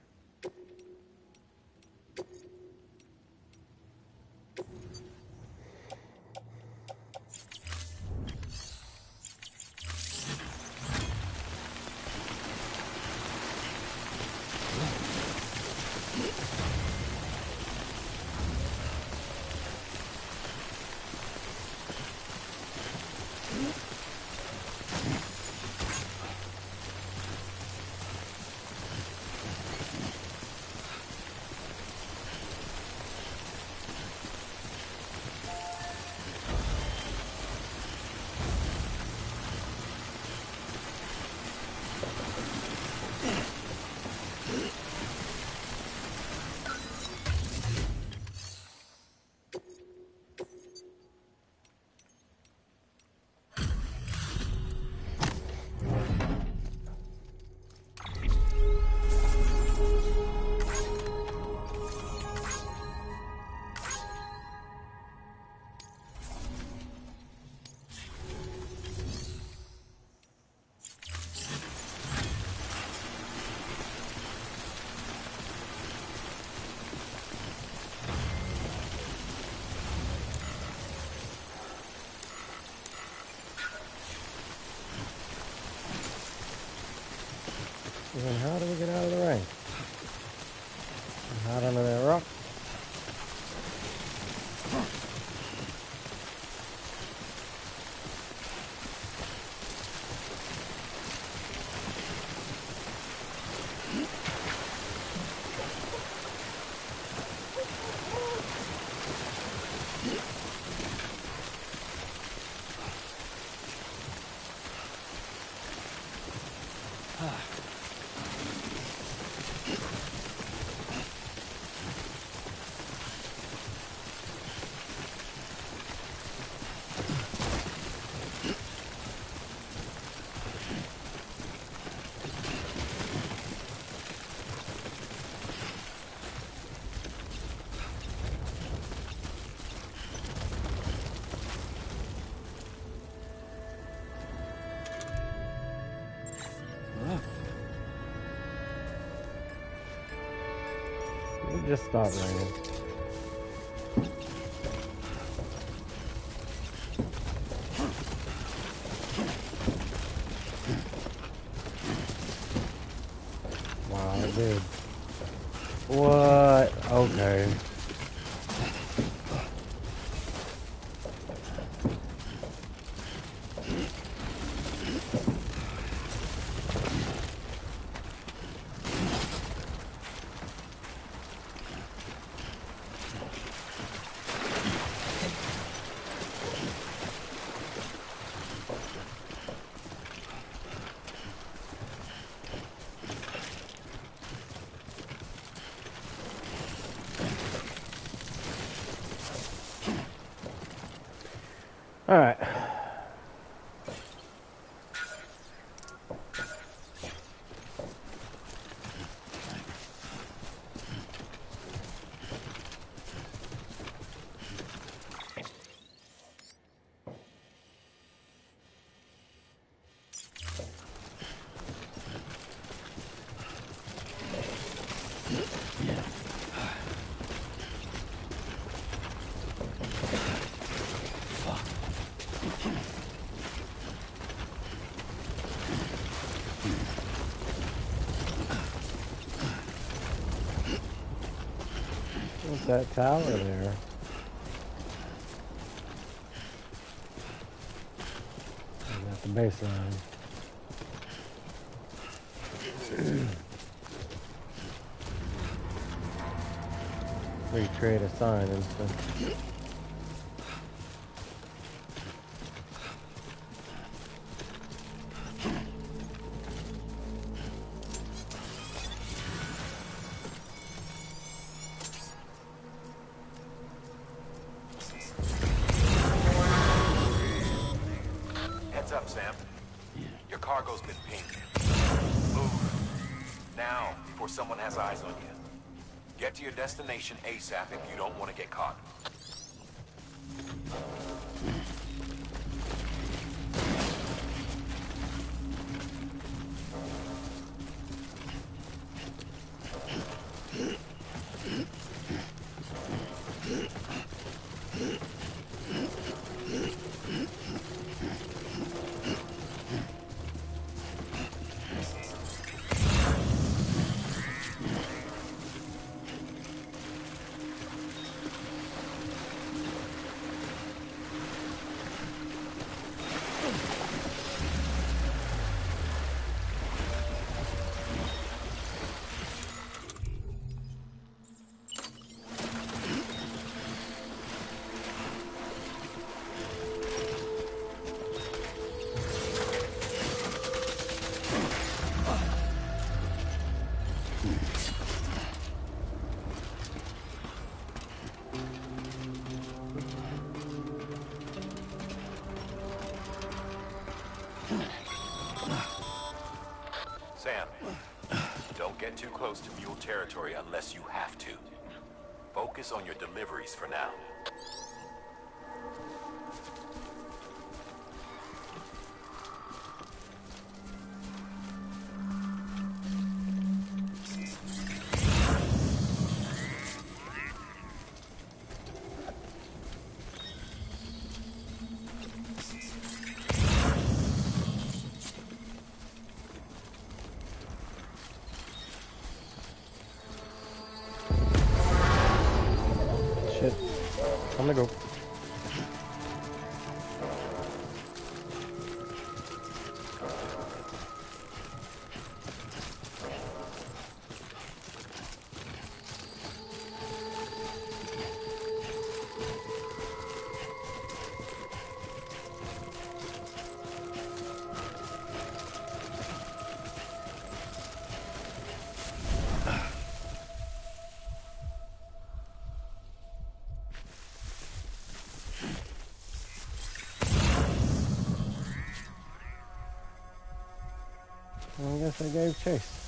Speaker 1: Then how do we get out of the rain? Hide under that rock. It just stopped raining. Wow, it did. What? Okay. All right. What's that tower there? At the baseline. Recreate a sign and stuff.
Speaker 14: Up, Sam. Your cargo's been pinged. Move. Now, before someone has eyes on you. Get to your destination ASAP if you don't want to get caught. Sam, don't get too close to mule territory unless you have to. Focus on your deliveries for now.
Speaker 1: to go. I guess I gave chase.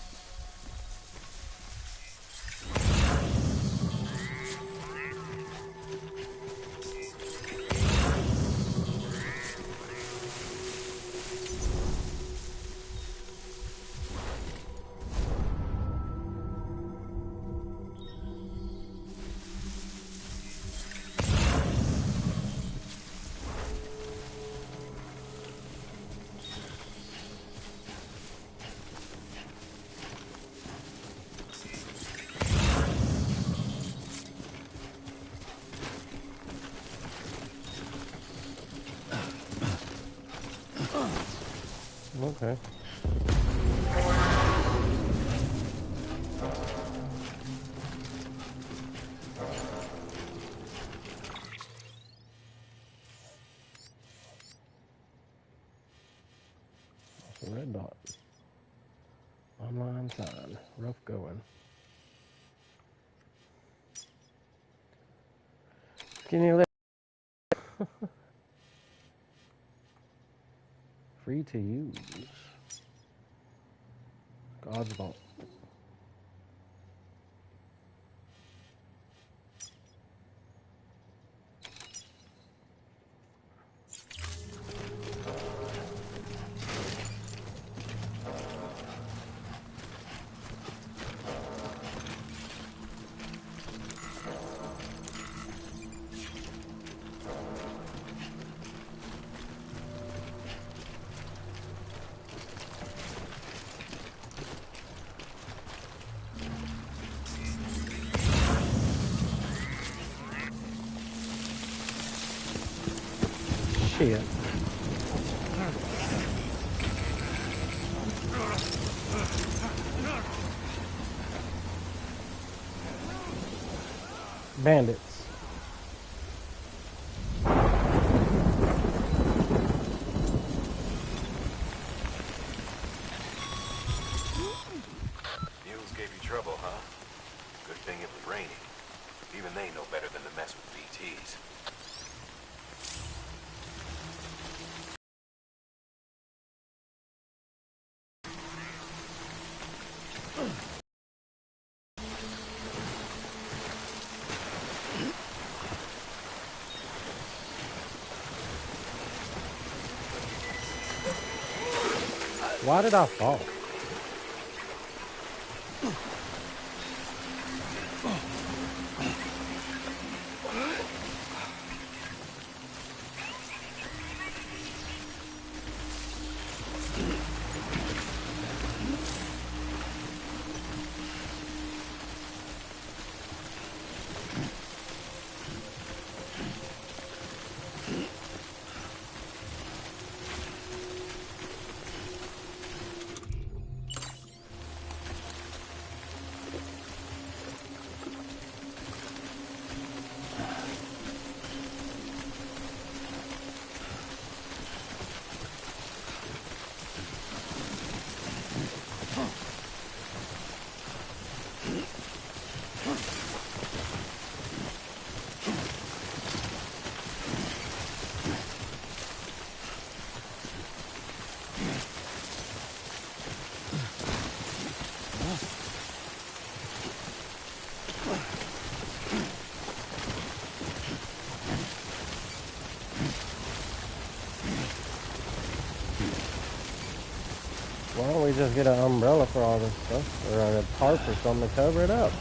Speaker 1: Okay. That's a red dot. Online sign. Rough going. Can you live? Free to use. God's vault. Shit. Bandits.
Speaker 14: Mules gave you trouble, huh? Good thing it was raining. Even they know better than to mess with BTs.
Speaker 1: Why did I fall? Why don't we just get an umbrella for all this stuff? Or a tarp or something to cover it up?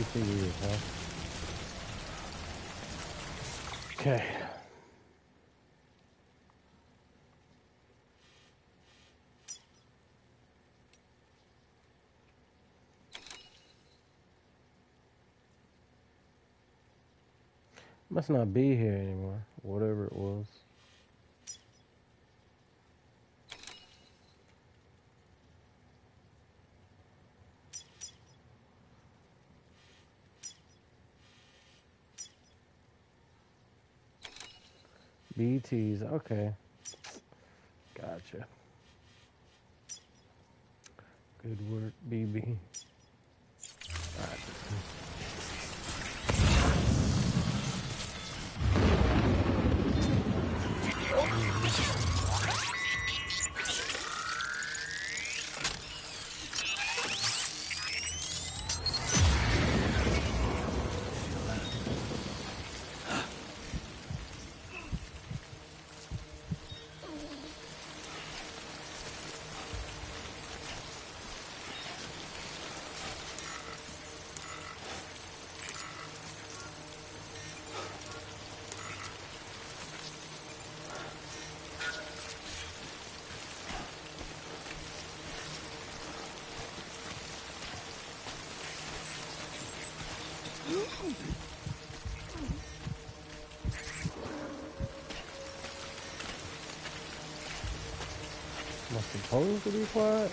Speaker 1: BTUs, huh? Okay. Must not be here anymore. Whatever it was. BTs, okay. Gotcha. Good work, BB. Alright. Am I supposed to be quiet?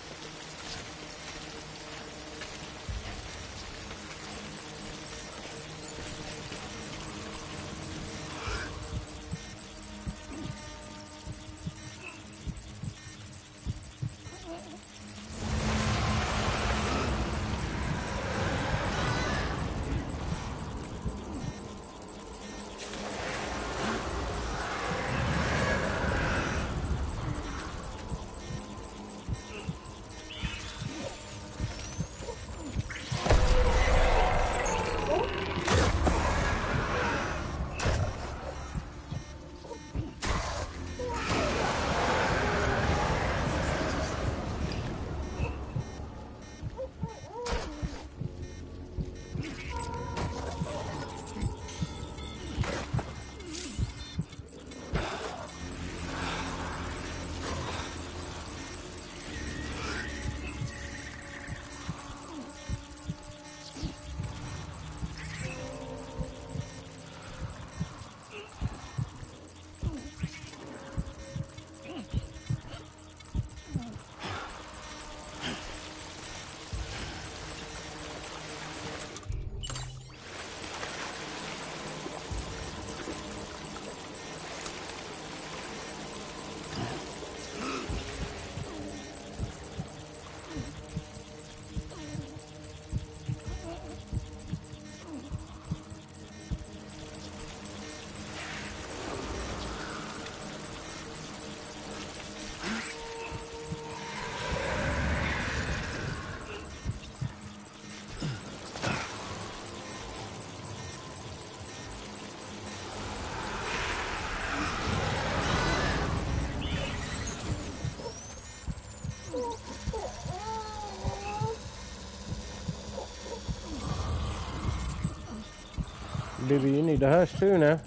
Speaker 1: Baby, you need to hush too now.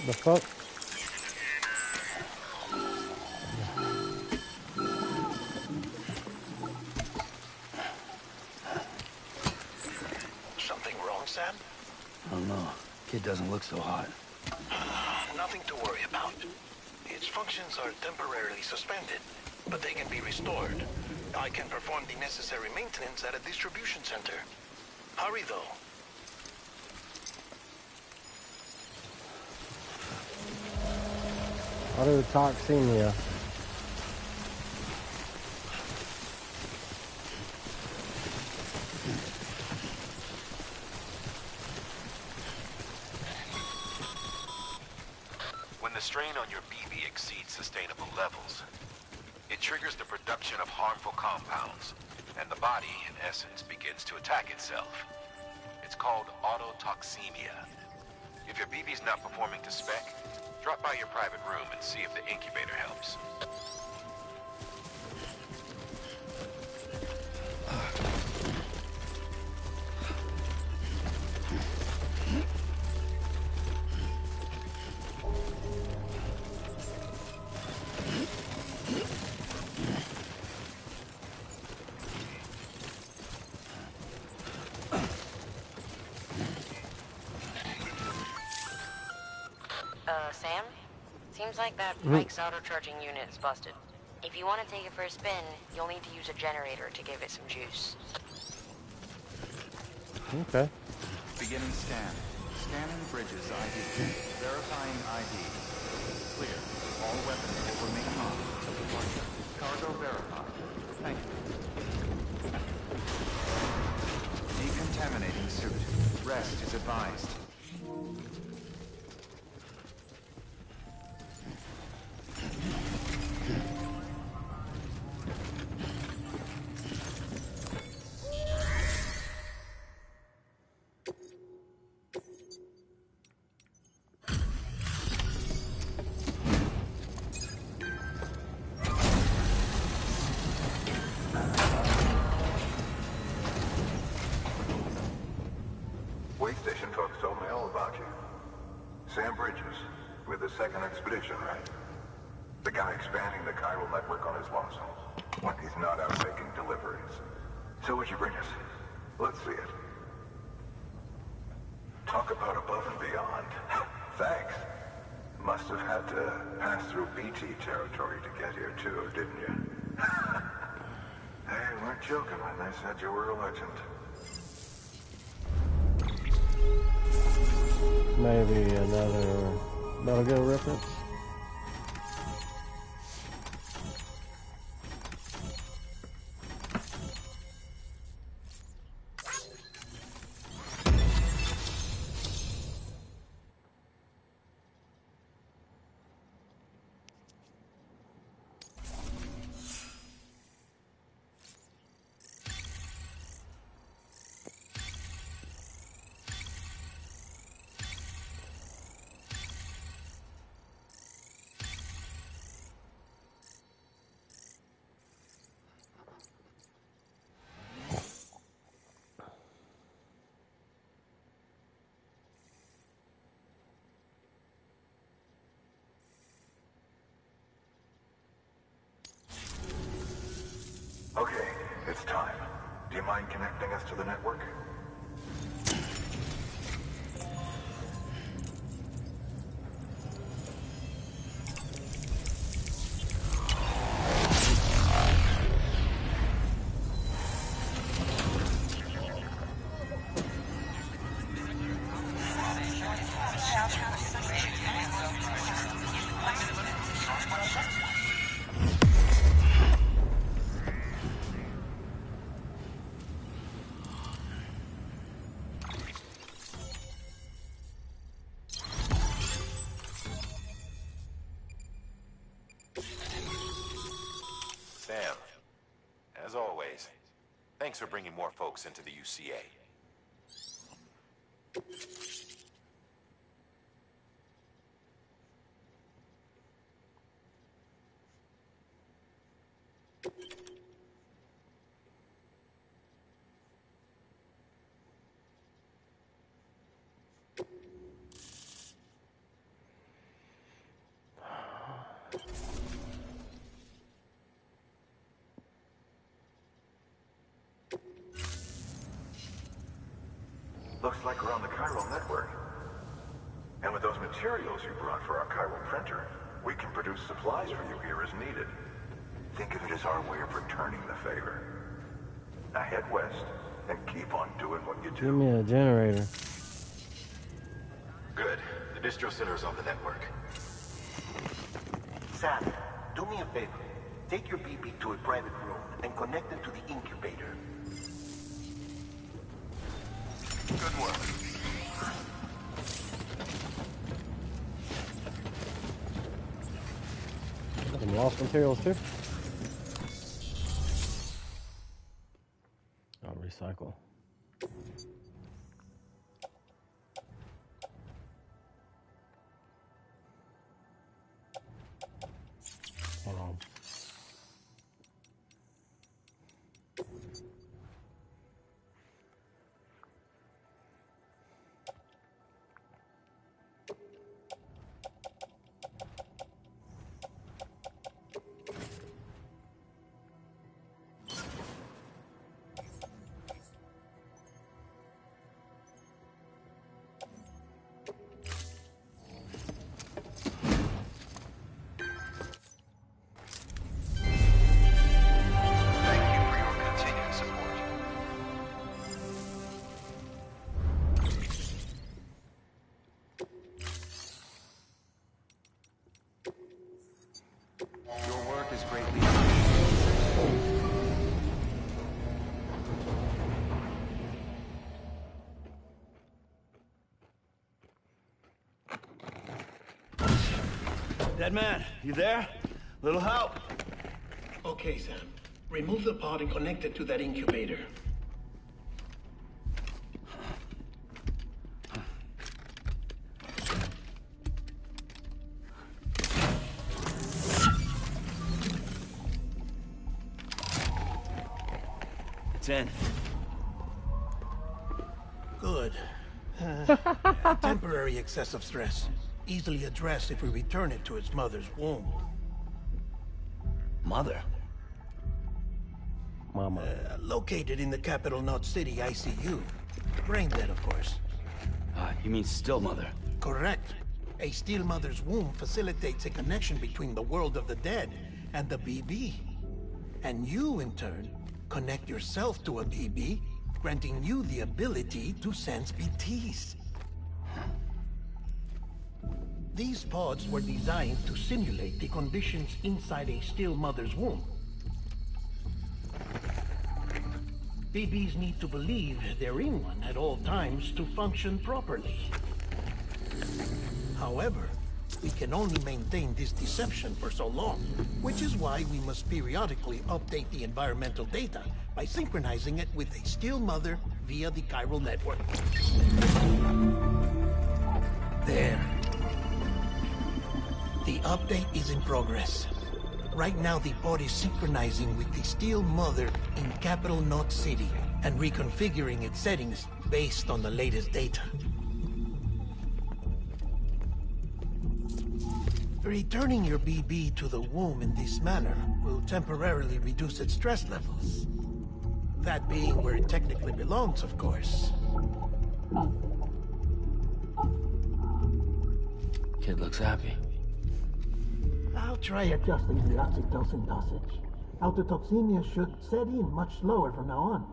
Speaker 1: The fuck?
Speaker 11: Something wrong, Sam?
Speaker 2: I don't know. Kid doesn't look so hot.
Speaker 11: Nothing to worry about. Its functions are temporarily suspended, but they can be restored. I can perform the necessary maintenance at a distribution center. Hurry, though.
Speaker 1: Autotoxemia.
Speaker 14: strain on your BB exceeds sustainable levels, it triggers the production of harmful compounds, and the body, in essence, begins to attack itself. It's called autotoxemia. If your BB's not performing to spec, drop by your private room and see if the incubator helps.
Speaker 6: Sam? Seems like that Mike's auto-charging unit is busted. If you want to take it for a spin, you'll need to use a generator to give it some juice.
Speaker 1: Okay.
Speaker 7: Beginning scan. Scanning bridges ID. Verifying ID. Clear. All weapons will remain on until departure. Cargo verified. Thank you. Decontaminating suit. Rest is advised.
Speaker 20: Sam Bridges, with the second expedition, right? The guy expanding the chiral network on his lonesome. When he's not out making deliveries. So what'd you bring us? Let's see it. Talk about above and beyond. Thanks. Must have had to pass through BT territory to get here too, didn't you? They weren't joking when they said you were a legend.
Speaker 1: Maybe another Metal Gear reference.
Speaker 20: Okay, it's time. Do you mind connecting us to the network?
Speaker 14: Sam, as always, thanks for bringing more folks into the UCA.
Speaker 20: Looks like we're on the chiral network. And with those materials you brought for our chiral printer, we can produce supplies for you here as needed. Think of it as our way of returning the favor. Now head west and keep on doing what you do.
Speaker 1: Give me a generator.
Speaker 14: Good. The distro center is on the network.
Speaker 12: Sam, do me a favor. Take your BB to a private room and connect it to the incubator.
Speaker 14: Good work.
Speaker 1: some lost materials too. I'll recycle. Hold on.
Speaker 7: Your work is greatly
Speaker 11: Dead man, you there? Little help? Okay, Sam. Remove the pod and connect it to that incubator.
Speaker 9: It's in.
Speaker 11: Good. Temporary excessive stress. Easily addressed if we return it to its mother's womb.
Speaker 2: Mother?
Speaker 1: Mama.
Speaker 11: Located in the capital Knot City ICU. Brain dead, of course.
Speaker 2: You mean still mother?
Speaker 11: Correct. A still mother's womb facilitates a connection between the world of the dead and the BB. And you, in turn, connect yourself to a BB, granting you the ability to sense BTs. These pods were designed to simulate the conditions inside a still mother's womb. BBs need to believe they're in one at all times to function properly. However, we can only maintain this deception for so long, which is why we must periodically update the environmental data by synchronizing it with a still mother via the chiral network. There. The update is in progress. Right now, the pod is synchronizing with the still mother in capital Knot City and reconfiguring its settings based on the latest data. Returning your BB to the womb in this manner will temporarily reduce its stress levels. That being where it technically belongs, of course.
Speaker 2: Kid looks happy.
Speaker 11: I'll try adjusting the oxytocin dosage. Autotoxemia should set in much slower from now on.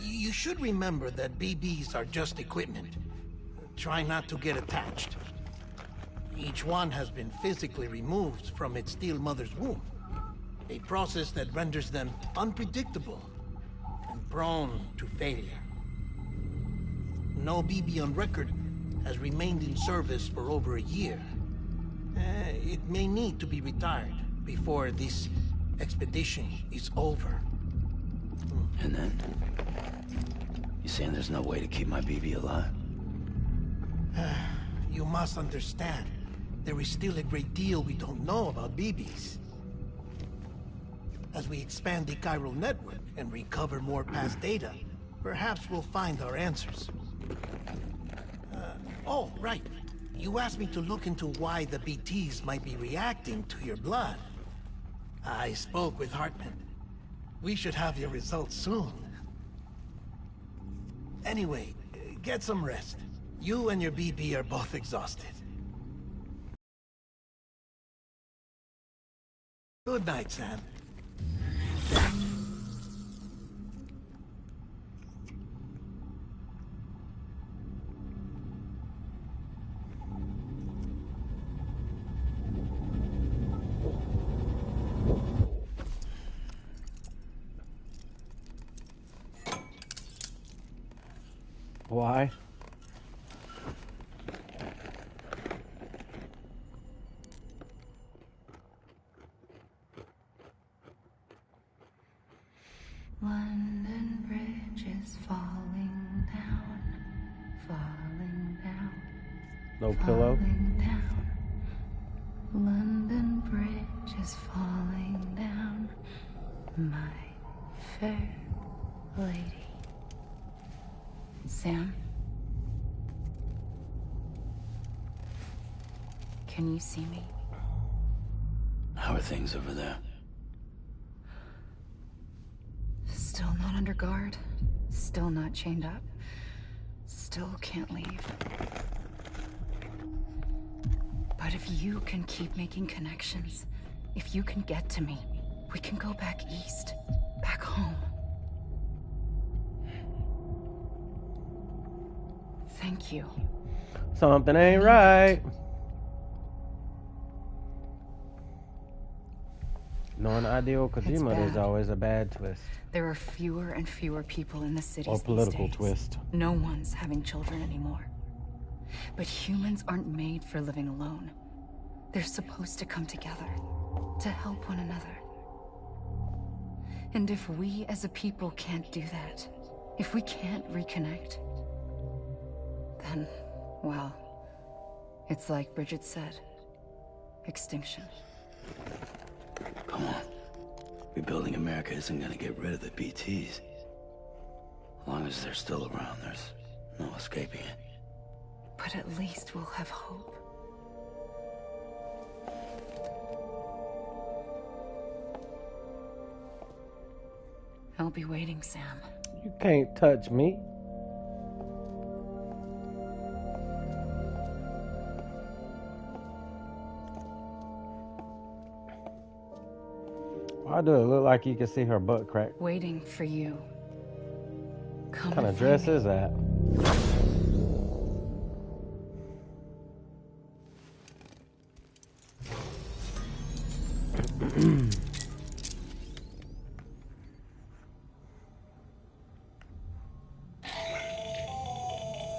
Speaker 11: You should remember that BBs are just equipment. Try not to get attached. Each one has been physically removed from its still mother's womb. A process that renders them unpredictable and prone to failure. No BB on record has remained in service for over a year. It may need to be retired before this expedition is over.
Speaker 2: And then? You saying there's no way to keep my BB alive?
Speaker 11: You must understand, there is still a great deal we don't know about BBs. As we expand the chiral network and recover more past data, perhaps we'll find our answers. Oh, right. You asked me to look into why the BTs might be reacting to your blood. I spoke with Hartman. We should have your results soon. Anyway, get some rest. You and your BB are both exhausted. Good night, Sam.
Speaker 1: Why?
Speaker 5: London Bridge is falling down, falling down.
Speaker 1: No pillow.
Speaker 5: Falling down. London Bridge is falling down, my fair lady. Sam? Can you see me?
Speaker 2: How are things over there?
Speaker 5: Still not under guard. Still not chained up. Still can't leave. But if you can keep making connections, if you can get to me, we can go back east. Back home. Thank you.
Speaker 1: Something ain't right. Knowing ideal Kojima, there's always a bad twist.
Speaker 5: There are fewer and fewer people in the cities
Speaker 1: Or political
Speaker 5: these days.
Speaker 1: twist.
Speaker 5: No one's having children anymore. But humans aren't made for living alone. They're supposed to come together, to help one another. And if we as a people can't do that, if we can't reconnect, then, well, it's like Bridget said, extinction.
Speaker 2: Come on. Rebuilding America isn't gonna get rid of the BTs. As long as they're still around, there's no escaping it.
Speaker 5: But at least we'll have hope. I'll be waiting, Sam.
Speaker 1: You can't touch me. Why do it look like you can see her butt crack?
Speaker 5: Waiting for you. Come
Speaker 1: What kind of
Speaker 5: and
Speaker 1: dress
Speaker 5: find me.
Speaker 1: is that?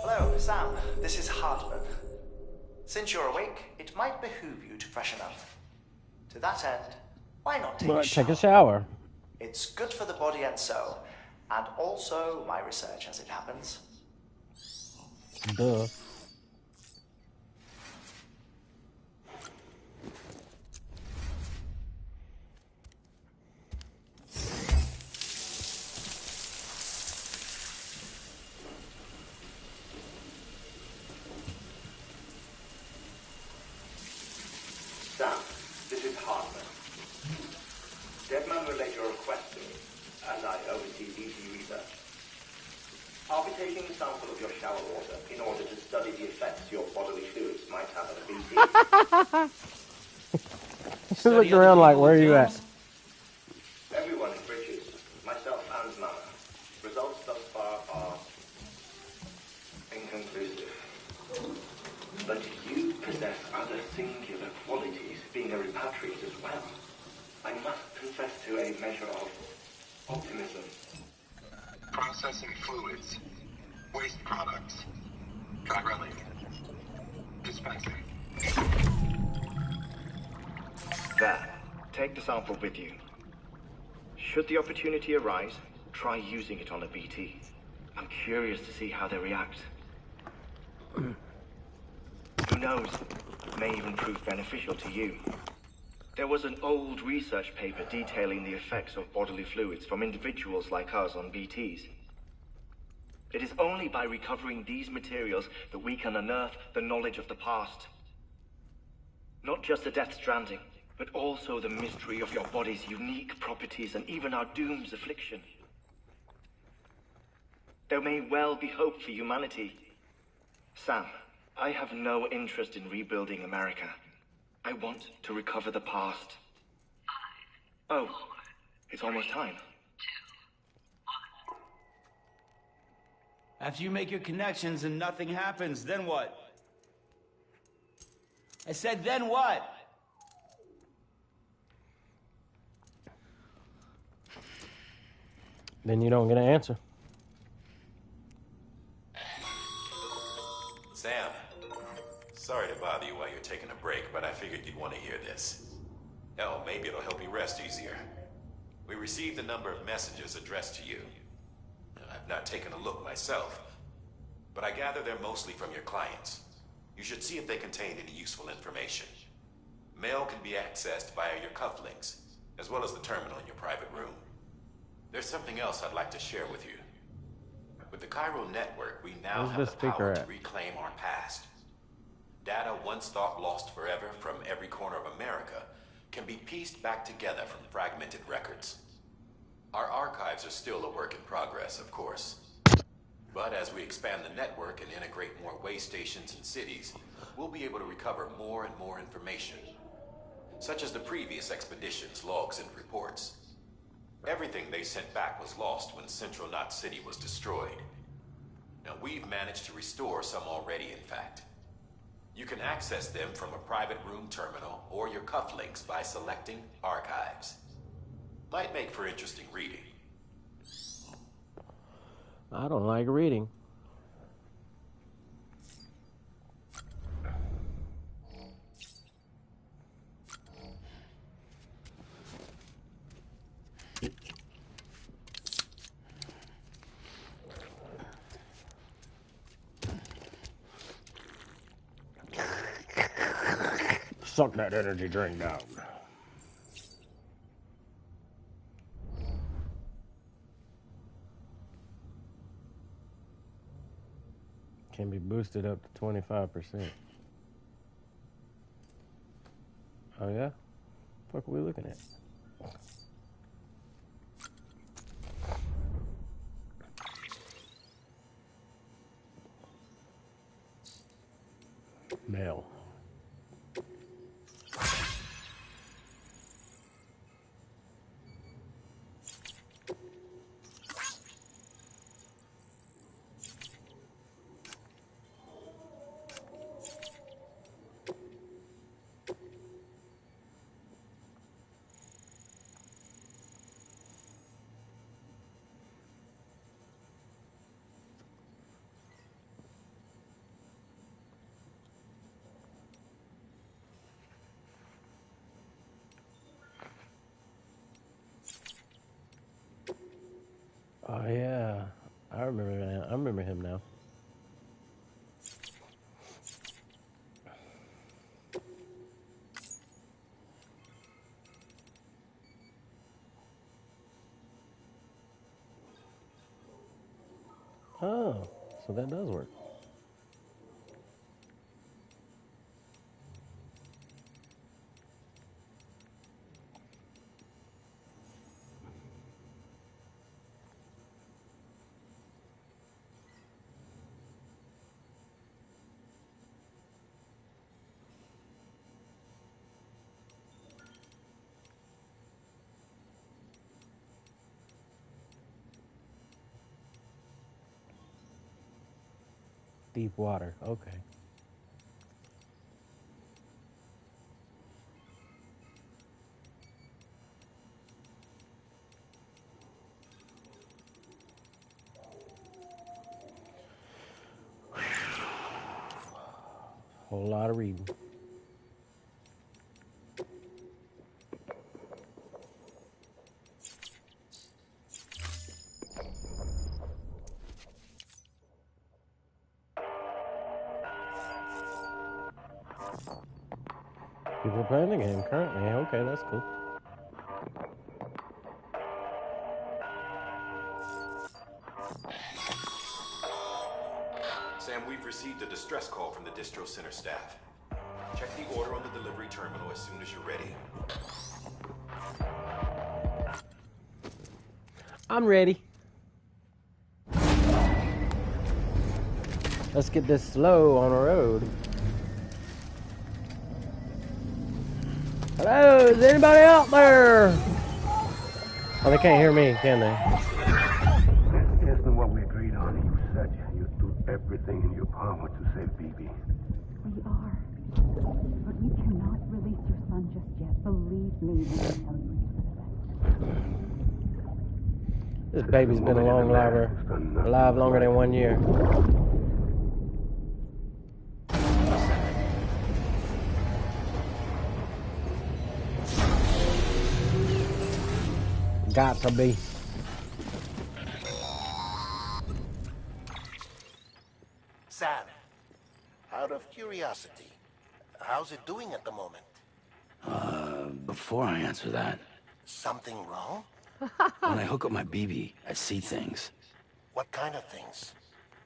Speaker 19: Hello, Sam. This is Hartman. Since you're awake, it might behoove you to freshen up. To that end, why not take a shower?
Speaker 1: Take a shower.
Speaker 19: It's good for the body and soul, and also my research as it happens.
Speaker 1: Duh.
Speaker 21: Sam, this is Hartman. Deadman relayed your request to me, and I oversee BT research. I'll be taking a sample of your shower water in order to study the effects your bodily fluids might have on a BT.
Speaker 1: Look around like, where are you at?
Speaker 21: Everyone in Bridges, myself and Mama, results thus far are inconclusive. But you possess other singular qualities, being a repatriate as well. I must confess to a measure of optimism.
Speaker 20: Processing fluids. Waste products. Drilling. Dispensing.
Speaker 21: There. Take the sample with you. Should the opportunity arise, try using it on a BT. I'm curious to see how they react. Who knows? It may even prove beneficial to you. There was an old research paper detailing the effects of bodily fluids from individuals like us on BTs. It is only by recovering these materials that we can unearth the knowledge of the past. Not just the Death Stranding, but also the mystery of your body's unique properties and even our doom's affliction. There may well be hope for humanity. Sam, I have no interest in rebuilding America. I want to recover the past. Oh, it's almost time.
Speaker 9: After you make your connections and nothing happens, then what? I said, then what?
Speaker 1: Then you don't get an answer.
Speaker 14: Sam, sorry to bother you while you're taking a break, but I figured you'd want to hear this. Hell, maybe it'll help you rest easier. We received a number of messages addressed to you. I've not taken a look myself, but I gather they're mostly from your clients. You should see if they contain any useful information. Mail can be accessed via your cufflinks, as well as the terminal in your private room. There's something else I'd like to share with you. With the Chiral network, we now have the power to reclaim our past. Data once thought lost forever from every corner of America can be pieced back together from fragmented records. Our archives are still a work in progress, of course. But as we expand the network and integrate more way stations and cities, we'll be able to recover more and more information, such as the previous expedition's logs and reports. Everything they sent back was lost when Central Knot City was destroyed. Now, we've managed to restore some already, in fact. You can access them from a private room terminal or your cufflinks by selecting Archives. Might make for interesting reading.
Speaker 1: I don't like reading. Suck that energy drink down. Can be boosted up to 25%. Oh yeah? What are we looking at? Mail. Oh yeah, I remember that. I remember him now. Oh, so that does work. Deep water, okay. Whole lot of reading. People playing the game currently. Okay, that's cool.
Speaker 14: Sam, we've received a distress call from the distro center staff. Check the order on the delivery terminal as soon as you're ready.
Speaker 1: I'm ready. Let's get this slow on the road. Hello, is anybody out there? Oh, they can't hear me, can they?
Speaker 8: This isn't what we agreed on. You said you'd do everything in your power to save BB.
Speaker 22: We are. But we cannot release your son just yet. Believe me when I tell you.
Speaker 1: This baby's been alive longer than 1 year. got to be.
Speaker 13: Sam, out of curiosity, how's it doing at the moment?
Speaker 2: Before I answer that,
Speaker 13: Something wrong?
Speaker 2: when I hook up my BB, I see things.
Speaker 13: What kind of things?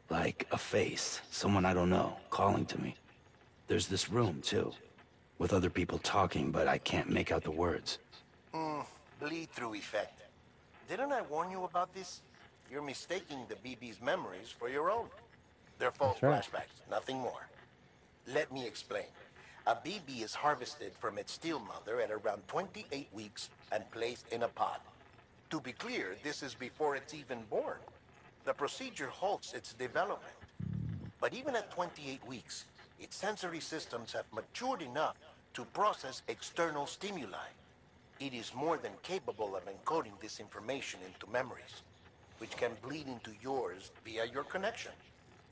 Speaker 2: Like a face, someone I don't know, calling to me. There's this room, too, with other people talking, but I can't make out the words.
Speaker 13: Bleed-through effect. Didn't I warn you about this? You're mistaking the BB's memories for your own. They're false
Speaker 1: That's
Speaker 13: flashbacks, nothing more. Let me explain. A BB is harvested from its steel mother at around 28 weeks and placed in a pod. To be clear, this is before it's even born. The procedure halts its development. But even at 28 weeks, its sensory systems have matured enough to process external stimuli. It is more than capable of encoding this information into memories, which can bleed into yours via your connection.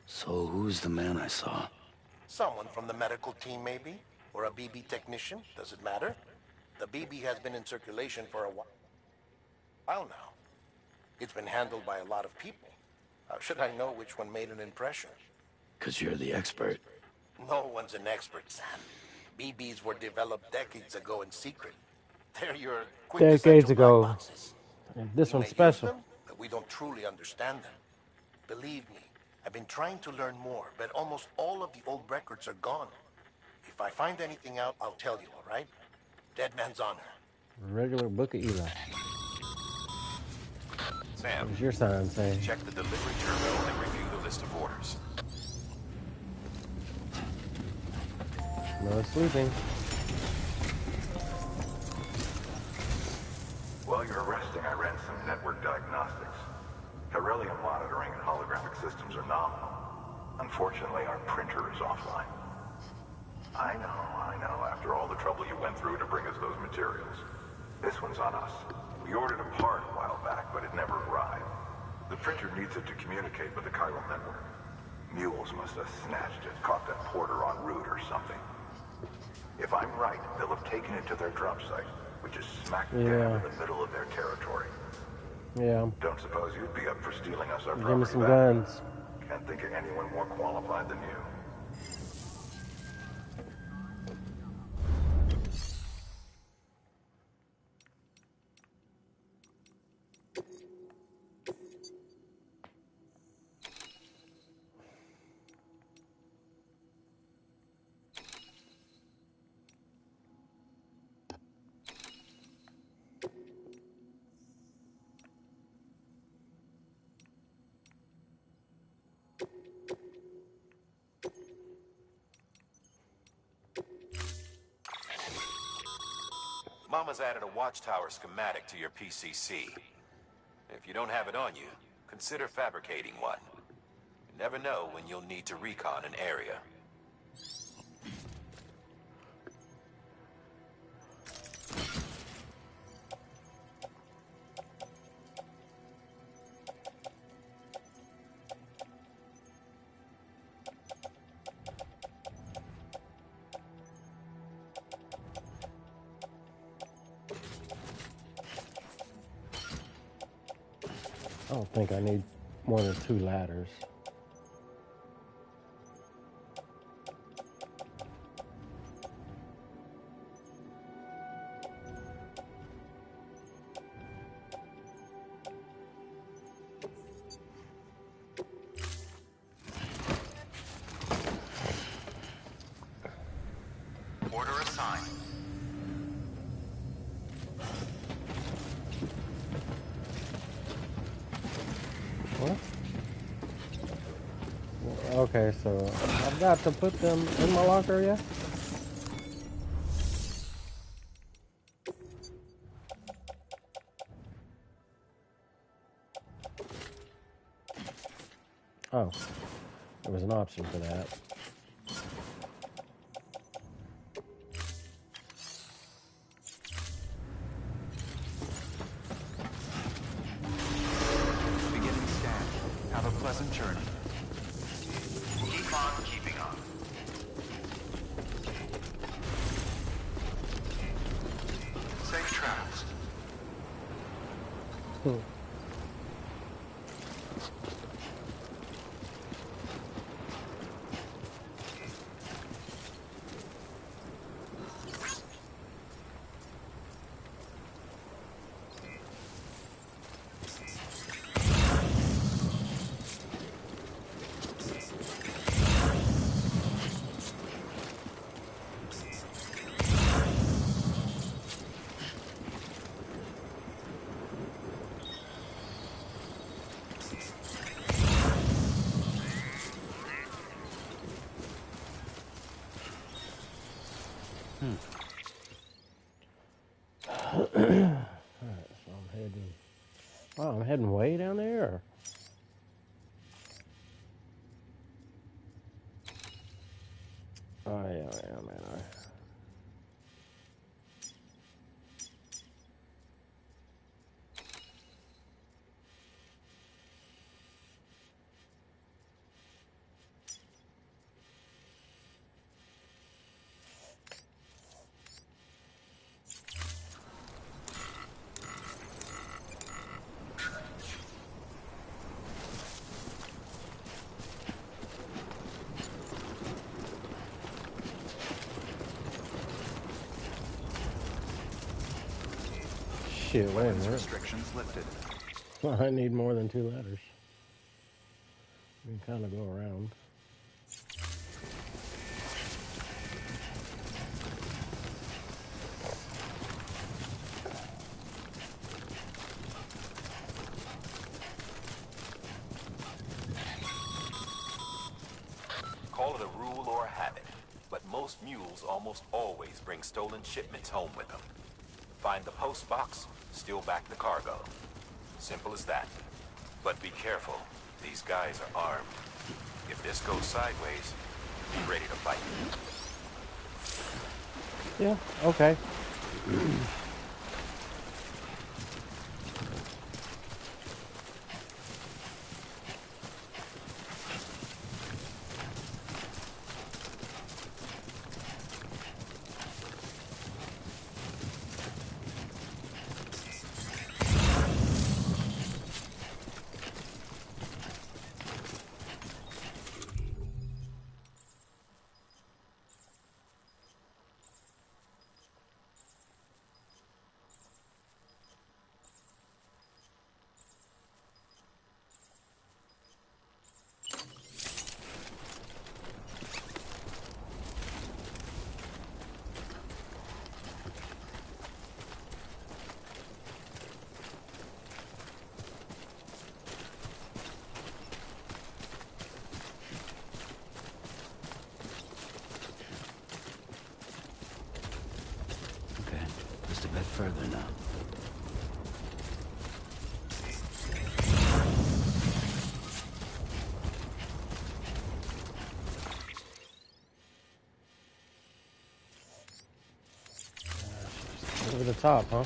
Speaker 2: So who's the man I saw?
Speaker 13: Someone from the medical team, maybe? Or a BB technician? Does it matter? The BB has been in circulation for a while now. It's been handled by a lot of people. How should I know which one made an impression?
Speaker 2: 'Cause you're the expert.
Speaker 13: No one's an expert, Sam. BBs were developed decades ago in secret. They're your
Speaker 1: Decades ago.
Speaker 13: boxes.
Speaker 1: This
Speaker 13: We
Speaker 1: one's
Speaker 13: may
Speaker 1: special.
Speaker 13: use them, but we don't truly understand them. Believe me, I've been trying to learn more, but almost all of the old records are gone. If I find anything out, I'll tell you, all right? Dead man's honor.
Speaker 1: Regular book of Eli.
Speaker 14: Sam,
Speaker 1: What does your sign say?
Speaker 14: check the delivery terminal and review the list of orders.
Speaker 1: No sleeping.
Speaker 20: While you're resting, I ran some network diagnostics. Beryllium monitoring and holographic systems are nominal. Unfortunately, our printer is offline. I know. After all the trouble you went through to bring us those materials. This one's on us. We ordered a part a while back, but it never arrived. The printer needs it to communicate with the chiral network. Mules must have snatched it, caught that porter en route or something. If I'm right, they'll have taken it to their drop site, which is smack dab in the middle of their territory.
Speaker 1: Yeah.
Speaker 20: Don't suppose you'd be up for stealing us our
Speaker 1: Give
Speaker 20: property
Speaker 1: me some
Speaker 20: back?
Speaker 1: guns.
Speaker 20: Can't think of anyone more qualified than you.
Speaker 14: Mama's added a watchtower schematic to your PCC. If you don't have it on you, consider fabricating one. You never know when you'll need to recon an area.
Speaker 1: I don't think I need more than 2 ladders.
Speaker 7: Order assigned.
Speaker 1: What? Okay, so I've got to put them in my locker, yeah? Oh, there was an option for that.
Speaker 7: Beginning scan. Have a pleasant journey.
Speaker 21: Keep on keeping on.
Speaker 7: Safe travels.
Speaker 1: Alright, so I'm heading. Oh, I'm heading way down there. Or? Oh yeah, man. Shit, wait a minute.
Speaker 7: Restrictions lifted.
Speaker 1: Well, I need more than 2 ladders. We can kind of go around.
Speaker 14: Call it a rule or a habit, but most mules almost always bring stolen shipments home with them. Find the post box, steal back the cargo. Simple as that. But be careful. These guys are armed. If this goes sideways, be ready to fight.
Speaker 1: Yeah, okay.
Speaker 2: Just a bit further now.
Speaker 1: Over the top, huh?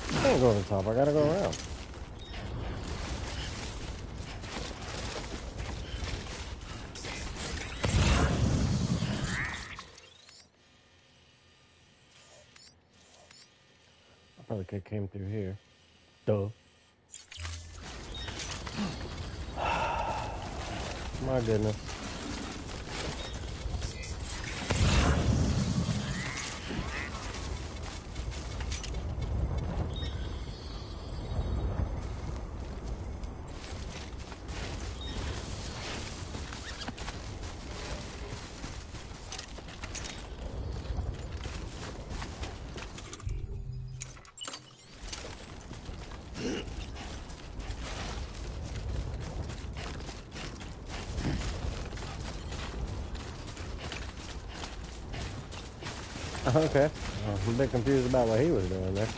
Speaker 1: I can't go to the top, I gotta go around. I probably could have came through here. Duh. My goodness. Okay. I'm a bit confused about what he was doing there.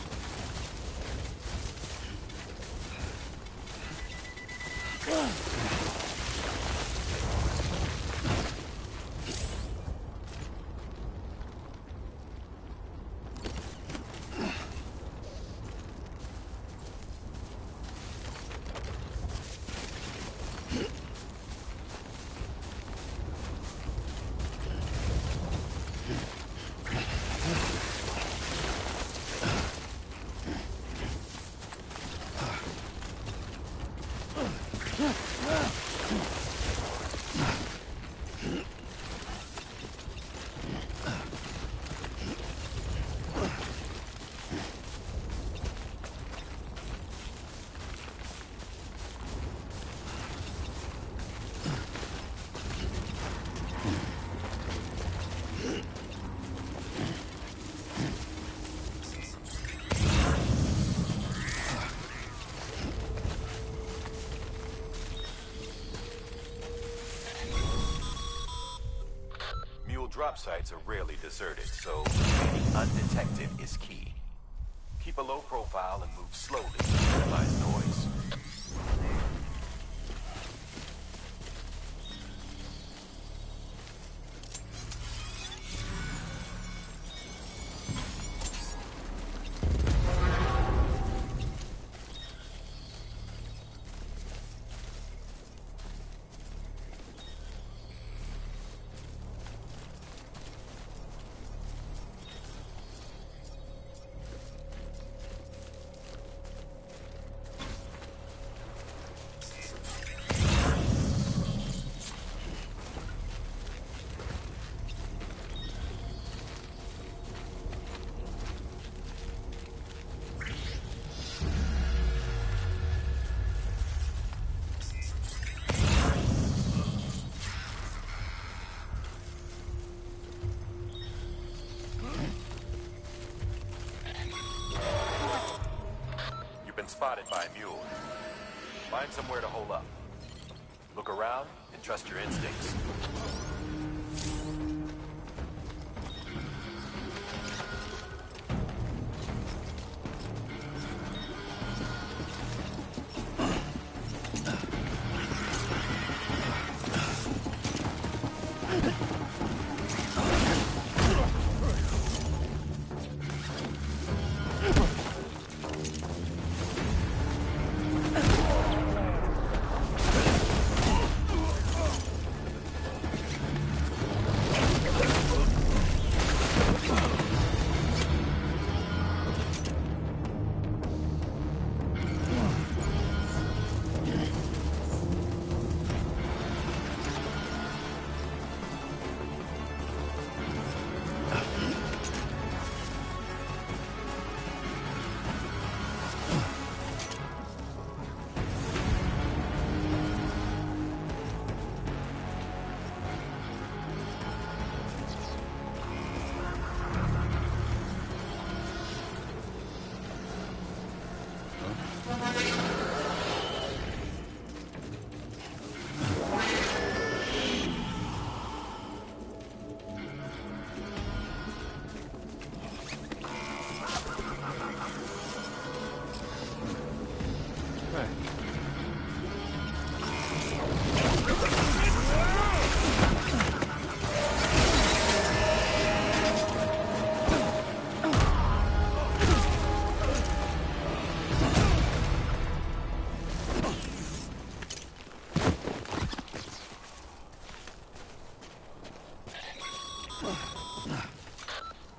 Speaker 14: drop sites are rarely deserted, so remaining undetected is key. Keep a low profile and move slowly to minimize noise. Spotted by a mule. Find somewhere to hole up. Look around and trust your instincts.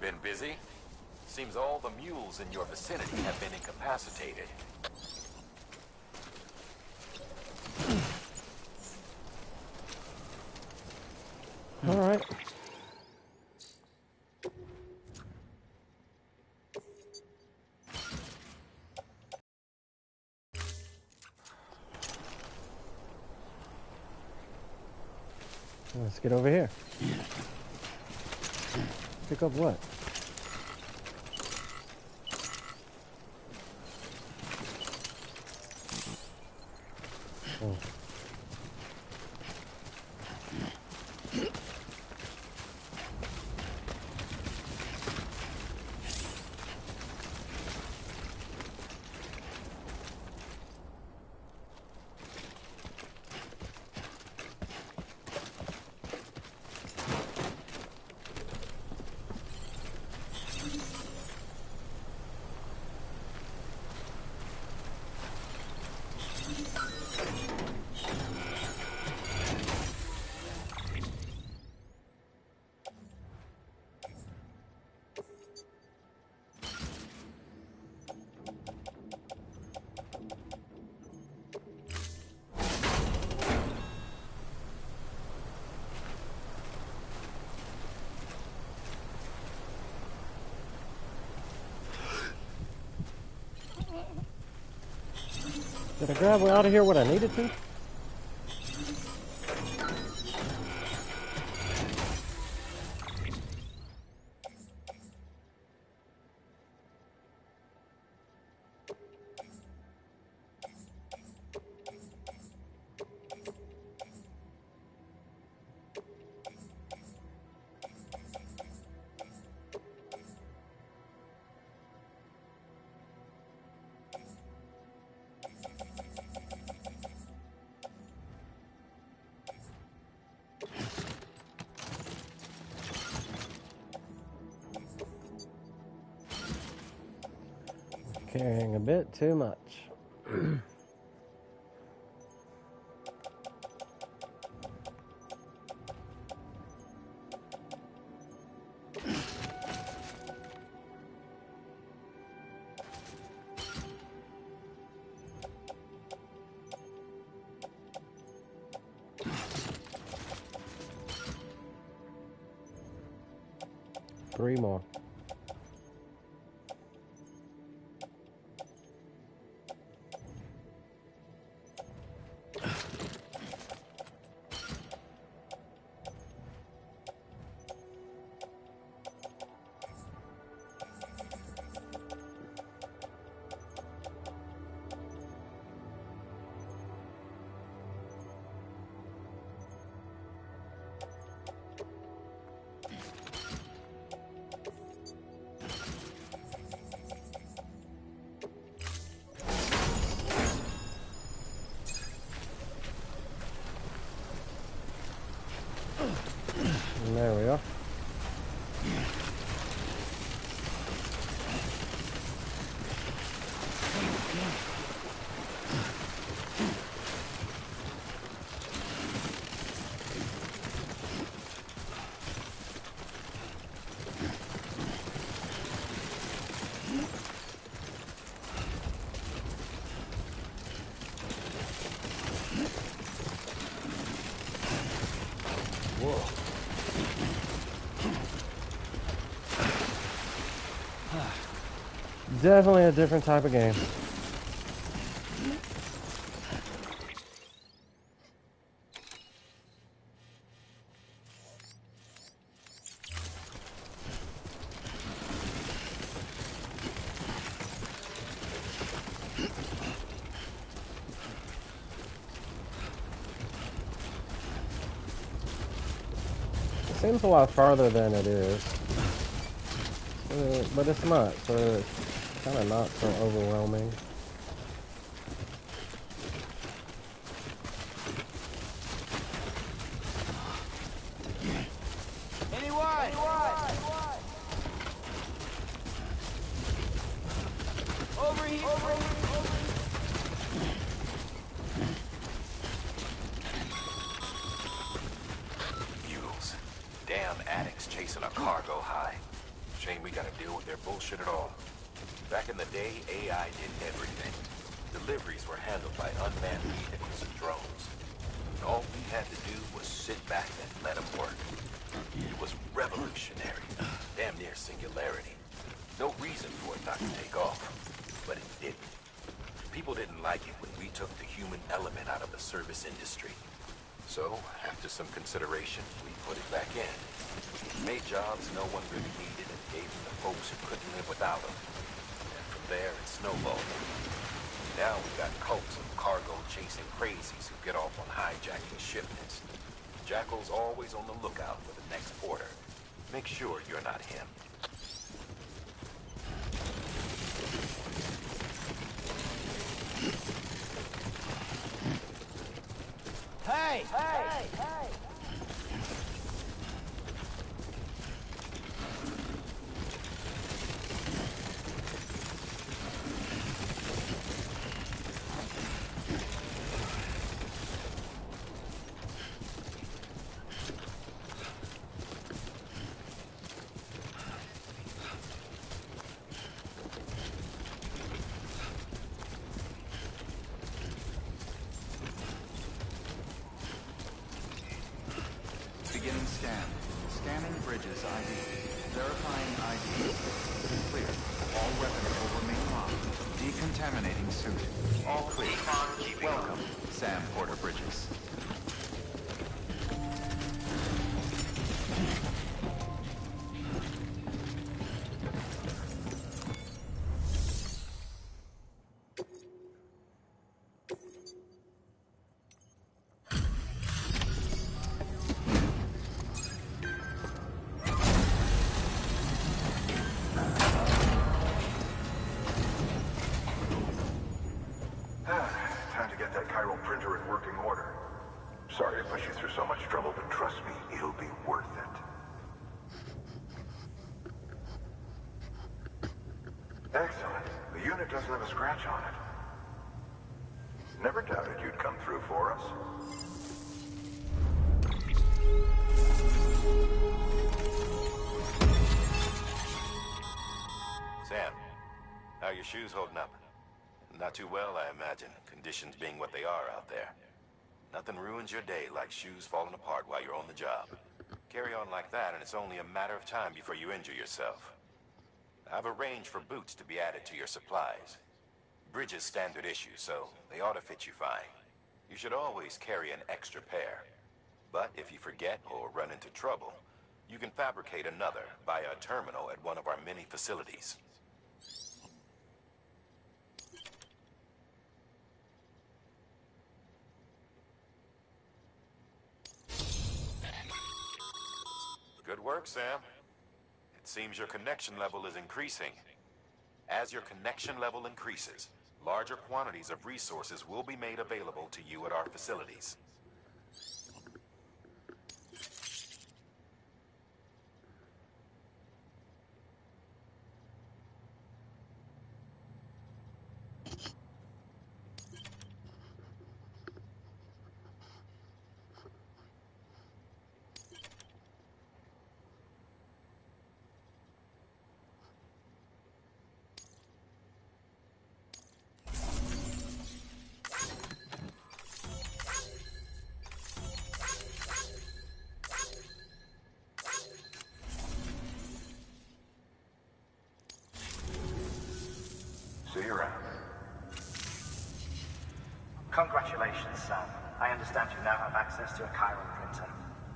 Speaker 14: Been busy? Seems all the mules in your vicinity have been incapacitated.
Speaker 1: All right. Let's get over here. Pick up what? Oh. Did I grab out of here what I needed to? Carrying a bit too much. 3 more. And there we are. Definitely a different type of game. It seems a lot farther than it is. But it's not, so it's kind of not so overwhelming.
Speaker 3: Anyone? Over here.
Speaker 14: Mules. Damn addicts chasing a cargo high. Shame we gotta deal with their bullshit at all. Back in the day, AI did everything. Deliveries were handled by unmanned vehicles and drones. And all we had to do was sit back and let them work. It was revolutionary. Damn near singularity. No reason for it not to take off. But it didn't. People didn't like it when we took the human element out of the service industry. So, after some consideration, we put it back in. Made jobs no one really needed and gave them to folks who couldn't live without them. And from there, it snowballed. Now we got cults of cargo-chasing crazies who get off on hijacking shipments. Jackal's always on the lookout for the next order. Make sure you're not him.
Speaker 3: Hey!
Speaker 7: Beginning scan. Scanning bridges ID. Verifying ID. Clear. All weapons will remain locked. Decontaminating suit. All clear. Welcome, Sam Porter Bridges.
Speaker 20: Time to get that chiral printer in working order.
Speaker 14: your shoes holding up? Not too well, I imagine, conditions being what they are out there. Nothing ruins your day like shoes falling apart while you're on the job. Carry on like that, and it's only a matter of time before you injure yourself. I've arranged for boots to be added to your supplies. Bridges standard issue, so they ought to fit you fine. You should always carry an extra pair. But if you forget or run into trouble, you can fabricate another via a terminal at one of our many facilities. Good work, Sam. It seems your connection level is increasing. As your connection level increases, larger quantities of resources will be made available to you at our facilities.
Speaker 20: See you around.
Speaker 16: Congratulations, Sam. I understand you now have access to a chiral printer.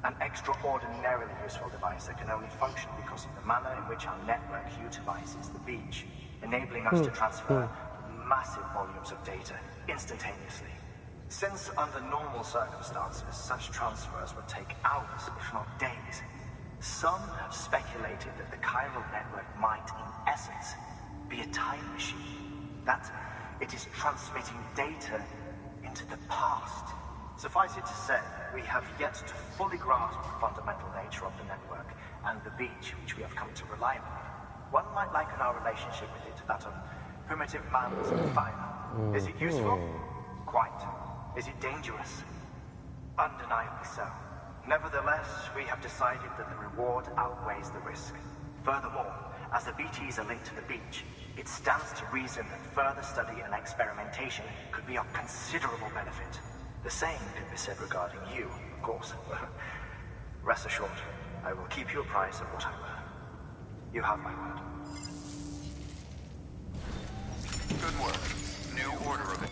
Speaker 16: An extraordinarily useful device that can only function because of the manner in which our network utilizes the beach, enabling us to transfer massive volumes of data instantaneously. Since under normal circumstances, such transfers would take hours, if not days, some have speculated that the chiral network might, in essence, be a time machine. That it is transmitting data into the past. Suffice it to say, we have yet to fully grasp the fundamental nature of the network and the beach which we have come to rely upon. One might liken our relationship with it to that of primitive mammals and fire. Is it useful? Quite. Is it dangerous? Undeniably so. Nevertheless, we have decided that the reward outweighs the risk. Furthermore, as the BTs are linked to the beach, it stands to reason that further study and experimentation could be of considerable benefit. The same could be said regarding you, of course. Rest assured, I will keep you apprised of what I learn. You have my word.
Speaker 7: Good work. New order of it.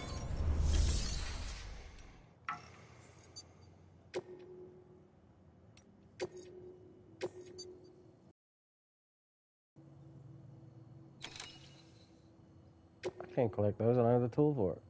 Speaker 1: I can't collect those. I don't have the tool for it.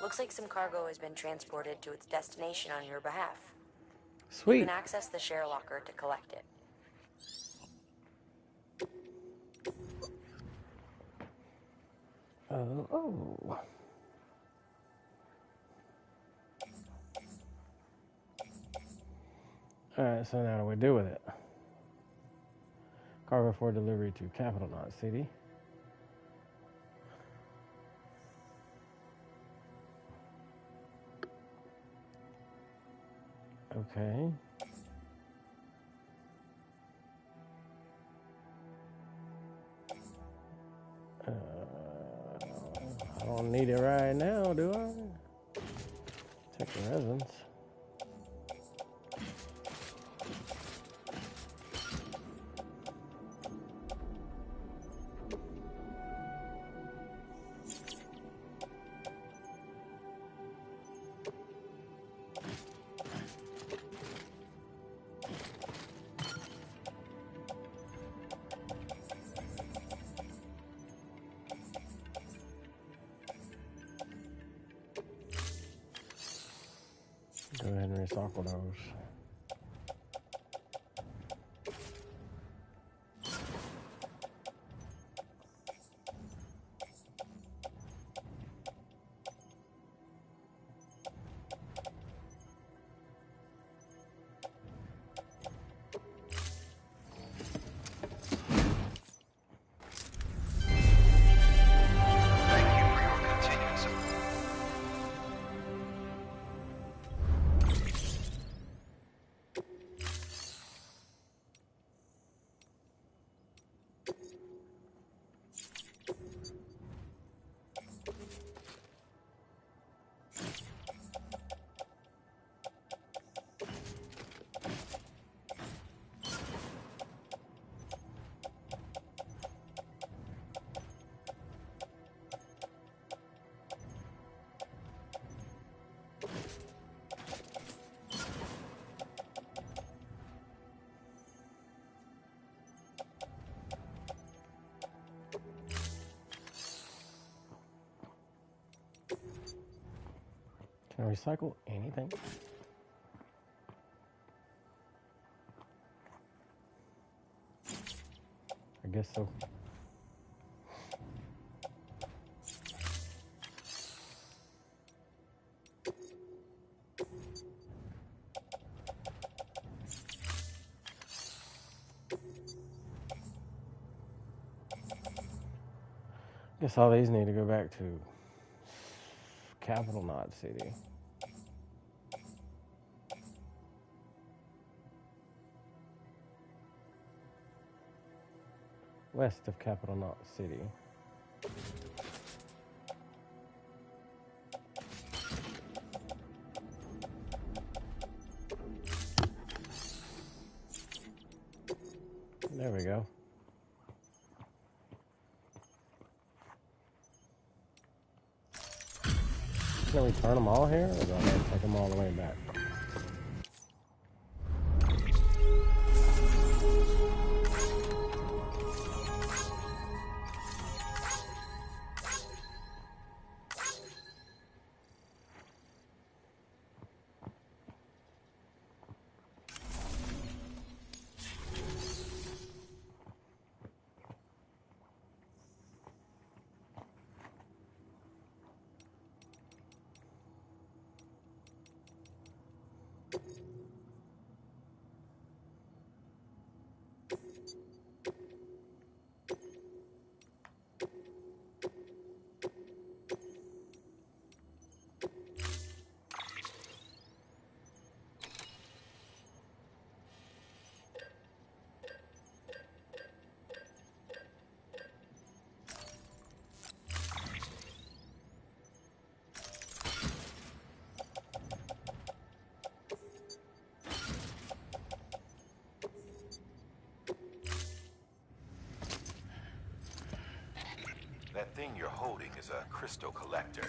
Speaker 6: Looks like some cargo has been transported to its destination on your behalf.
Speaker 1: Sweet.
Speaker 6: You can access the share locker to collect it.
Speaker 1: Oh. Alright, so now what do we do with it? Cargo for delivery to Capital Knot City. Okay. I don't need it right now, do I? Take the resins. Go ahead and recycle those. Can I recycle anything? I guess so. Guess all these need to go back to Capital Knot City. West of Capital Knot City. There we go. Can we turn them all here, or do I have to take them all the way back?
Speaker 14: That thing you're holding is a crystal collector.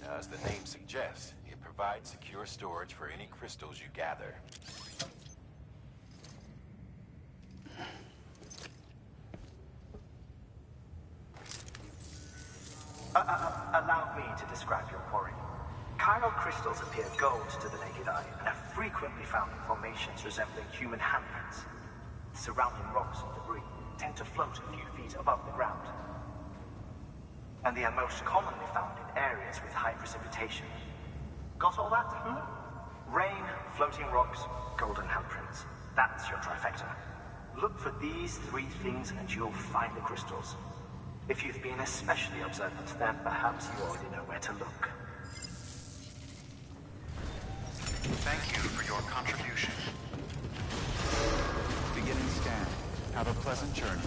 Speaker 14: Now, as the name suggests, it provides secure storage for any crystals you gather.
Speaker 16: Allow me to describe your quarry. Chiral crystals appear gold to the naked eye and are frequently found in formations resembling human handprints. Surrounding rocks and debris tend to float a few feet above the ground. And they are most commonly found in areas with high precipitation. Got all that? Rain, floating rocks, golden handprints. That's your trifecta. Look for these three things and you'll find the crystals. If you've been especially observant, then perhaps you already know where to look.
Speaker 7: Thank you for your contribution. Beginning scan. Have a pleasant journey.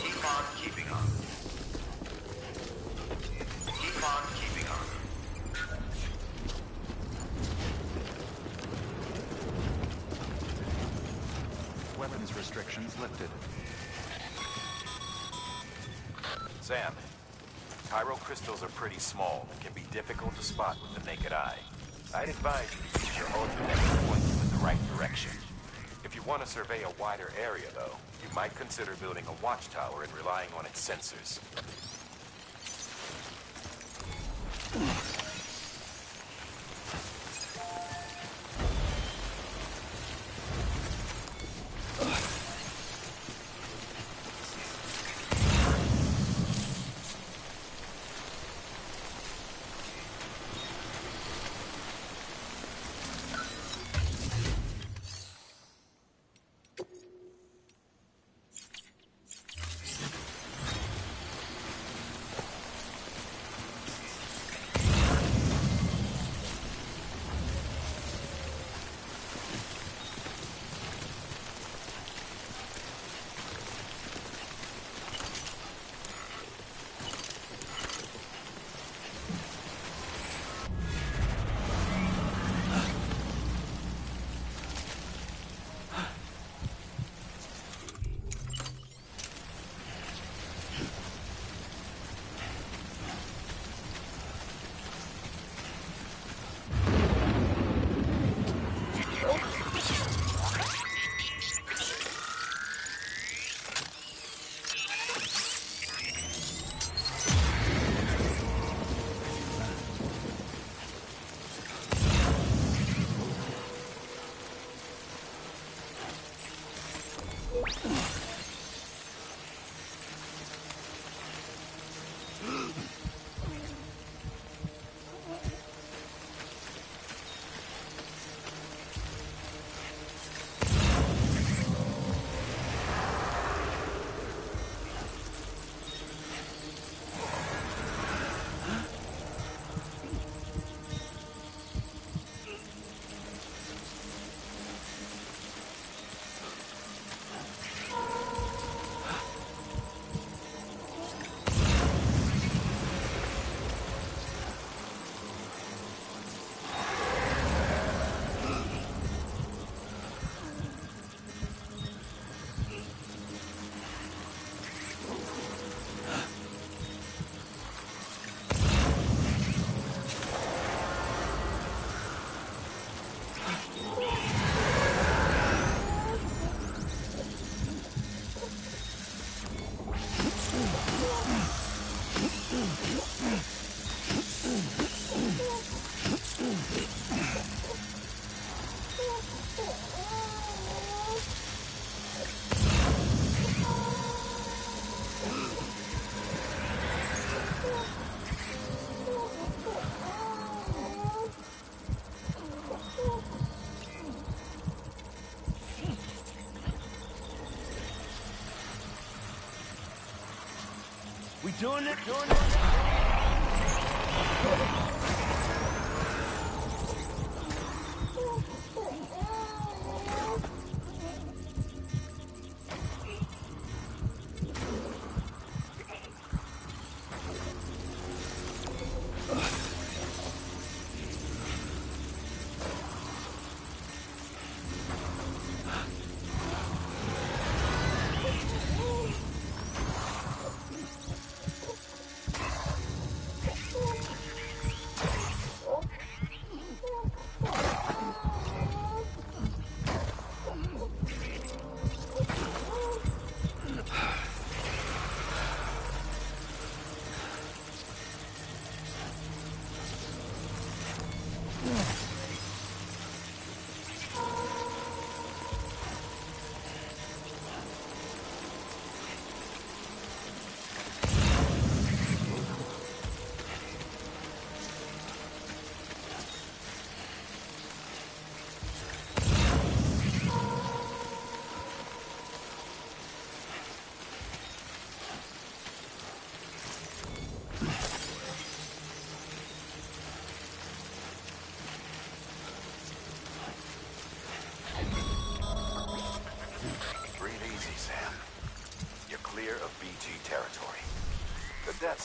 Speaker 14: Keep on keeping on. Keep on keeping on.
Speaker 7: Weapons restrictions lifted.
Speaker 14: Sam, chiral crystals are pretty small and can be difficult to spot with the naked eye. I'd advise you to use your ultimate to point you in the right direction. If you want to survey a wider area, though, you might consider building a watchtower and relying on its sensors.
Speaker 9: We doing it?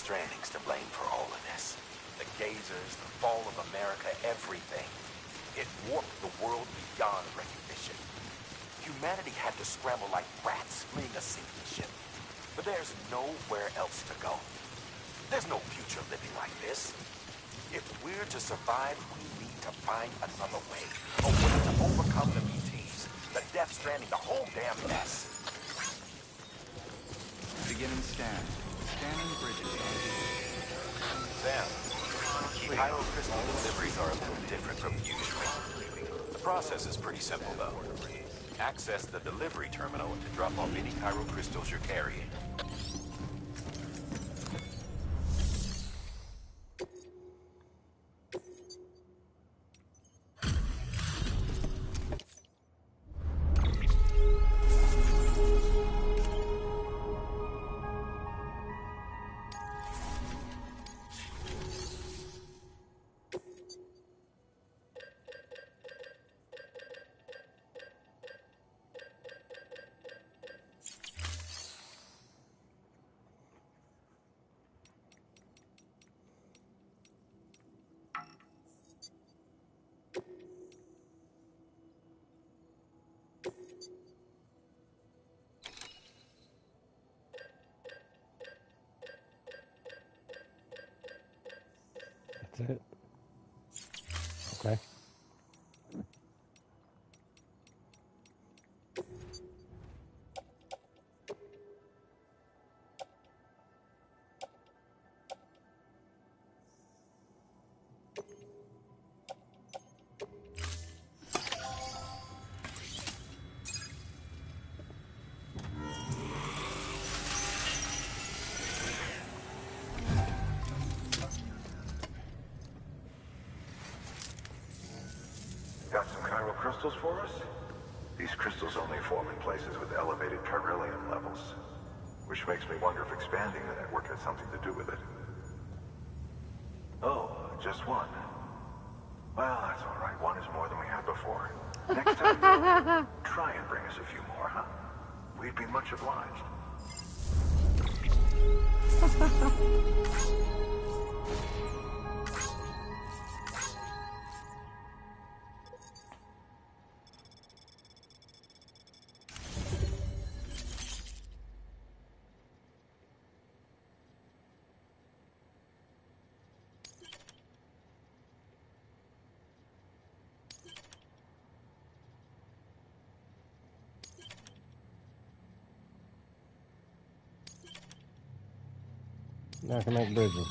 Speaker 14: Stranding's to blame for all of this. The gazers, the fall of America, everything. It warped the world beyond recognition. Humanity had to scramble like rats fleeing a sinking ship. But there's nowhere else to go. There's no future living like this. If we're to survive, we need to find another way. A way to overcome the BTs, the Death Stranding, the whole damn mess.
Speaker 7: Beginning scan. Scanning bridges.
Speaker 14: Sam, Cairo crystal deliveries are a little different from usual. The process is pretty simple, though. Access the delivery terminal to drop off any Cairo crystals you're carrying.
Speaker 1: That's it. Okay.
Speaker 20: Got some chiral crystals for us? These crystals only form in places with elevated chiralium levels, which makes me wonder if expanding the network has something to do with it. Oh, just one. Well, that's all right. One is more than we had before. Next time, try and bring us a few more, huh? We'd be much obliged.
Speaker 1: Now I can make bridges.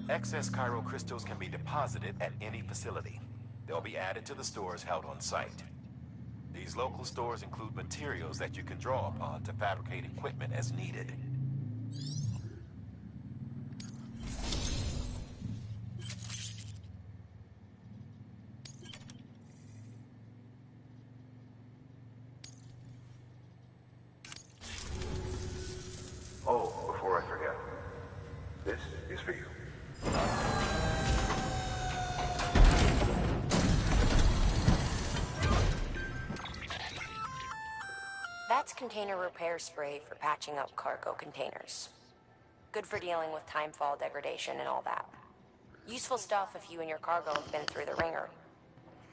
Speaker 14: Excess chiral crystals can be deposited at any facility. They'll be added to the stores held on site. These local stores include materials that you can draw upon to fabricate equipment as needed.
Speaker 20: Oh, before I forget, for you.
Speaker 6: That's container repair spray for patching up cargo containers. Good for dealing with timefall degradation and all that. Useful stuff if you and your cargo have been through the ringer.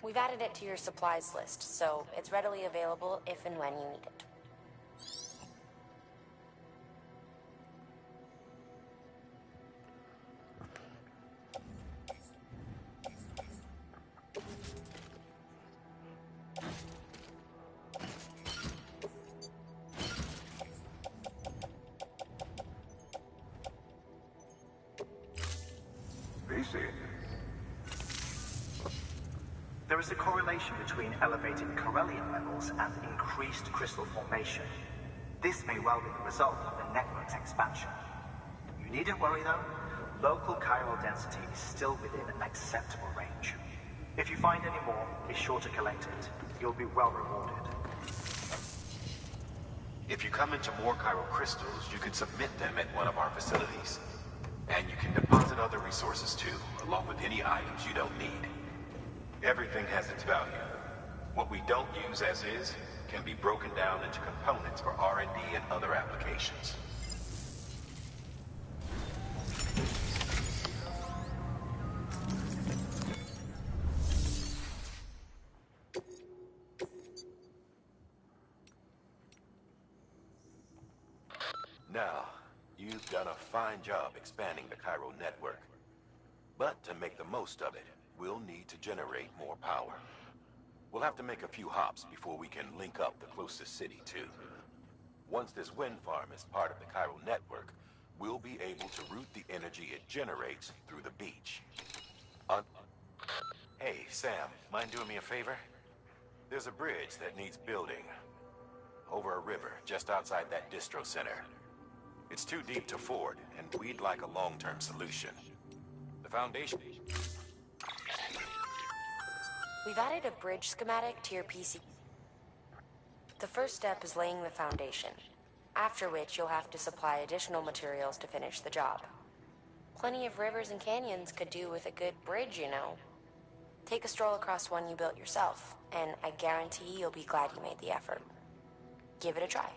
Speaker 6: We've added it to your supplies list, so it's readily available if and when you need it.
Speaker 16: There is a correlation between elevated Corellium levels and increased crystal formation. This may well be the result of the network's expansion. You needn't worry though. Local chiral density is still within an acceptable range. If you find any more, be sure to collect it. You'll be well rewarded.
Speaker 14: If you come into more chiral crystals, you can submit them at one of our facilities. And you can deposit other resources too, along with any items you don't need. Everything has its value. What we don't use as is can be broken down into components for R&D and other applications. Now, you've done a fine job expanding the chiral network. But to make the most of it, we'll need to generate more power. We'll have to make a few hops before we can link up the closest city too. Once this wind farm is part of the chiral network, we'll be able to route the energy it generates through the beach. Hey, Sam, mind doing me a favor? There's a bridge that needs building. Over a river, just outside that distro center. It's too deep to ford, and we'd like a long-term solution. The foundation...
Speaker 6: We've added a bridge schematic to your PC. The first step is laying the foundation, after which you'll have to supply additional materials to finish the job. Plenty of rivers and canyons could do with a good bridge, you know. Take a stroll across one you built yourself, and I guarantee you'll be glad you made the effort. Give it a try.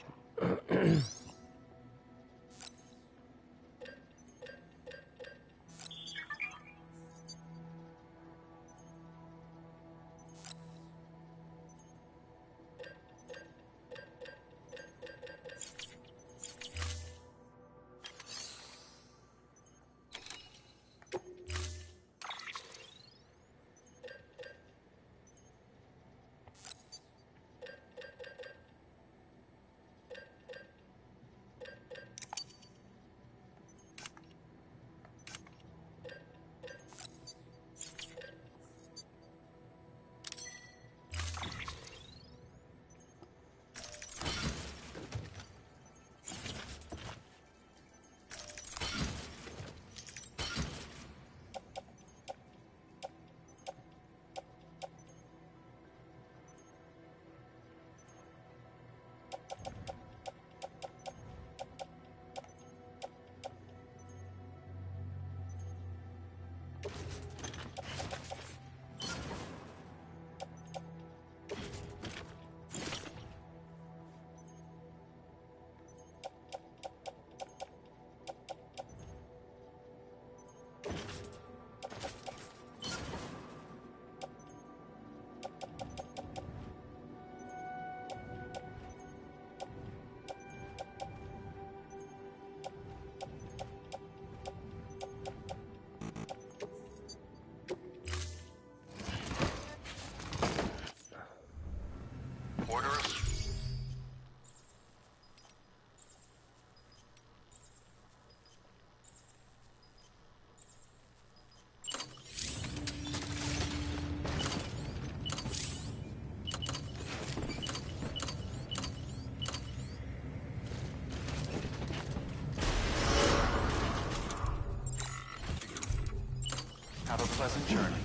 Speaker 7: Have a pleasant journey.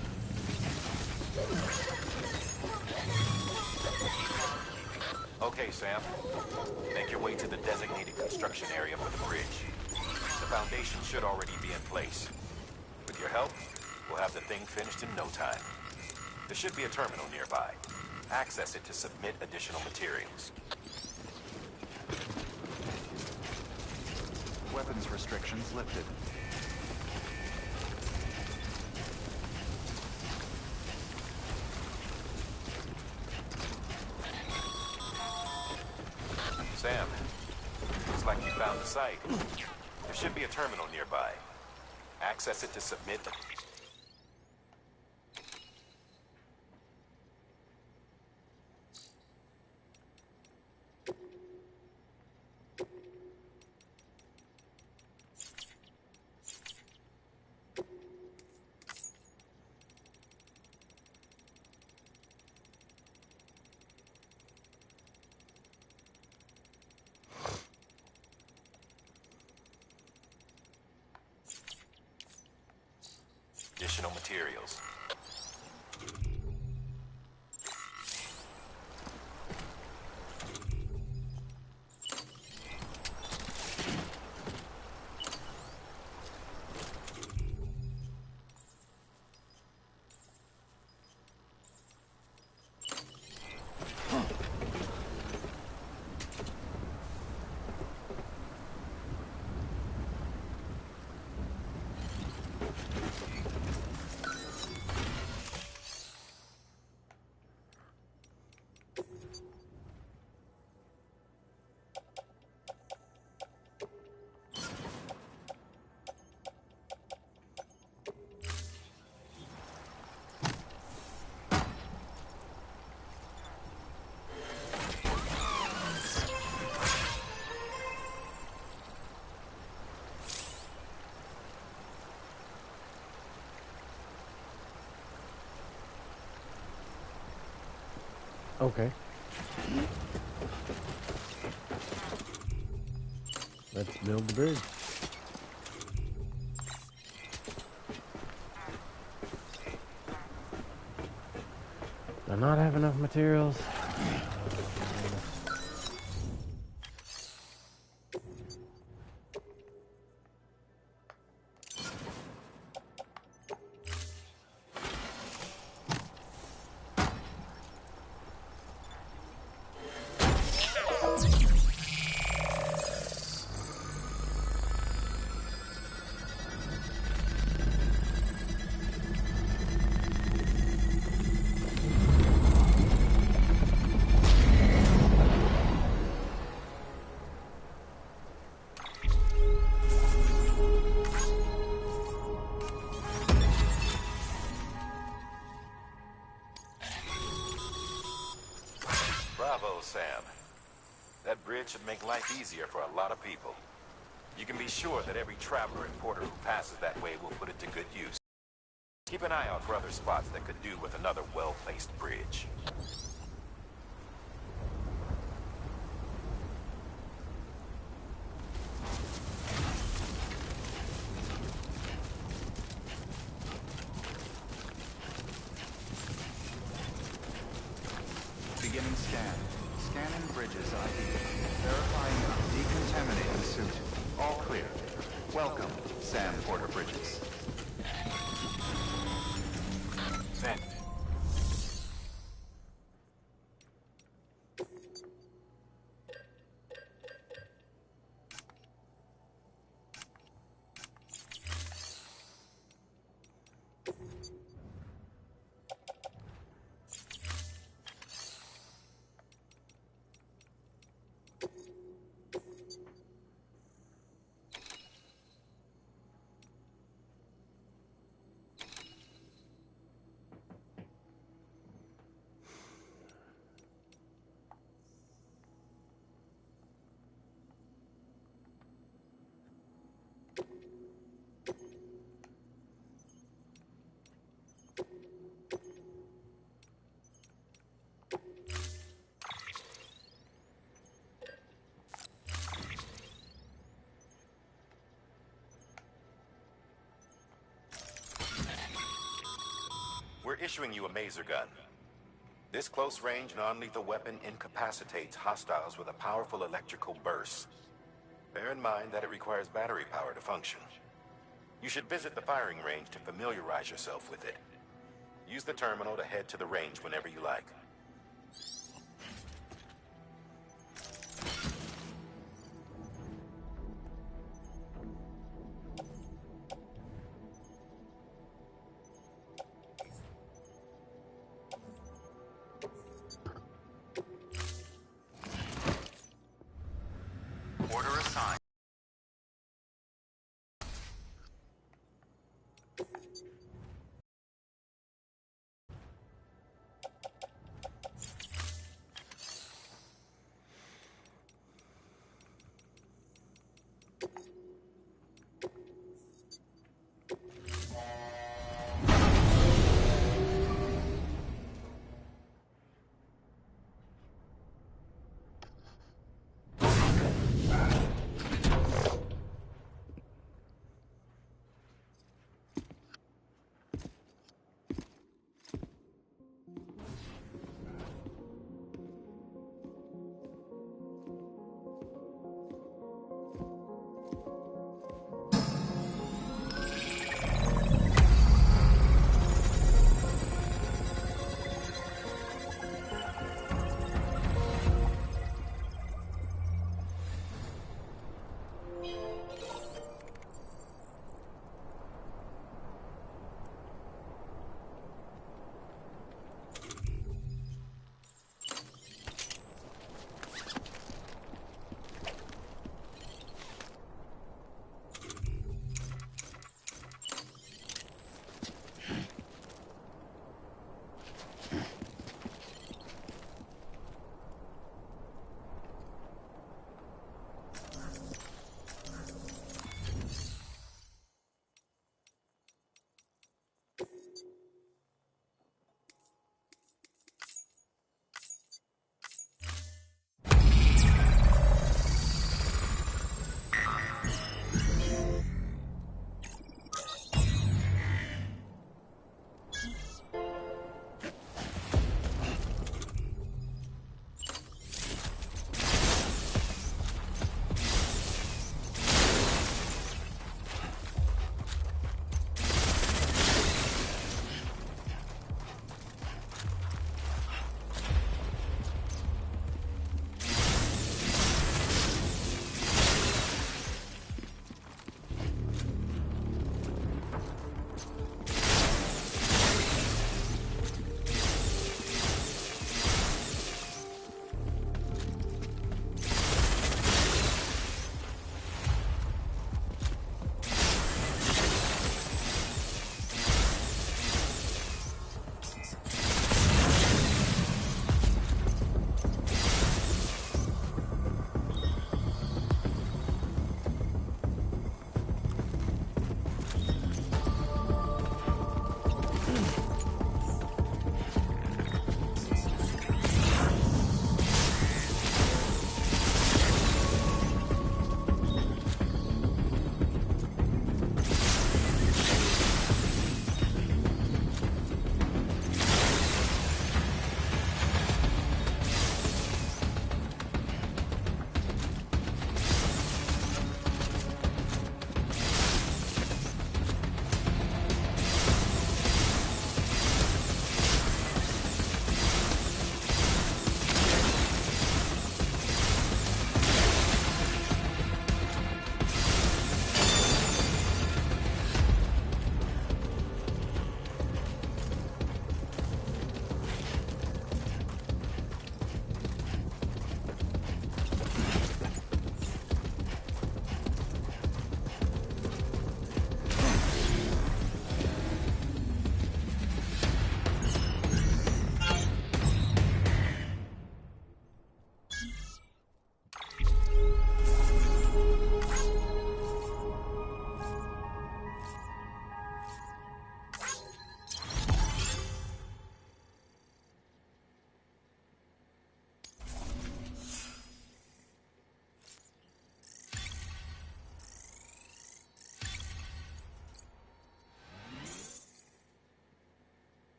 Speaker 14: Okay, Sam. Make your way to the designated construction area for the bridge. The foundation should already be in place. With your help, we'll have the thing finished in no time. There should be a terminal nearby. Access it to submit additional materials.
Speaker 7: Weapons restrictions lifted.
Speaker 14: Sam, looks like you found the site. There should be a terminal nearby. Access it to submit. Additional materials.
Speaker 1: Okay. Let's build the bridge. Do I not have enough materials?
Speaker 14: Bravo, Sam. That bridge should make life easier for a lot of people. You can be sure that every traveler and porter who passes that way will put it to good use. Keep an eye out for other spots that could do with another well-placed bridge.
Speaker 7: Beginning scan. Scanning bridges ID. Verifying decontaminating suit. All clear. Welcome, Sam Porter Bridges.
Speaker 18: Send.
Speaker 14: We're issuing you a maser gun. This close-range, non-lethal weapon incapacitates hostiles with a powerful electrical burst. Very in mind that it requires battery power to function. You should visit the firing range to familiarize yourself with it. Use the terminal to head to the range whenever you like.
Speaker 7: Order assigned.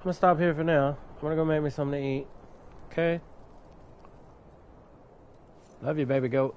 Speaker 1: I'm gonna stop here for now. I'm gonna go make me something to eat. Okay? Love you, baby goat.